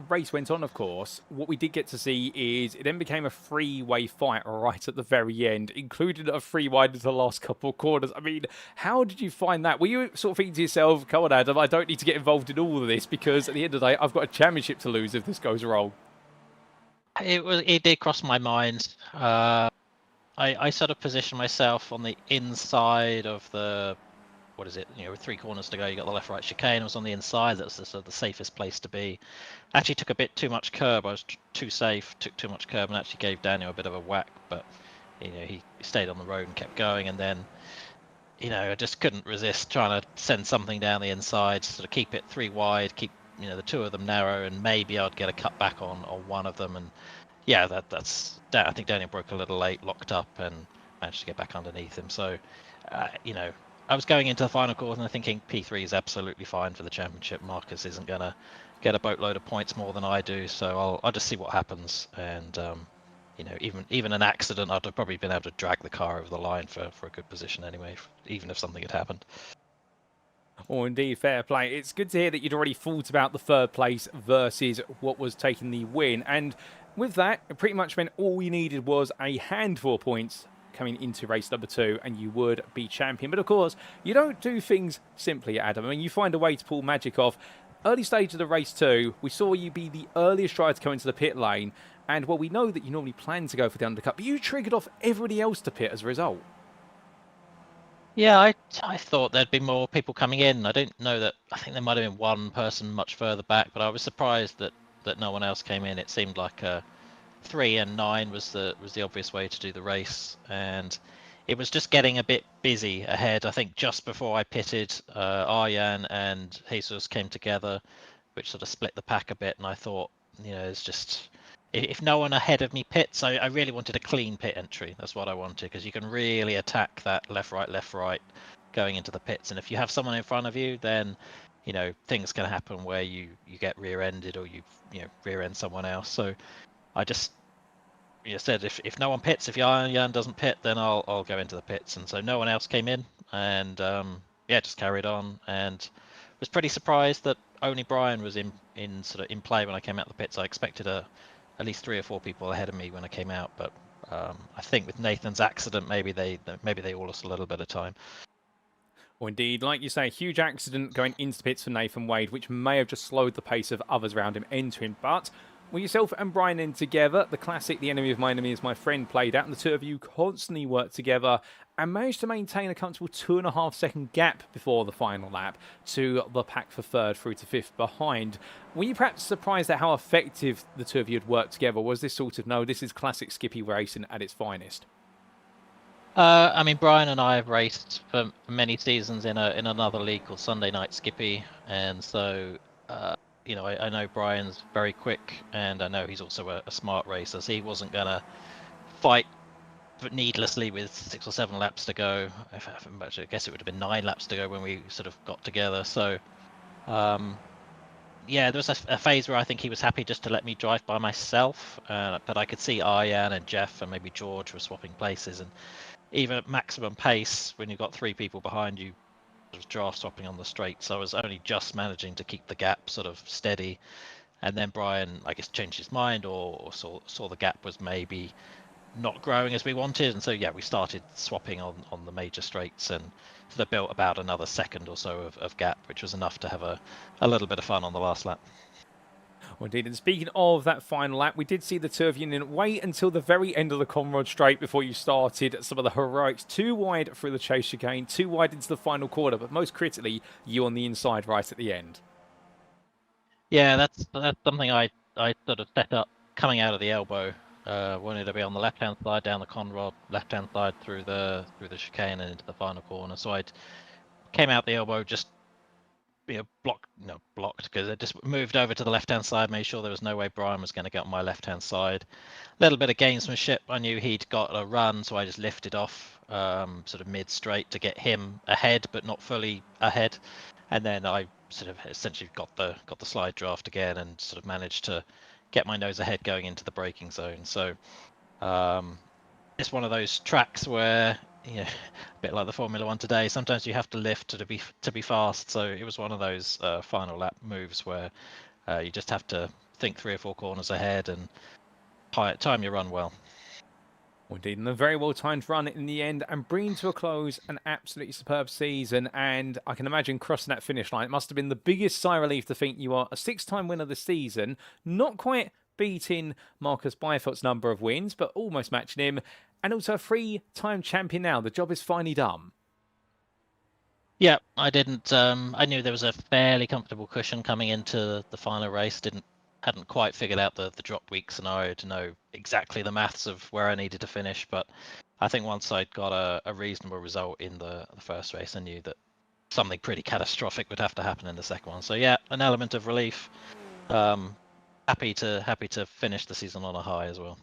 race went on, of course, what we did get to see is it then became a three-way fight right at the very end, including a three-wide into the last couple of corners. I mean, how did you find that? Were you sort of thinking to yourself, come on, Adam, I don't need to get involved in all of this because at the end of the day, I've got a championship to lose if this goes wrong? It did cross my mind. I sort of positioned myself on the inside of the, what is it, with 3 corners to go, you got the left right chicane. I was on the inside. That's the safest place to be. Actually took a bit too much curb. I was too safe, took too much curb, and actually gave Daniel a bit of a whack, but he stayed on the road and kept going. And then I just couldn't resist trying to send something down the inside, sort of keep it 3 wide, keep the 2 of them narrow, and maybe I'd get a cut back on one of them. And yeah, that's I think Daniel broke a little late, locked up, and managed to get back underneath him. So I was going into the final quarter and thinking P3 is absolutely fine for the championship. Marcus isn't going to get a boatload of points more than I do, so I'll just see what happens. And even an accident, I'd have probably been able to drag the car over the line for a good position anyway, even if something had happened. Oh, indeed, fair play. It's good to hear that you'd already thought about the third place versus what was taking the win. And with that, it pretty much meant all you needed was a handful of points coming into race number 2 and you would be champion. But of course, you don't do things simply, Adam. I mean, you find a way to pull magic off. Early stage of the race 2, we saw you be the earliest driver to come into the pit lane. And well, we know that you normally plan to go for the undercut, but you triggered off everybody else to pit as a result. Yeah, I thought there'd be more people coming in. I don't know that. I think there might have been one person much further back, but I was surprised that no one else came in. It seemed like 3 and 9 was the obvious way to do the race, and it was just getting a bit busy ahead. I think just before I pitted, Arjan and Jesus came together, which sort of split the pack a bit, and I thought, it's just if no one ahead of me pits, I really wanted a clean pit entry. That's what I wanted, because you can really attack that left, right going into the pits. And if you have someone in front of you, then things can happen where you get rear-ended, or you rear end someone else. So I just said, if no one pits, if Jan doesn't pit, then I'll go into the pits. And so no one else came in, and just carried on, and was pretty surprised that only Bryan was in play when I came out the pits. I expected at least 3 or 4 people ahead of me when I came out, but I think with Nathan's accident, maybe they all lost a little bit of time. Or indeed, like you say, a huge accident going into the pits for Nathan Wade, which may have just slowed the pace of others around him entering. But with yourself and Bryan in together, the classic "the enemy of my enemy is my friend" played out, and the two of you constantly worked together and managed to maintain a comfortable 2.5-second gap before the final lap to the pack for third through to fifth behind. Were you perhaps surprised at how effective the two of you had worked together? Was this sort of, no, this is classic Skippy racing at its finest? I mean, Bryan and I have raced for many seasons in another league called Sunday Night Skippy, and so I know Bryan's very quick, and I know he's also a smart racer, so he wasn't gonna fight needlessly with 6 or 7 laps to go. I guess it would have been 9 laps to go when we sort of got together. So there was a phase where I think he was happy just to let me drive by myself, but I could see Arjan and Geoff and maybe George were swapping places, and even at maximum pace, when you've got 3 people behind you, it was draft swapping on the straight. So I was only just managing to keep the gap sort of steady. And then Bryan, I guess, changed his mind, or saw the gap was maybe not growing as we wanted. And so, we started swapping on the major straights, and sort of built about another second or so of gap, which was enough to have a little bit of fun on the last lap. Well, indeed. And speaking of that final lap, we did see the two of you wait until the very end of the Conrod straight before you started some of the heroics. 2 wide through the chase chicane, 2 wide into the final quarter, but most critically, you on the inside right at the end. Yeah, that's something I sort of set up coming out of the elbow. Wanted to be on the left-hand side down the Conrod, left-hand side through the chicane and into the final corner. So I came out the elbow, just blocked, because it just moved over to the left-hand side, made sure there was no way Bryan was going to get on my left-hand side. A little bit of gamesmanship. I knew he'd got a run, so I just lifted off sort of mid-straight to get him ahead, but not fully ahead. And then I sort of essentially got the slide draft again, and sort of managed to get my nose ahead going into the braking zone. So it's one of those tracks where, a bit like the Formula One today, sometimes you have to lift to be fast. So it was one of those final lap moves where you just have to think 3 or 4 corners ahead and time your run well. Indeed, and a very well-timed run in the end, and bringing to a close an absolutely superb season. And I can imagine crossing that finish line, it must have been the biggest sigh of relief to think you are a 6-time winner this season, not quite beating Marcus Byfeldt's number of wins, but almost matching him, and also a 3-time champion now. The job is finally done. Yeah, I didn't. I knew there was a fairly comfortable cushion coming into the final race. Hadn't quite figured out the drop week scenario to know exactly the maths of where I needed to finish, but I think once I'd got a reasonable result in the first race, I knew that something pretty catastrophic would have to happen in the second one. So yeah, an element of relief. Happy to finish the season on a high as well.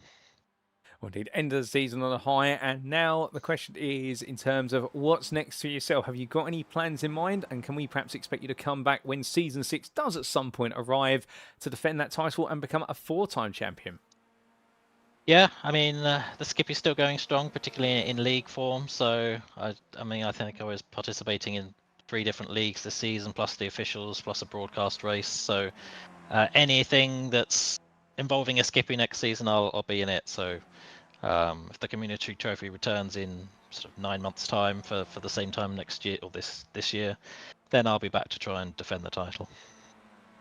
Well, indeed, end of the season on a high, and now the question is, in terms of what's next for yourself, have you got any plans in mind, and can we perhaps expect you to come back when Season 6 does at some point arrive to defend that title and become a 4-time champion? Yeah, I mean, the Skippies still going strong, particularly in league form, so I think I was participating in 3 different leagues this season, plus the officials, plus a broadcast race, so anything that's involving a Skippy next season, I'll be in it. So if the community trophy returns in sort of 9 months' time for the same time next year, or this year, then I'll be back to try and defend the title.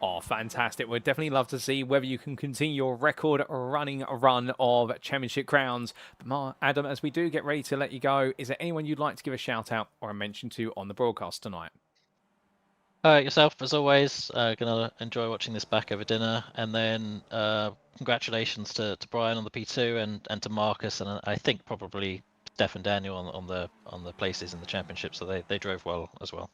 Oh, fantastic. We'd definitely love to see whether you can continue your record running run of championship crowns. But Adam, as we do get ready to let you go, is there anyone you'd like to give a shout out or a mention to on the broadcast tonight? Yourself, as always. Gonna enjoy watching this back over dinner, and then congratulations to Bryan on the P2 and to Marcus, and I think probably Steff and Daniel on the places in the championship. So they drove well as well.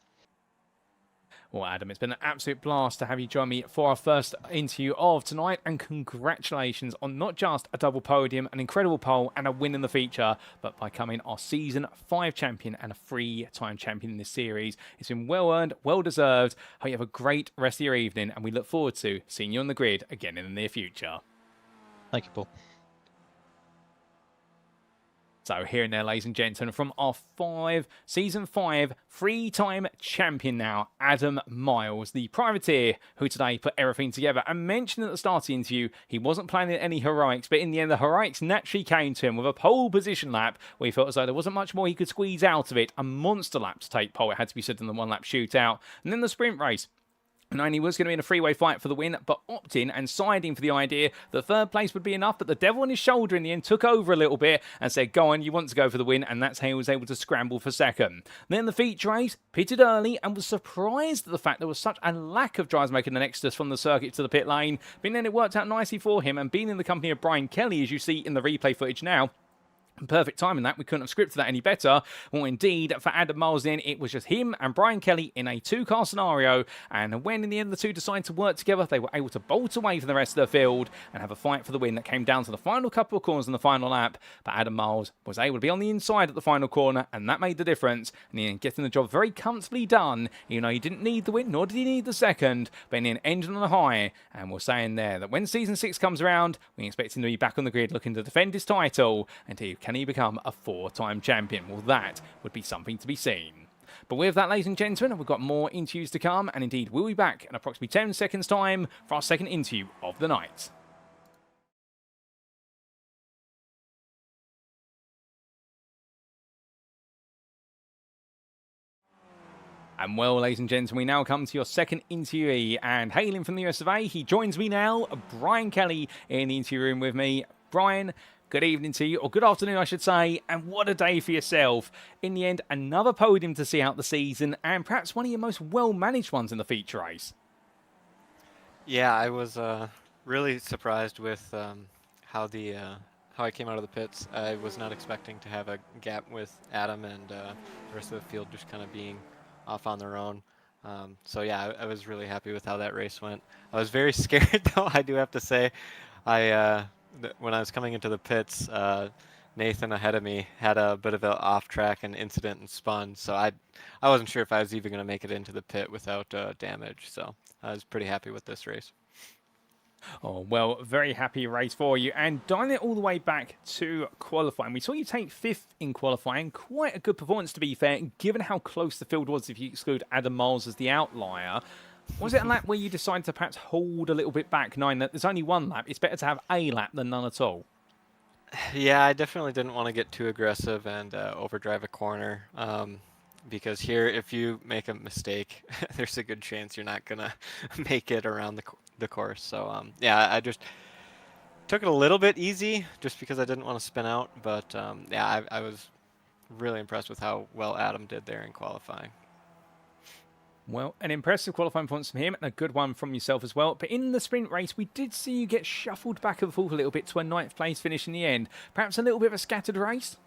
Well, Adam, it's been an absolute blast to have you join me for our first interview of tonight, and congratulations on not just a double podium, an incredible pole, and a win in the feature, but by becoming our Season 5 champion and a 3-time champion in this series. It's been well earned, well deserved. Hope you have a great rest of your evening, and we look forward to seeing you on the grid again in the near future. Thank you, Paul. So here and there, ladies and gentlemen, from our Season 5 3-time champion now, Adam Miles, the privateer who today put everything together and mentioned at the start of the interview he wasn't planning any heroics, but in the end the heroics naturally came to him with a pole position lap where he felt as though there wasn't much more he could squeeze out of it. A monster lap to take pole, it had to be said, in the one-lap shootout. And then the sprint race. And only was going to be in a three-way fight for the win, but opting and siding for the idea that third place would be enough, but the devil on his shoulder in the end took over a little bit and said, go on, you want to go for the win, and that's how he was able to scramble for second. Then the feature race, pitted early, and was surprised at the fact there was such a lack of drivers making an exodus from the circuit to the pit lane, but then it worked out nicely for him, and being in the company of Bryan Kelly, as you see in the replay footage now, perfect timing that. We couldn't have scripted that any better. Well, indeed, for Adam Miles then, it was just him and Bryan Kelly in a two-car scenario, and when in the end the two decided to work together, they were able to bolt away from the rest of the field and have a fight for the win that came down to the final couple of corners in the final lap, but Adam Miles was able to be on the inside at the final corner, and that made the difference, and in getting the job very comfortably done, even though he didn't need the win, nor did he need the second, but in the end, engine on a high, and we're saying there that when Season 6 comes around, we expect him to be back on the grid looking to defend his title, and can he become a 4-time champion? Well, that would be something to be seen. But with that, ladies and gentlemen, we've got more interviews to come, and indeed we'll be back in approximately 10 seconds time for our second interview of the night. And well, ladies and gentlemen, we now come to your second interviewee, and hailing from the US of A, he joins me now, Bryan Kelly, in the interview room with me. Bryan, good evening to you, or good afternoon, I should say, and what a day for yourself. In the end, another podium to see out the season, and perhaps one of your most well-managed ones in the feature race. Yeah, I was really surprised with how I came out of the pits. I was not expecting to have a gap with Adam and the rest of the field just kind of being off on their own. So yeah, I was really happy with how that race went. I was very scared, though, I do have to say. When I was coming into the pits, Nathan ahead of me had a bit of an off-track and incident and spun, so I wasn't sure if I was even going to make it into the pit without damage, so I was pretty happy with this race. Oh, well, very happy race for you. And dialing it all the way back to qualifying, we saw you take 5th in qualifying. Quite a good performance, to be fair, given how close the field was if you exclude Adam Miles as the outlier. Was it a lap where you decided to perhaps hold a little bit back, knowing that there's only one lap? It's better to have a lap than none at all. Yeah, I definitely didn't want to get too aggressive and overdrive a corner. Because here, if you make a mistake, there's a good chance you're not going to make it around the course. So, yeah, I just took it a little bit easy just because I didn't want to spin out. But, yeah, I was really impressed with how well Adam did there in qualifying. Well, an impressive qualifying performance from him and a good one from yourself as well. But in the sprint race, we did see you get shuffled back and forth a little bit to a 9th place finish in the end. Perhaps a little bit of a scattered race?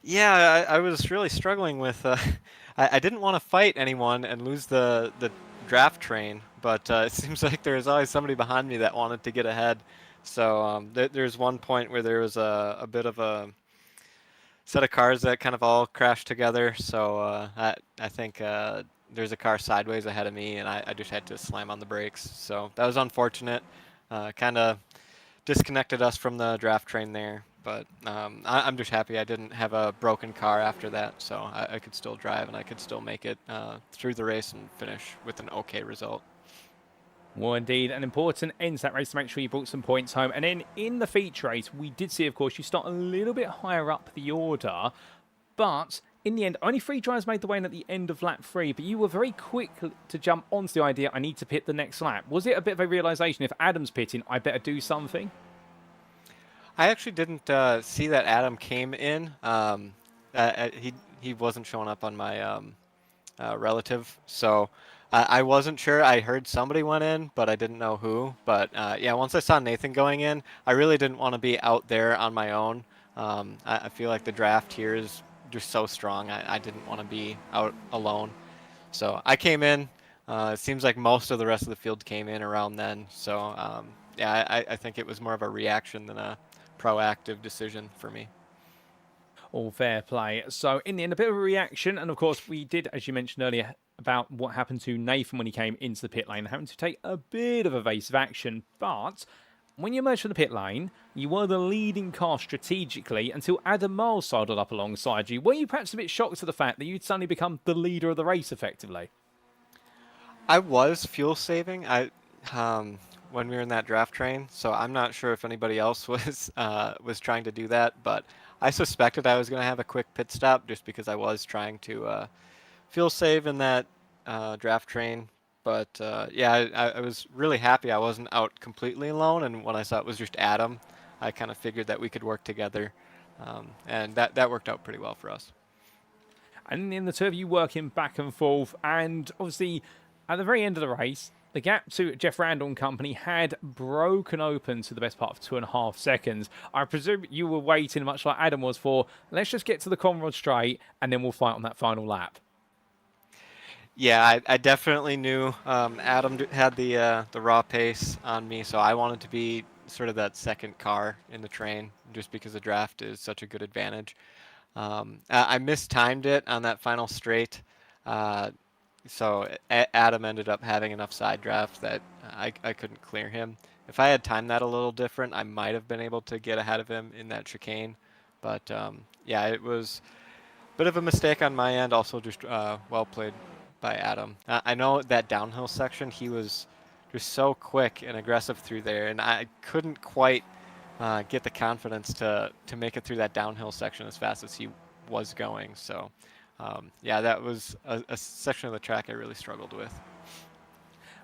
Yeah, I was really struggling with... I didn't want to fight anyone and lose the draft train, but it seems like there's always somebody behind me that wanted to get ahead. So there's one point where there was a bit of a set of cars that kind of all crashed together. So I think there's a car sideways ahead of me, and I just had to slam on the brakes. So that was unfortunate. Kind of disconnected us from the draft train there. But I'm just happy I didn't have a broken car after that, so I could still drive and I could still make it through the race and finish with an okay result. Well, indeed, an important end to that race to make sure you brought some points home. And then in the feature race, we did see, of course, you start a little bit higher up the order, but in the end, only 3 drivers made the way in at the end of lap 3, but you were very quick to jump onto the idea, I need to pit the next lap. Was it a bit of a realisation, if Adam's pitting, I better do something? I actually didn't see that Adam came in. He wasn't showing up on my relative, so I wasn't sure. I heard somebody went in, but I didn't know who. But yeah, once I saw Nathan going in, I really didn't want to be out there on my own. I feel like the draft here is just so strong. I didn't want to be out alone. So I came in, It seems like most of the rest of the field came in around then. So yeah, I think it was more of a reaction than a proactive decision for me. All fair play. So in the end, a bit of a reaction, and of course we did, as you mentioned earlier, about what happened to Nathan when he came into the pit lane, having to take a bit of evasive action. But when you emerged from the pit lane, you were the leading car strategically until Adam Miles sidled up alongside you. Were you perhaps a bit shocked at the fact that you'd suddenly become the leader of the race effectively? I was fuel saving. When we were in that draft train, so I'm not sure if anybody else was trying to do that, but I suspected I was going to have a quick pit stop just because I was trying to fuel save in that draft train. But yeah, I was really happy I wasn't out completely alone, and when I saw it was just Adam, I kind of figured that we could work together, and that worked out pretty well for us. And in the two of you working back and forth, and obviously at the very end of the race, the gap to Geoff Randall and company had broken open to the best part of 2.5 seconds. I presume you were waiting, much like Adam was, for let's just get to the Conrod straight and then we'll fight on that final lap. Yeah, I definitely knew Adam had the raw pace on me, so I wanted to be sort of that second car in the train just because the draft is such a good advantage. I mistimed it on that final straight. So Adam ended up having enough side draft that I couldn't clear him. If I had timed that a little different, I might have been able to get ahead of him in that chicane. But yeah, it was a bit of a mistake on my end. Also, just well played by Adam. I know that downhill section, he was just so quick and aggressive through there, and I couldn't quite get the confidence to make it through that downhill section as fast as he was going. So. Yeah, that was a section of the track I really struggled with.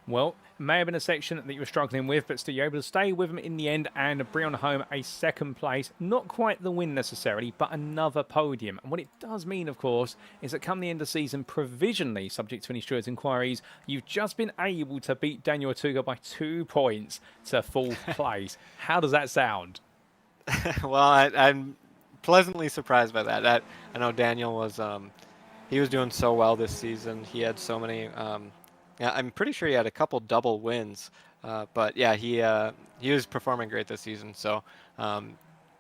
Well, it may have been a section that you were struggling with, but still you're able to stay with them in the end and bring on home a second place. Not quite the win necessarily, but another podium. And what it does mean, of course, is that come the end of the season, provisionally, subject to any steward's inquiries, you've just been able to beat Daniel Otuga by 2 points to 4th place. How does that sound? Well, I'm pleasantly surprised by that. I know Daniel was he was doing so well this season. He had so many. Yeah, I'm pretty sure he had a couple double wins. But yeah, he was performing great this season. So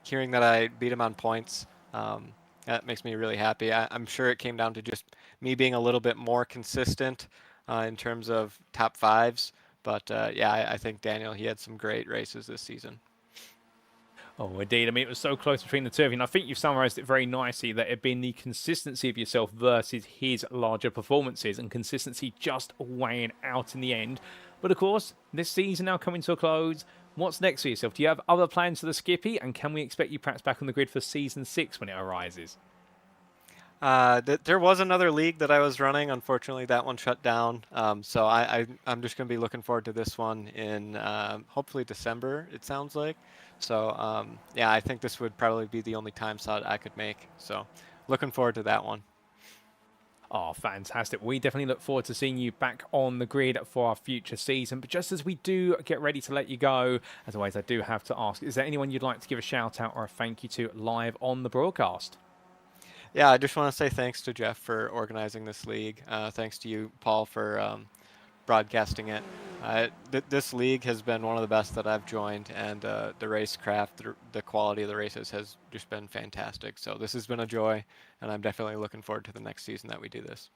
hearing that I beat him on points, that makes me really happy. I'm sure it came down to just me being a little bit more consistent in terms of top fives. But yeah, I think Daniel, he had some great races this season. Oh, indeed. I mean, it was so close between the two of you. And I think you've summarised it very nicely that it had been the consistency of yourself versus his larger performances and consistency just weighing out in the end. But of course, this season now coming to a close. What's next for yourself? Do you have other plans for the Skippy? And can we expect you perhaps back on the grid for season 6 when it arises? There was another league that I was running. Unfortunately, that one shut down. So I'm just going to be looking forward to this one in hopefully December, it sounds like. So yeah, I think this would probably be the only time slot I could make. So looking forward to that one. Oh, fantastic. We definitely look forward to seeing you back on the grid for our future season. But just as we do get ready to let you go, as always, I do have to ask, is there anyone you'd like to give a shout out or a thank you to live on the broadcast? Yeah, I just want to say thanks to Geoff for organizing this league. Thanks to you, Paul, for broadcasting it. This league has been one of the best that I've joined, and the racecraft, the quality of the races has just been fantastic. So this has been a joy, and I'm definitely looking forward to the next season that we do this.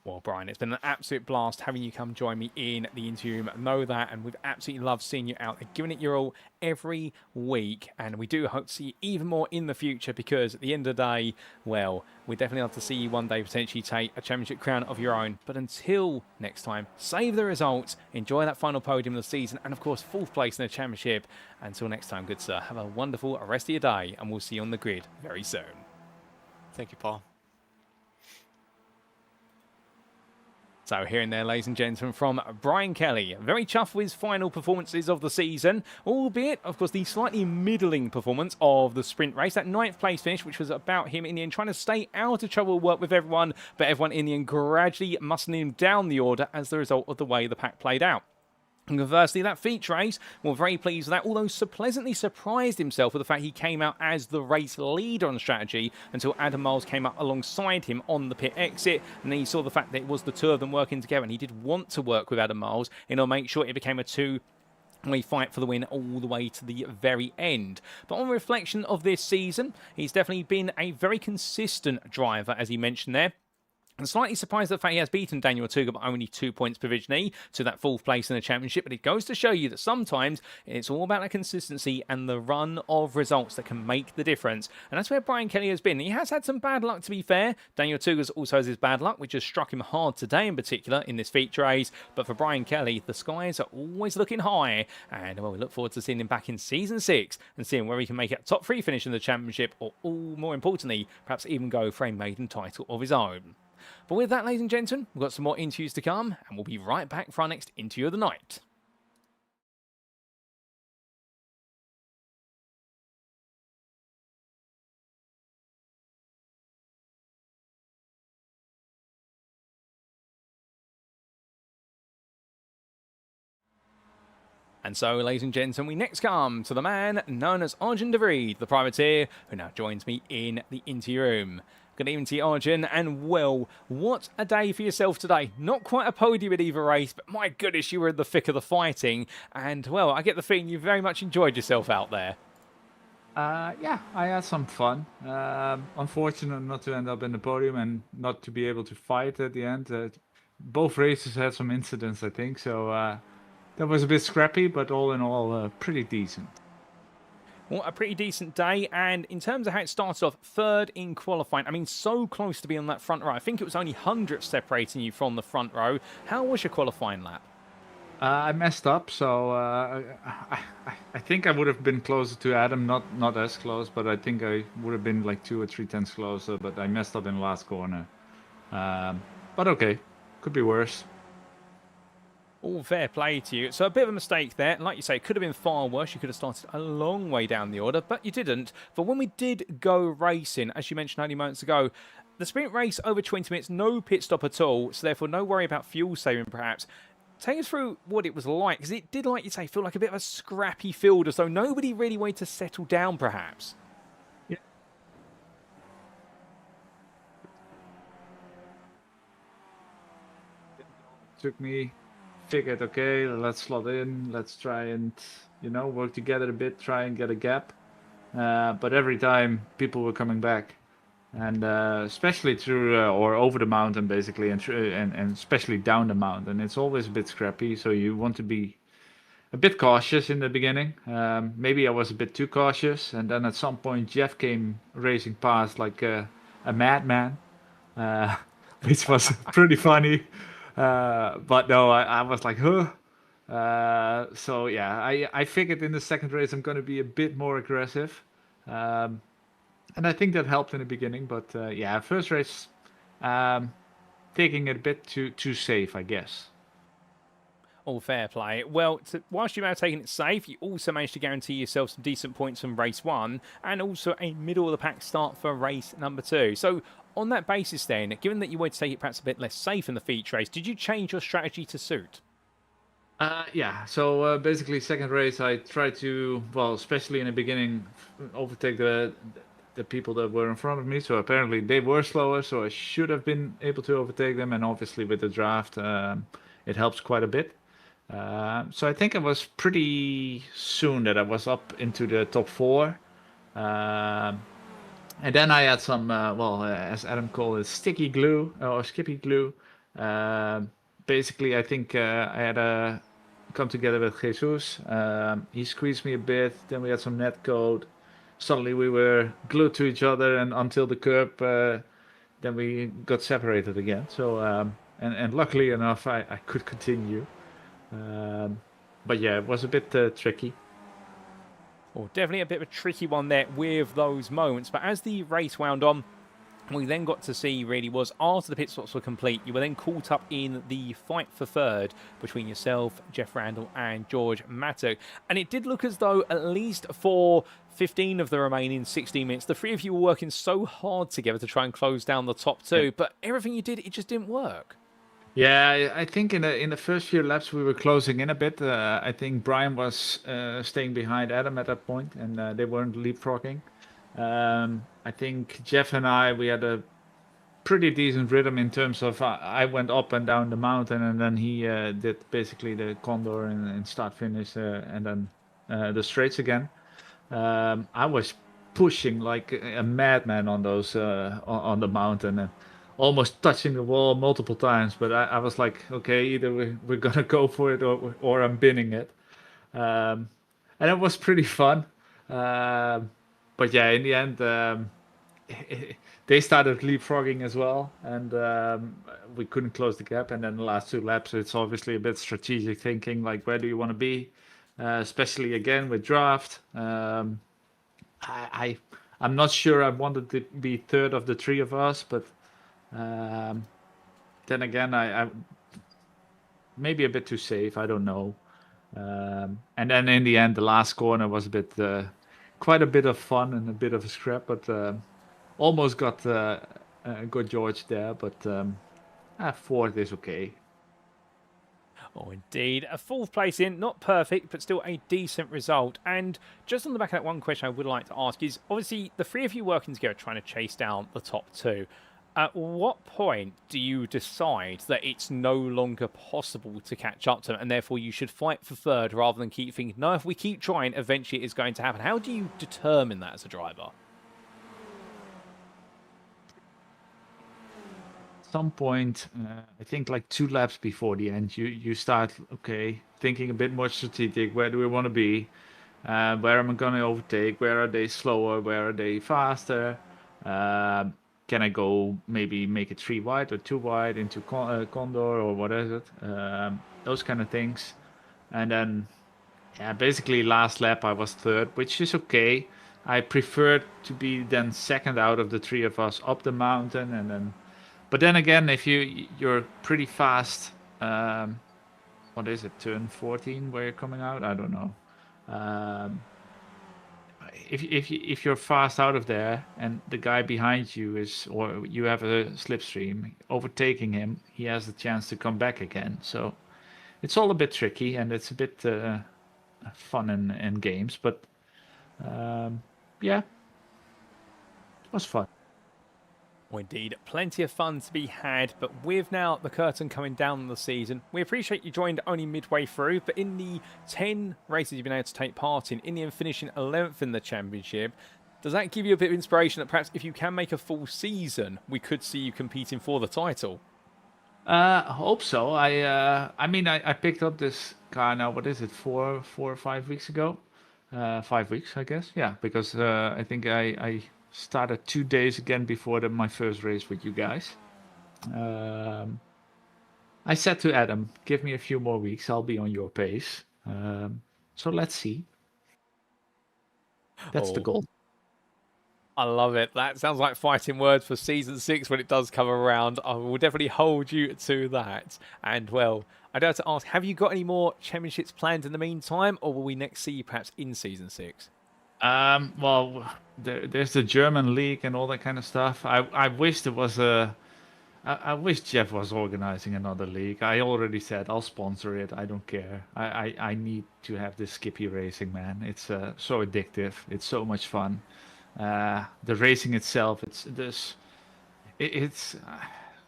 Well, Bryan, it's been an absolute blast having you come join me in the interview room. Know that, and we've absolutely loved seeing you out there, giving it your all every week. And we do hope to see you even more in the future because at the end of the day, well, we definitely love to see you one day potentially take a championship crown of your own. But until next time, save the results, enjoy that final podium of the season, and of course, 4th place in the championship. Until next time, good sir, have a wonderful rest of your day, and we'll see you on the grid very soon. Thank you, Paul. So here and there, ladies and gentlemen, from Bryan Kelly. Very chuffed with his final performances of the season, albeit, of course, the slightly middling performance of the sprint race. That 9th place finish, which was about him in the end trying to stay out of trouble, work with everyone, but everyone in the end gradually muscling him down the order as the result of the way the pack played out. And conversely, that feature race, well, very pleased with that, although pleasantly surprised himself with the fact he came out as the race leader on strategy until Adam Miles came up alongside him on the pit exit, and then he saw the fact that it was the two of them working together, and he did want to work with Adam Miles in order to make sure it became a two-way fight for the win all the way to the very end. But on reflection of this season, he's definitely been a very consistent driver, as he mentioned there. I'm slightly surprised at the fact he has beaten Daniel Otuga by only 2 points provisionally to that 4th place in the championship, but it goes to show you that sometimes it's all about that consistency and the run of results that can make the difference. And that's where Bryan Kelly has been. He has had some bad luck, to be fair. Daniel Otuga also has his bad luck, which has struck him hard today in particular in this feature race. But for Bryan Kelly, the skies are always looking high. And well, we look forward to seeing him back in Season 6 and seeing where he can make a top 3 finish in the championship, or more importantly, perhaps even go for a maiden title of his own. But with that, ladies and gentlemen, we've got some more interviews to come, and we'll be right back for our next interview of the night. And so, ladies and gentlemen, we next come to the man known as Arjun de Vries, the privateer, who now joins me in the interview room. Good evening to you, Arjun, and well, what a day for yourself today. Not quite a podium in either race, but my goodness, you were in the thick of the fighting, and well, I get the feeling you very much enjoyed yourself out there. Yeah, I had some fun. Unfortunate not to end up in the podium and not to be able to fight at the end. Both races had some incidents, I think, so that was a bit scrappy, but all in all, pretty decent. Well, a pretty decent day, and in terms of how it started off, 3rd in qualifying. I mean, so close to being on that front row. I think it was only hundredths separating you from the front row. How was your qualifying lap? I messed up, so I think I would have been closer to Adam, not as close, but I think I would have been like 2 or 3 tenths closer, but I messed up in the last corner. But okay, could be worse. All fair play to you. So a bit of a mistake there. Like you say, it could have been far worse. You could have started a long way down the order, but you didn't. But when we did go racing, as you mentioned only moments ago, the sprint race over 20 minutes, no pit stop at all, so therefore no worry about fuel saving perhaps. Take us through what it was like, because it did, like you say, feel like a bit of a scrappy field, as though nobody really wanted to settle down perhaps. Yeah. Took me... Figured, okay, let's slot in, let's try and, work together a bit, try and get a gap. But every time people were coming back, and especially through or over the mountain basically, and especially down the mountain, it's always a bit scrappy. So you want to be a bit cautious in the beginning. Maybe I was a bit too cautious, and then at some point Geoff came racing past like a madman, which was pretty funny. But no, I was like, huh. So yeah, I figured in the second race I'm going to be a bit more aggressive. And I think that helped in the beginning. But yeah, first race, taking it a bit too safe, I guess. All fair play. Well, whilst you may have taken it safe, you also managed to guarantee yourself some decent points from race 1 and also a middle-of-the-pack start for race number 2. So on that basis then, given that you wanted to take it perhaps a bit less safe in the feature race, did you change your strategy to suit? Yeah, so basically second race I tried to, well, especially in the beginning, overtake the people that were in front of me. So apparently they were slower, so I should have been able to overtake them. And obviously with the draft, it helps quite a bit. So I think it was pretty soon that I was up into the top 4. And then I had some, as Adam called it, sticky glue or skippy glue. Basically, I think I had come together with Jesus. He squeezed me a bit. Then we had some net code. Suddenly we were glued to each other, and until the curb, then we got separated again. So and luckily enough, I could continue. But yeah, it was a bit tricky. Well, definitely a bit of a tricky one there with those moments. But as the race wound on, what we then got to see really was after the pit stops were complete, you were then caught up in the fight for third between yourself, Geoff Randall and George Matuk. And it did look as though at least for 15 of the remaining 16 minutes, the three of you were working so hard together to try and close down the top 2. But everything you did, it just didn't work. Yeah, I think in the first few laps we were closing in a bit. I think Brian was staying behind Adam at that point, and they weren't leapfrogging. I think Jeff and we had a pretty decent rhythm in terms of I went up and down the mountain, and then he did basically the condor and start finish, and then the straights again. I was pushing like a madman on those on the mountain and almost touching the wall multiple times. But I was like, okay, either we're gonna go for it or I'm binning it. And it was pretty fun. But yeah, in the end, they started leapfrogging as well, and we couldn't close the gap. And then the last two laps, it's obviously a bit strategic thinking, like where do you want to be, especially again with draft. I I'm not sure I wanted to be third of the three of us, but um, then again, I maybe a bit too safe. I don't know. And then in the end, the last corner was a bit, quite a bit of fun and a bit of a scrap, but almost got George there. But fourth is okay. Oh, indeed. A fourth place in, not perfect, but still a decent result. And just on the back of that, one question I would like to ask is, obviously, the three of you working together trying to chase down the top two. At what point do you decide that it's no longer possible to catch up to them, and therefore you should fight for third rather than keep thinking, no, if we keep trying, eventually it is going to happen? How do you determine that as a driver? Some point, I think like 2 laps before the end, you start thinking a bit more strategic. Where do we want to be? Where am I going to overtake? Where are they slower? Where are they faster? Can I go maybe make it 3 wide or 2 wide into Condor or what is it? Those kind of things. And then, yeah, basically last lap I was third, which is okay. I preferred to be then second out of the three of us up the mountain, and then. But then again, if you're pretty fast, what is it, turn 14 where you're coming out? I don't know. Um, if you're fast out of there and the guy behind you is, or you have a slipstream, overtaking him, he has the chance to come back again. So it's all a bit tricky and it's a bit fun and games. But yeah, it was fun. Well, indeed, plenty of fun to be had, but with now the curtain coming down on the season, we appreciate you joined only midway through, but in the 10 races you've been able to take part in the end finishing 11th in the championship, does that give you a bit of inspiration that perhaps if you can make a full season, we could see you competing for the title? I hope so. I mean, I picked up this car now. What is it? 4 or 5 weeks ago. 5 weeks, I guess. Yeah, because I think I started 2 days again before my first race with you guys. I said to Adam, "Give me a few more weeks. I'll be on your pace." So let's see. That's the goal. I love it. That sounds like fighting words for season 6 when it does come around. I will definitely hold you to that. And well, I'd like to ask, have you got any more championships planned in the meantime, or will we next see you perhaps in season 6? Well, there's the German league and all that kind of stuff. I wish there was I wish Jeff was organizing another league. I already said I'll sponsor it. I don't care. I need to have this Skippy racing, man. It's so addictive. It's so much fun. The racing itself, it's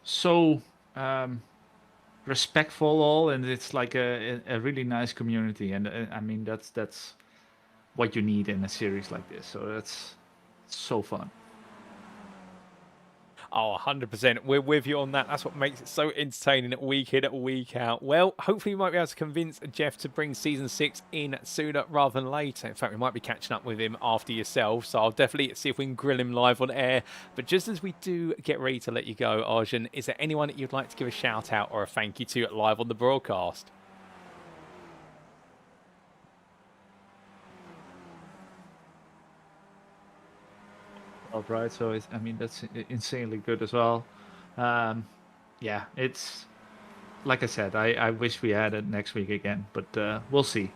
so respectful all, and it's like a really nice community. And I mean that's what you need in a series like this. So that's so fun. Oh, 100%. We're with you on that. That's what makes it so entertaining week in, week out. Well, hopefully we might be able to convince Jeff to bring season 6 in sooner rather than later. In fact, we might be catching up with him after yourself, so I'll definitely see if we can grill him live on air. But just as we do get ready to let you go, Arjun, is there anyone that you'd like to give a shout out or a thank you to live on the broadcast? Right, so I mean that's insanely good as well. Yeah, it's like I said, I wish we had it next week again, but we'll see.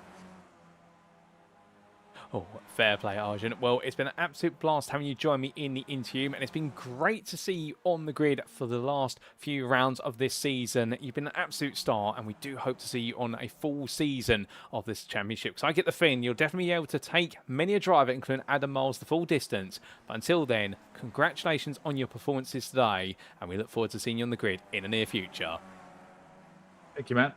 Oh, fair play, Arjun. Well, it's been an absolute blast having you join me in the interview, and it's been great to see you on the grid for the last few rounds of this season. You've been an absolute star, and we do hope to see you on a full season of this championship. Because I get the feeling you'll definitely be able to take many a driver, including Adam Miles, the full distance. But until then, congratulations on your performances today, and we look forward to seeing you on the grid in the near future. Thank you, man.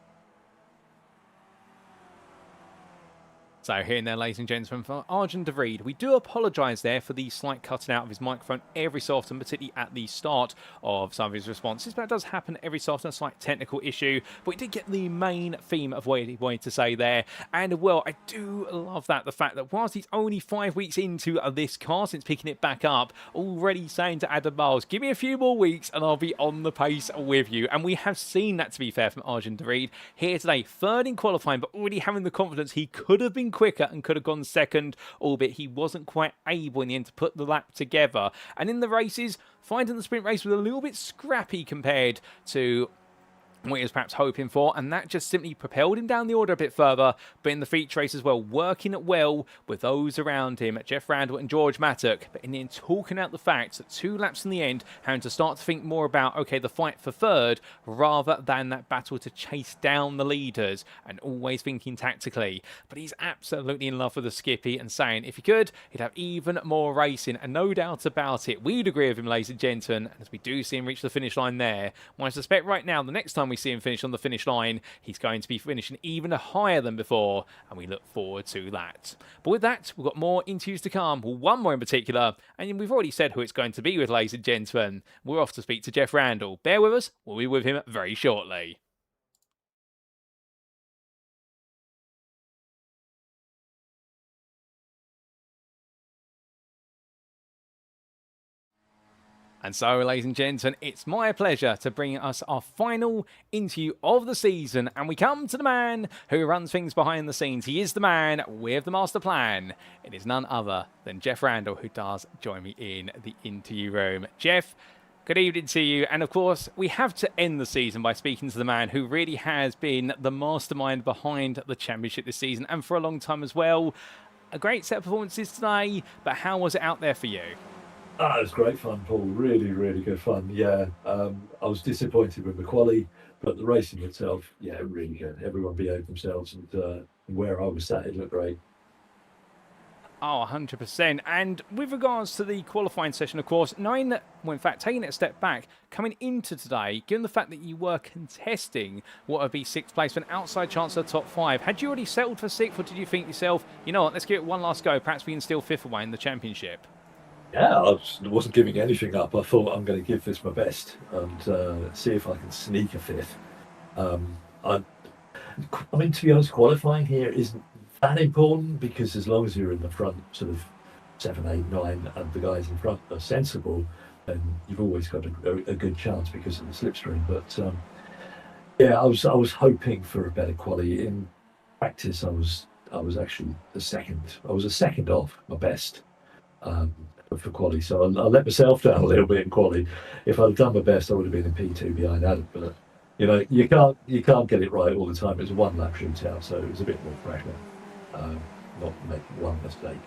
So hearing there, ladies and gentlemen, from Arjun de Vries, we do apologise there for the slight cutting out of his microphone every so often, particularly at the start of some of his responses. But it does happen every so often, a slight technical issue. But we did get the main theme of what he wanted to say there. And, well, I do love that, the fact that whilst he's only 5 weeks into this car since picking it back up, already saying to Adam Miles, give me a few more weeks and I'll be on the pace with you. And we have seen that, to be fair, from Arjun de Vries here today. Third in qualifying, but already having the confidence he could have been quicker and could have gone second, albeit he wasn't quite able in the end to put the lap together. And in the races, finding the sprint race was a little bit scrappy compared to what he was perhaps hoping for, and that just simply propelled him down the order a bit further. But in the feature race as well, working it well with those around him, Geoff Randall and George Mattock, but in the end talking out the fact that 2 laps in the end, having to start to think more about, okay, the fight for third, rather than that battle to chase down the leaders, and always thinking tactically. But he's absolutely in love with the Skippy, and saying if he could, he'd have even more racing, and no doubt about it, we'd agree with him, ladies and gentlemen, as we do see him reach the finish line there. Well, I suspect right now, the next time we see him finish on the finish line, he's going to be finishing even higher than before, and we look forward to that. But with that, we've got more interviews to come, one more in particular, and we've already said who it's going to be with, ladies and gentlemen. We're off to speak to Geoff Randall. Bear with us, we'll be with him very shortly. And so, ladies and gentlemen, it's my pleasure to bring us our final interview of the season. And we come to the man who runs things behind the scenes. He is the man with the master plan. It is none other than Geoff Randall, who does join me in the interview room. Geoff, good evening to you. And of course, we have to end the season by speaking to the man who really has been the mastermind behind the championship this season, and for a long time as well. A great set of performances today, but how was it out there for you? It was great fun, Paul. Really, really good fun. Yeah, I was disappointed with the quali, but the racing itself, yeah, really good. Everyone behaved themselves, and where I was sat, it looked great. Oh, 100%. And with regards to the qualifying session, of course, knowing that, well, in fact, taking it a step back, coming into today, given the fact that you were contesting what would be 6th place, an outside chance of the top 5, had you already settled for 6th, or did you think to yourself, you know what, let's give it one last go, perhaps we can steal 5th away in the championship? Yeah, I wasn't giving anything up. I thought I'm going to give this my best and see if I can sneak a 5th. I mean, to be honest, qualifying here isn't that important, because as long as you're in the front, sort of 7, 8, 9, and the guys in front are sensible, then you've always got a good chance because of the slipstream. But yeah, I was hoping for a better quality. In practice, I was actually the second. I was a second off my best. For quali, so I let myself down a little bit in quali. If I'd done my best, I would have been in P2 behind Adam. But you know, you can't get it right all the time. It was a 1 lap shootout, so it was a bit more pressure, not to make one mistake.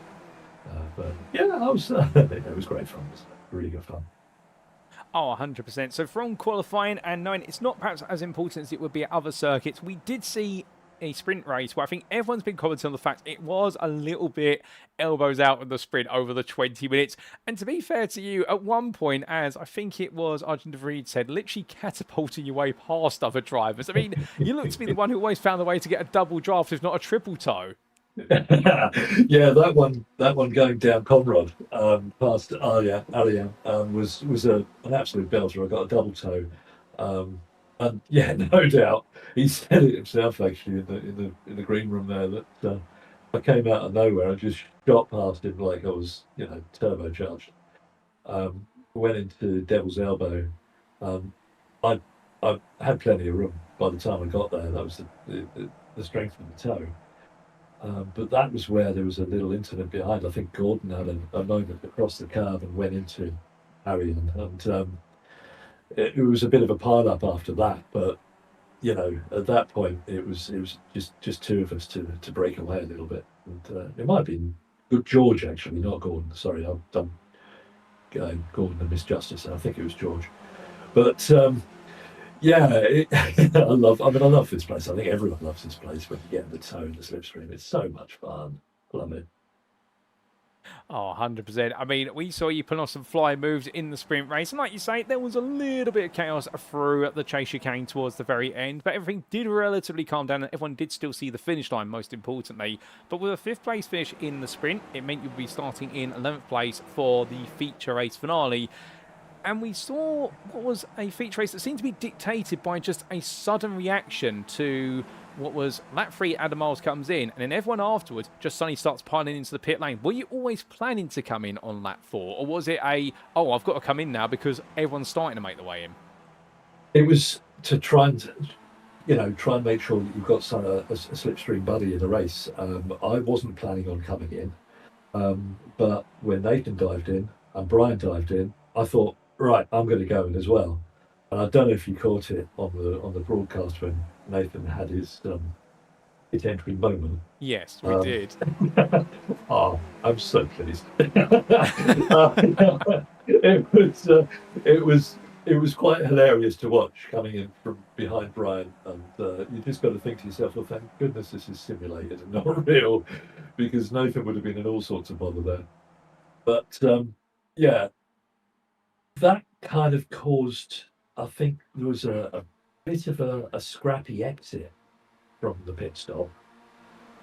But yeah, it was great fun. It was really good fun. Oh, 100%. So from qualifying and knowing it's not perhaps as important as it would be at other circuits, we did see a sprint race where I think everyone's been commenting on the fact it was a little bit elbows out in the sprint over the 20 minutes. And to be fair to you, at one point, as I think it was Arjun de Vries said, literally catapulting your way past other drivers. I mean, you look to be the one who always found the way to get a double draft, if not a triple toe. Yeah, that one going down Conrad past Alia was an absolute belter. I got a double toe. And yeah, no doubt, he said it himself actually in the green room there that I came out of nowhere and just shot past him like I was, turbocharged. Went into Devil's Elbow. I had plenty of room by the time I got there. That was the strength of the toe. But that was where there was a little incident behind. I think Gordon had a moment across the curb and went into Harry, and it was a bit of a pile-up after that, but at that point it was just 2 of us to break away a little bit, and it might have been George actually, not Gordon. Sorry, I've done Gordon and Miss Justice, and I think it was George. But yeah, I love this place. I think everyone loves this place when you get in the toe in the slipstream. It's so much fun. Love it. Oh, 100%. I mean, we saw you put on some fly moves in the sprint race. And like you say, there was a little bit of chaos through the chase chicane towards the very end. But everything did relatively calm down and everyone did still see the finish line, most importantly. But with a 5th place finish in the sprint, it meant you'd be starting in 11th place for the feature race finale. And we saw what was a feature race that seemed to be dictated by just a sudden reaction to what was lap 3, Adam Miles comes in, and then everyone afterwards just suddenly starts piling into the pit lane. Were you always planning to come in on lap 4? Or was it I've got to come in now because everyone's starting to make the way in? It was to try and make sure that you've got a slipstream buddy in the race. I wasn't planning on coming in, but when Nathan dived in and Bryan dived in, I thought, right, I'm going to go in as well. And I don't know if you caught it on the broadcast when Nathan had his entry moment. Yes, we did. Oh, I'm so pleased. It was quite hilarious to watch coming in from behind Bryan, and you just got to think to yourself, well, thank goodness this is simulated and not real, because Nathan would have been in all sorts of bother there. But yeah, that kind of caused, I think there was a bit of a scrappy exit from the pit stop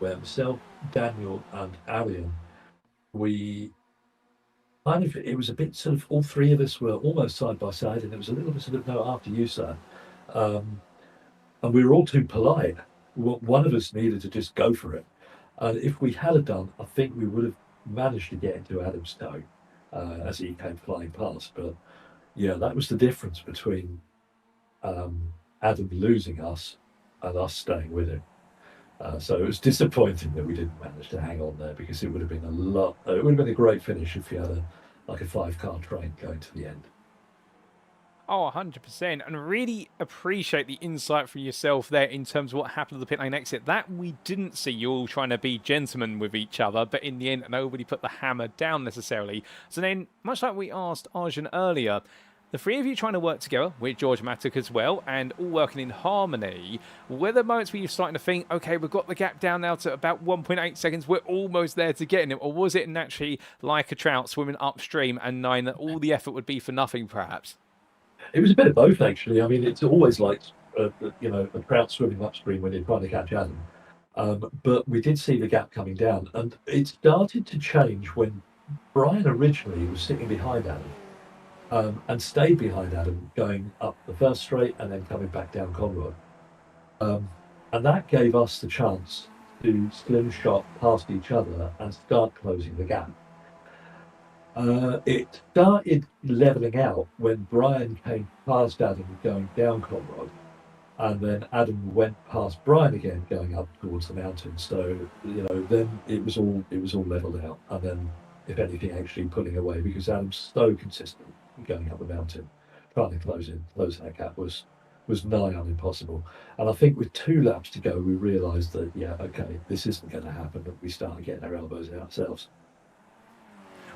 where myself, Daniel and Arian, it was a bit sort of, all three of us were almost side by side, and it was a little bit sort of, no, after you, sir. And we were all too polite. One of us needed to just go for it. And if we had done, I think we would have managed to get into Adam's toe as he came flying past. But yeah, that was the difference between Adam losing us and us staying with him. So it was disappointing that we didn't manage to hang on there, because it would have been it would have been a great finish if you had a 5-car train going to the end. Oh, 100%. And really appreciate the insight from yourself there in terms of what happened to the pit lane exit. That we didn't see you all trying to be gentlemen with each other, but in the end, nobody put the hammer down necessarily. So then, much like we asked Arjun earlier, the three of you trying to work together, with George Matic as well, and all working in harmony, were there moments where you're starting to think, okay, we've got the gap down now to about 1.8 seconds, we're almost there to getting it? Or was it naturally like a trout swimming upstream and knowing that all the effort would be for nothing, perhaps? It was a bit of both, actually. I mean, it's always like, a trout swimming upstream when you're trying to catch Adam. But we did see the gap coming down, and it started to change when Bryan originally was sitting behind Adam. And stayed behind Adam going up the first straight and then coming back down Conroy. And that gave us the chance to slim shot past each other and start closing the gap. It started levelling out when Bryan came past Adam going down Conroy, and then Adam went past Bryan again going up towards the mountain. So, then it was all levelled out, and then, if anything, actually pulling away, because Adam's so consistent going up the mountain, trying to close that gap was nigh on impossible. And I think with 2 laps to go, we realised that, yeah, okay, this isn't going to happen, and we started getting our elbows in ourselves.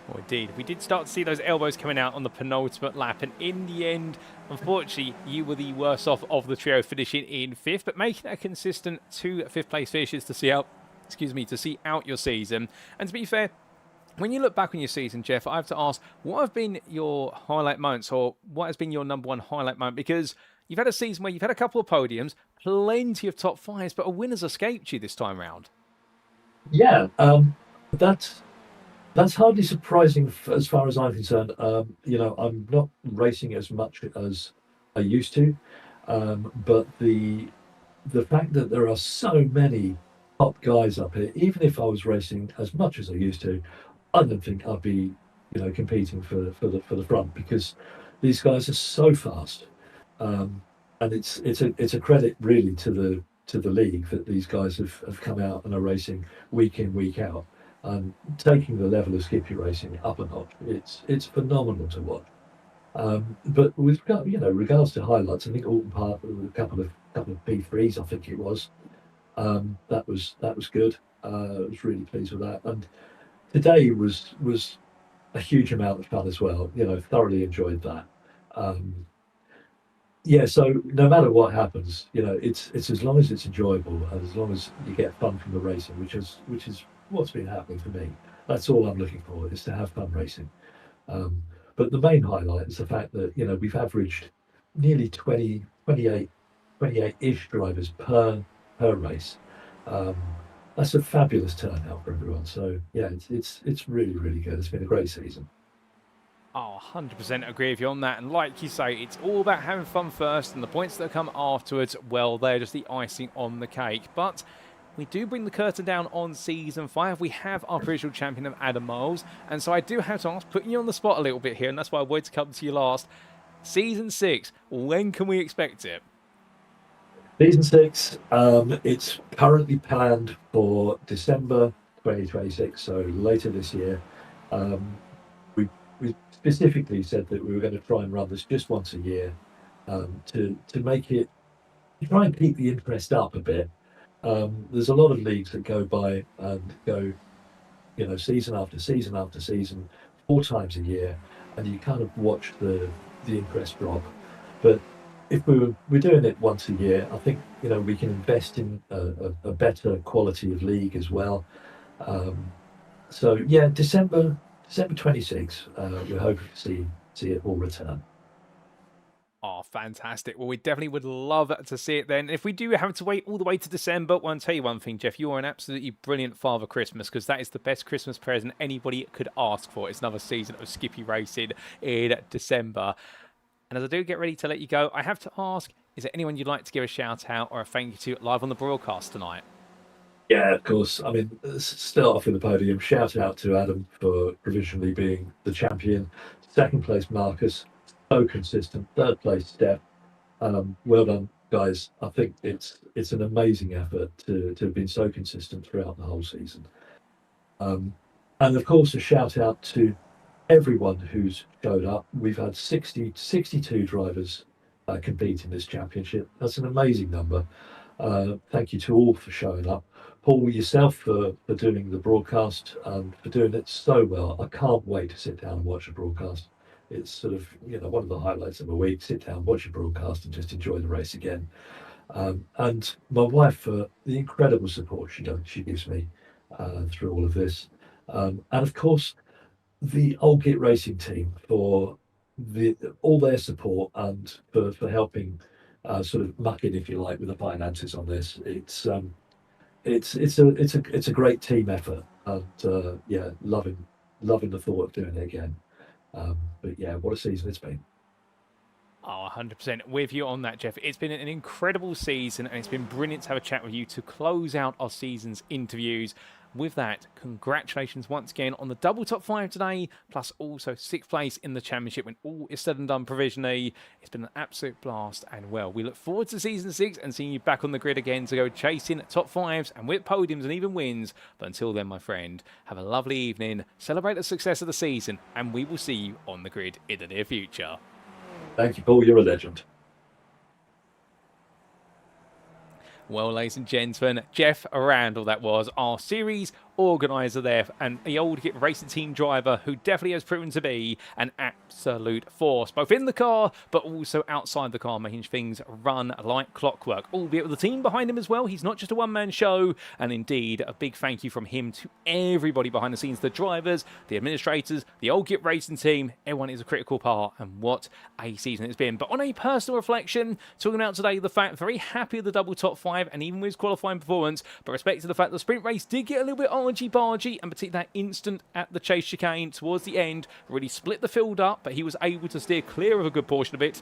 Well, indeed. We did start to see those elbows coming out on the penultimate lap, and in the end, unfortunately, you were the worst off of the trio, finishing in 5th, but making a consistent 2 5th place finishes to see out your season. And to be fair, when you look back on your season, Geoff, I have to ask, what have been your highlight moments, or what has been your number one highlight moment? Because you've had a season where you've had a couple of podiums, plenty of top 5s, but a winner's escaped you this time round. Yeah, that's hardly surprising as far as I'm concerned. I'm not racing as much as I used to, but the fact that there are so many top guys up here, even if I was racing as much as I used to, I don't think I'd be, competing for the front, because these guys are so fast, and it's a credit really to the league that these guys have come out and are racing week in, week out, and taking the level of skippy racing up a notch. It's phenomenal to watch. But with regards to highlights, I think Oran Park with a couple of P3s, I think it was. That was good. I was really pleased with that. And today was a huge amount of fun as well. Thoroughly enjoyed that. Yeah, so no matter what happens, it's as long as it's enjoyable and as long as you get fun from the racing, which is what's been happening for me. That's all I'm looking for, is to have fun racing. But the main highlight is the fact that we've averaged nearly 28-ish drivers per race. That's a fabulous turnout for everyone. So yeah, it's really, really good. It's been a great season. Oh, 100% agree with you on that. And like you say, it's all about having fun first, and the points that come afterwards, well, they're just the icing on the cake. But we do bring the curtain down on Season 5. We have our provisional champion of Adam Miles. And so I do have to ask, putting you on the spot a little bit here, and that's why I wanted to come to you last. Season 6, when can we expect it? Season 6, it's currently planned for December 2026, so later this year. We specifically said that we were going to try and run this just once a year, to make it, to try and keep the interest up a bit. There's a lot of leagues that go by and go, season after season after season, 4 times a year, and you kind of watch the interest drop. But if we're doing it once a year, I think we can invest in a better quality of league as well. So yeah, December 26, we're hoping to see it all return. Oh, fantastic. Well, we definitely would love to see it then. If we do have to wait all the way to December, well, I'll tell you one thing, Geoff, you are an absolutely brilliant Father Christmas, because that is the best Christmas present anybody could ask for. It's another season of Skippy racing in December. And as I do get ready to let you go, I have to ask, is there anyone you'd like to give a shout out or a thank you to live on the broadcast tonight? Yeah, of course. I mean, start off with the podium. Shout out to Adam for provisionally being the champion. Second place, Marcus. So consistent. Third place, Steff. Well done, guys. I think it's an amazing effort to have been so consistent throughout the whole season. And of course, a shout out to everyone who's showed up. We've had 62 drivers compete in this championship. That's an amazing number. Thank you to all for showing up. Paul, yourself for doing the broadcast and for doing it so well. I can't wait to sit down and watch a broadcast. It's sort of one of the highlights of a week. Sit down, watch a broadcast, and just enjoy the race again. And my wife for the incredible support she gives me through all of this, and of course the Old Git Racing team for all their support and for helping sort of muck in, if you like, with the finances on this. It's a great team effort, and yeah, loving the thought of doing it again. But yeah, what a season it's been. Oh, 100% with you on that, Geoff. It's been an incredible season, and it's been brilliant to have a chat with you to close out our season's interviews. With that, congratulations once again on the double top 5 today, plus also 6th place in the championship when all is said and done provisionally. It's been an absolute blast, and well, we look forward to season 6 and seeing you back on the grid again to go chasing top 5s and with podiums and even wins. But until then, my friend, have a lovely evening, celebrate the success of the season, and we will see you on the grid in the near future. Thank you, Paul. You're a legend. Well, ladies and gentlemen, Geoff Randall, that was our series organiser there, and the Old Git Racing team driver who definitely has proven to be an absolute force, both in the car but also outside the car, making things run like clockwork, albeit with the team behind him as well. He's not just a one-man show, and indeed a big thank you from him to everybody behind the scenes, the drivers, the administrators, the Old Git Racing team. Everyone is a critical part, and what a season it's been. But on a personal reflection, talking about today the fact, very happy with the double top 5 and even with his qualifying performance, but respect to the fact the sprint race did get a little bit argy-bargy, and particularly that instant at the chase chicane towards the end really split the field up, but he was able to steer clear of a good portion of it.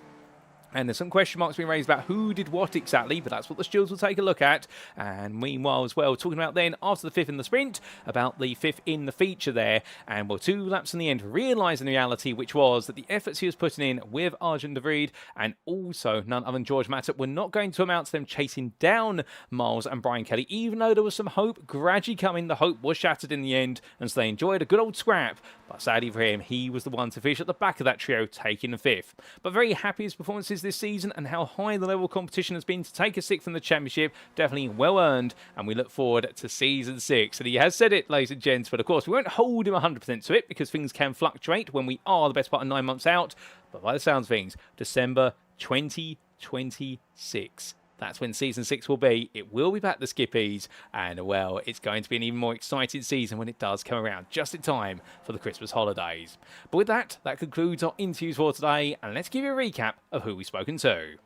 And there's some question marks being raised about who did what exactly, but that's what the stewards will take a look at. And meanwhile as well, talking about then after the 5th in the sprint, about the 5th in the feature there. And well, 2 laps in the end, realising the reality, which was that the efforts he was putting in with Arjun de Vries and also none other than George Mattup were not going to amount to them chasing down Miles and Bryan Kelly, even though there was some hope gradually coming. The hope was shattered in the end, and so they enjoyed a good old scrap. But sadly for him, he was the one to finish at the back of that trio, taking the 5th. But very happy his performances this season and how high the level of competition has been to take a 6th in the championship. Definitely well earned, and we look forward to season 6. And he has said it, ladies and gents, but of course we won't hold him 100% to it because things can fluctuate when we are the best part of 9 months out. But by the sounds of things, December 2026. That's when season 6 will be. It will be back to Skippies, and well, it's going to be an even more exciting season when it does come around, just in time for the Christmas holidays. But with that, that concludes our interviews for today, and let's give you a recap of who we've spoken to.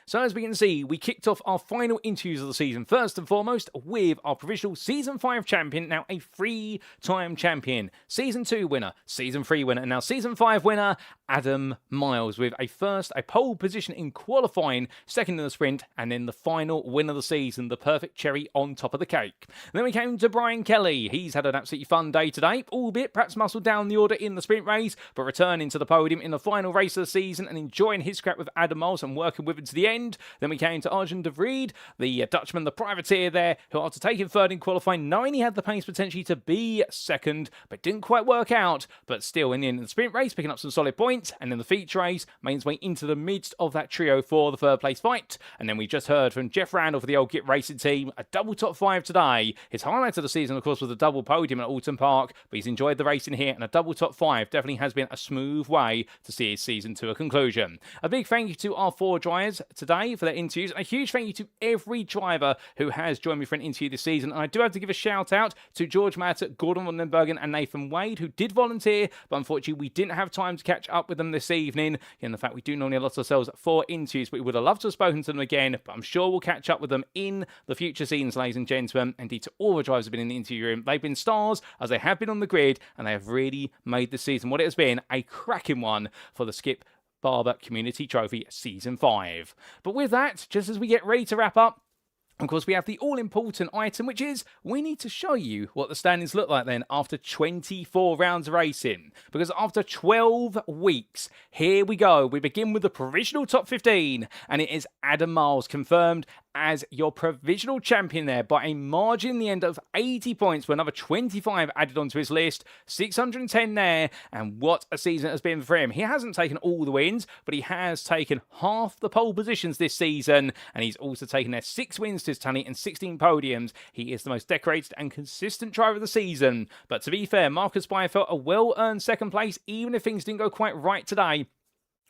So as we can see, we kicked off our final interviews of the season first and foremost with our provisional Season 5 champion, now a 3-time champion, Season 2 winner, Season 3 winner, and now Season 5 winner, Adam Miles, with a pole position in qualifying, second in the sprint, and then the final win of the season, the perfect cherry on top of the cake. And then we came to Bryan Kelly. He's had an absolutely fun day today, albeit perhaps muscled down the order in the sprint race, but returning to the podium in the final race of the season and enjoying his scrap with Adam Miles and working with him to the end. Then we came to Oran Park, the Dutchman, the privateer there, who after taking third in qualifying, knowing he had the pace potentially to be second, but didn't quite work out, but still in the end of the sprint race, picking up some solid points, and in the feature race, made his way into the midst of that trio for the third place fight. And then we just heard from Geoff Randall for the old Git Racing team, a double top 5 today. His highlight of the season, of course, was a double podium at Oran Park, but he's enjoyed the racing here, and a double top 5 definitely has been a smooth way to see his season to a conclusion. A big thank you to our 4 drivers today for their interviews, and a huge thank you to every driver who has joined me for an interview this season. And I do have to give a shout out to George Matt, Gordon van den Bergen and Nathan Wade, who did volunteer, but unfortunately we didn't have time to catch up with them this evening. In the fact we do normally allot ourselves 4 interviews, but we would have loved to have spoken to them again, but I'm sure we'll catch up with them in the future seasons, ladies and gentlemen. Indeed, to all the drivers who have been in the interview room, they've been stars as they have been on the grid, and they have really made this season what it has been, a cracking one for the Skip Barber Community Trophy Season 5. But with that, just as we get ready to wrap up, of course, we have the all-important item, which is we need to show you what the standings look like then after 24 rounds of racing. Because after 12 weeks, here we go. We begin with the provisional top 15, and it is Adam Miles confirmed as your provisional champion there by a margin in the end of 80 points, with another 25 added onto his list, 610 there, and what a season it has been for him. He hasn't taken all the wins, but he has taken half the pole positions this season, and he's also taken their 6 wins to his tally and 16 podiums. He is the most decorated and consistent driver of the season. But to be fair, Marcus Byfeldt a well-earned second place, even if things didn't go quite right today.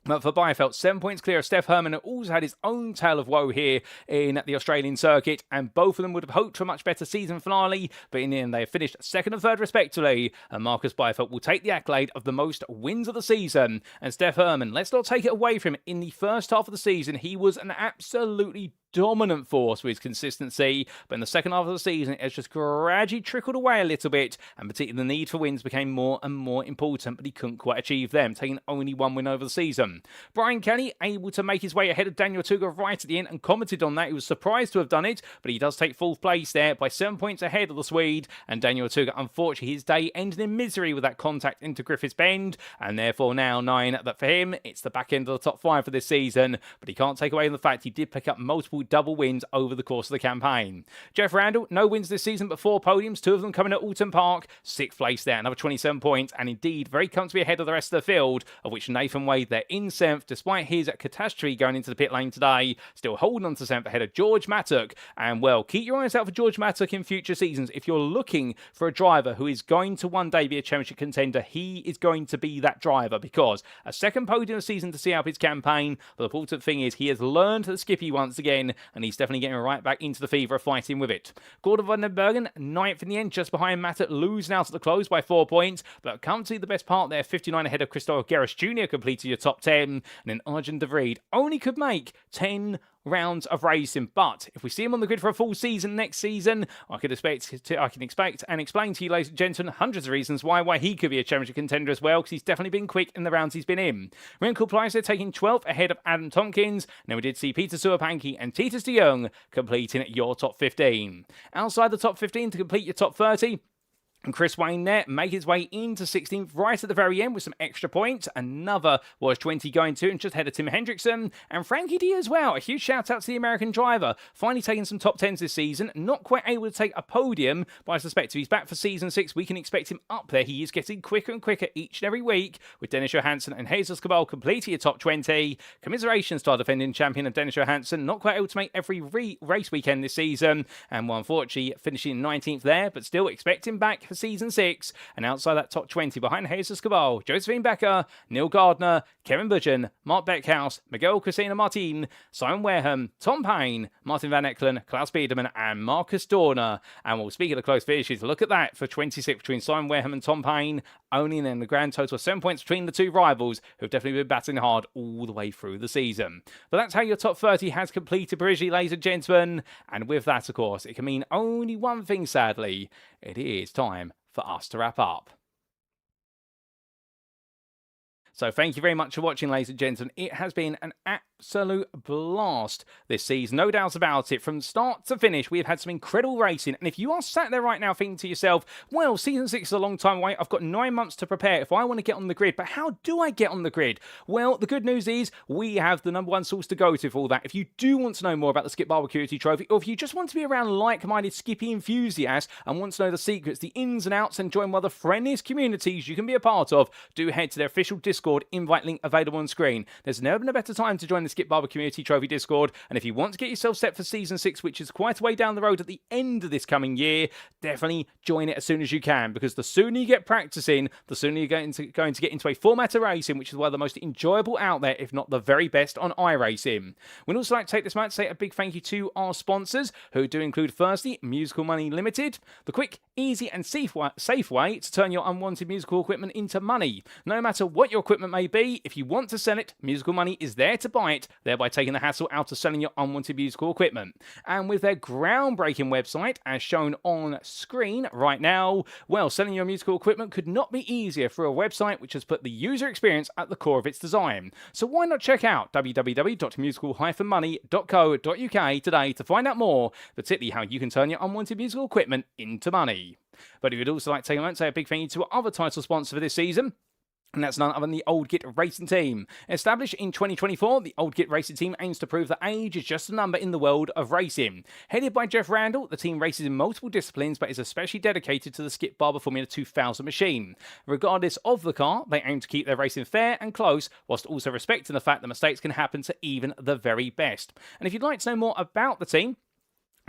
But for Byfeldt, 7 points clear of Steff Herrmann, who also had his own tale of woe here in the Australian circuit, and both of them would have hoped for a much better season finale, but in the end they have finished second and third respectively, and Marcus Byfeldt will take the accolade of the most wins of the season. And Steff Herrmann, let's not take it away from him, in the first half of the season he was an absolutely dominant force with his consistency, but in the second half of the season it has just gradually trickled away a little bit, and particularly the need for wins became more and more important, but he couldn't quite achieve them, taking only 1 win over the season. Bryan Kelly able to make his way ahead of Daniel Otuga right at the end and commented on that. He was surprised to have done it, but he does take 4th place there by 7 points ahead of the Swede, and Daniel Otuga, unfortunately his day ended in misery with that contact into Griffiths Bend, and therefore now 9 that for him it's the back end of the top 5 for this season, but he can't take away the fact he did pick up multiple double wins over the course of the campaign. Geoff Randall, no wins this season but 4 podiums, 2 of them coming at Oran Park, 6th place there, another 27 points, and indeed very comfortably ahead of the rest of the field, of which Nathan Wade there in 7th, despite his catastrophe going into the pit lane today, still holding on to 7th ahead of George Mattock. And well, keep your eyes out for George Mattock in future seasons. If you're looking for a driver who is going to one day be a championship contender, he is going to be that driver, because a second podium season to see out his campaign, but the important thing is he has learned the Skippy once again, and he's definitely getting right back into the fever of fighting with it. Gordon van den Bergen, 9th in the end, just behind Mattock, losing out at the close by 4 points, but comfortably the best part there, 59 ahead of Christopher Garris Jr. completed your top 10, and then Arjun De Vries only could make 10 rounds of racing, but if we see him on the grid for a full season next season, I can expect and explain to you, ladies and gentlemen, hundreds of reasons why he could be a championship contender as well, because he's definitely been quick in the rounds he's been in. Renko Pleiser taking 12th ahead of Adam Tompkins. Now we did see Peter Suapanki and Titus de Jong completing your top 15. Outside the top 15 to complete your top 30, And Chris Wayne there make his way into 16th right at the very end with some extra points. Another was 20 going to, and just ahead of Tim Hendrickson. And Frankie D as well. A huge shout out to the American driver. Finally taking some top 10s this season. Not quite able to take a podium, but I suspect if he's back for season 6, we can expect him up there. He is getting quicker and quicker each and every week, with Dennis Johansson and Jesus Cabal completing a top 20. Commiserations to our defending champion of Dennis Johansson. Not quite able to make every race weekend this season. And well, unfortunately, finishing 19th there, but still expect him back for season 6, and outside that top 20 behind Jesus Cabal, Josephine Becker, Neil Gardner, Kevin Budgeon, Mark Beckhouse, Miguel Cristina Martin, Simon Wareham, Tom Payne, Martin Van Eckelen, Klaus Biederman and Marcus Dorner. And we'll speak of the close finishes. Look at that for 26 between Simon Wareham and Tom Payne, owning then the grand total of 7 points between the two rivals who have definitely been battling hard all the way through the season. But that's how your top 30 has completed provisionally, ladies and gentlemen. And with that, of course, it can mean only one thing, sadly. It is time for us to wrap up. So thank you very much for watching, ladies and gentlemen. It has been an absolute blast this season, no doubt about it. From start to finish, we have had some incredible racing. And if you are sat there right now thinking to yourself, well, season 6 is a long time away. I've got 9 months to prepare if I want to get on the grid. But how do I get on the grid? Well, the good news is we have the number one source to go to for all that. If you do want to know more about the Skip Barber Security Trophy, or if you just want to be around like-minded Skippy enthusiasts and want to know the secrets, the ins and outs, and join one of the friendliest communities you can be a part of, do head to their official Discord invite link available on screen. There's never been a better time to join the Skip Barber Community Trophy Discord, and if you want to get yourself set for Season 6, which is quite a way down the road at the end of this coming year, definitely join it as soon as you can, because the sooner you get practicing, the sooner you're going to get into a format of racing, which is one of the most enjoyable out there, if not the very best on iRacing. We'd also like to take this moment to say a big thank you to our sponsors, who do include, firstly, Musical Money Limited, the quick, easy and safe way to turn your unwanted musical equipment into money. No matter what your equipment may be, if you want to sell it, Musical Money is there to buy it, thereby taking the hassle out of selling your unwanted musical equipment. And with their groundbreaking website, as shown on screen right now, well, selling your musical equipment could not be easier through a website which has put the user experience at the core of its design. So why not check out www.musical-money.co.uk today to find out more, particularly how you can turn your unwanted musical equipment into money. But if you'd also like to take a moment to say a big thank you to our other title sponsor for this season, and that's none other than the Old Git Racing Team. Established in 2024, the Old Git Racing Team aims to prove that age is just a number in the world of racing. Headed by Geoff Randall, the team races in multiple disciplines but is especially dedicated to the Skip Barber Formula 2000 machine. Regardless of the car, they aim to keep their racing fair and close, whilst also respecting the fact that mistakes can happen to even the very best. And if you'd like to know more about the team,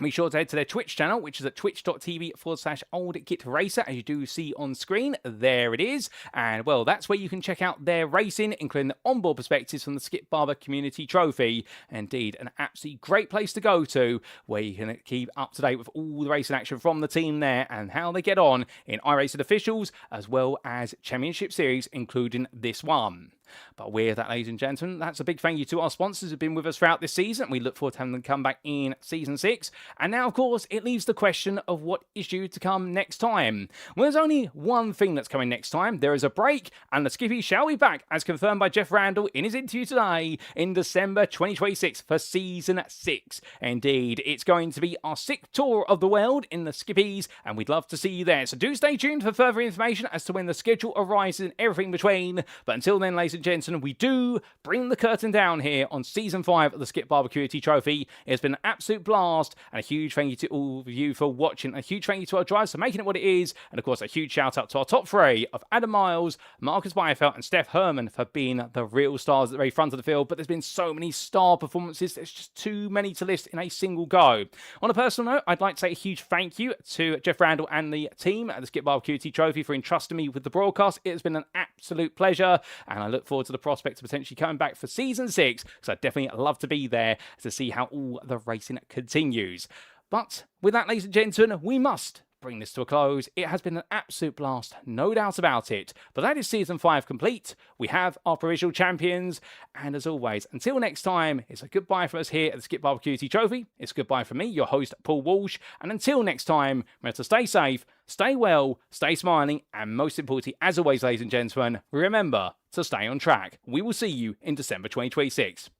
be sure to head to their Twitch channel, which is at twitch.tv/oldgitracer, as you do see on screen. There it is. And, well, that's where you can check out their racing, including the onboard perspectives from the Skip Barber Community Trophy. Indeed, an absolutely great place to go to, where you can keep up to date with all the racing action from the team there and how they get on in iRacing officials, as well as Championship Series, including this one. But with that, ladies and gentlemen, that's a big thank you to our sponsors who've been with us throughout this season. We look forward to having them come back in Season 6. And now, of course, it leaves the question of what is due to come next time. Well, there's only one thing that's coming next time. There is a break, and the Skippies shall be back, as confirmed by Geoff Randall in his interview today, in December 2026 for Season 6. Indeed, it's going to be our 6th tour of the world in the Skippies, and we'd love to see you there. So do stay tuned for further information as to when the schedule arises and everything between. But until then, ladies and gentlemen, we do bring the curtain down here on Season 5 of the Skip Barber Security Trophy. It's been an absolute blast, and a huge thank you to all of you for watching. A huge thank you to our drivers for making it what it is, and of course a huge shout out to our top 3 of Adam Miles, Marcus Byfeldt and Steff Herrmann for being the real stars at the very front of the field. But there's been so many star performances, there's just too many to list in a single go. On a personal note, I'd like to say a huge thank you to Geoff Randall and the team at the Skip Barber Security Trophy for entrusting me with the broadcast. It has been an absolute pleasure, and I look forward to the prospect of potentially coming back for Season 6, because I'd definitely love to be there to see how all the racing continues. But with that, ladies and gentlemen, we must bring this to a close. It has been an absolute blast, no doubt about it. But that is Season 5 complete. We have our provisional champions. And as always, until next time, it's a goodbye from us here at the Skip Barber Security Trophy. It's goodbye from me, your host, Paul Walsh. And until next time, remember to stay safe, stay well, stay smiling, and most importantly, as always, ladies and gentlemen, remember to stay on track. We will see you in December 2026.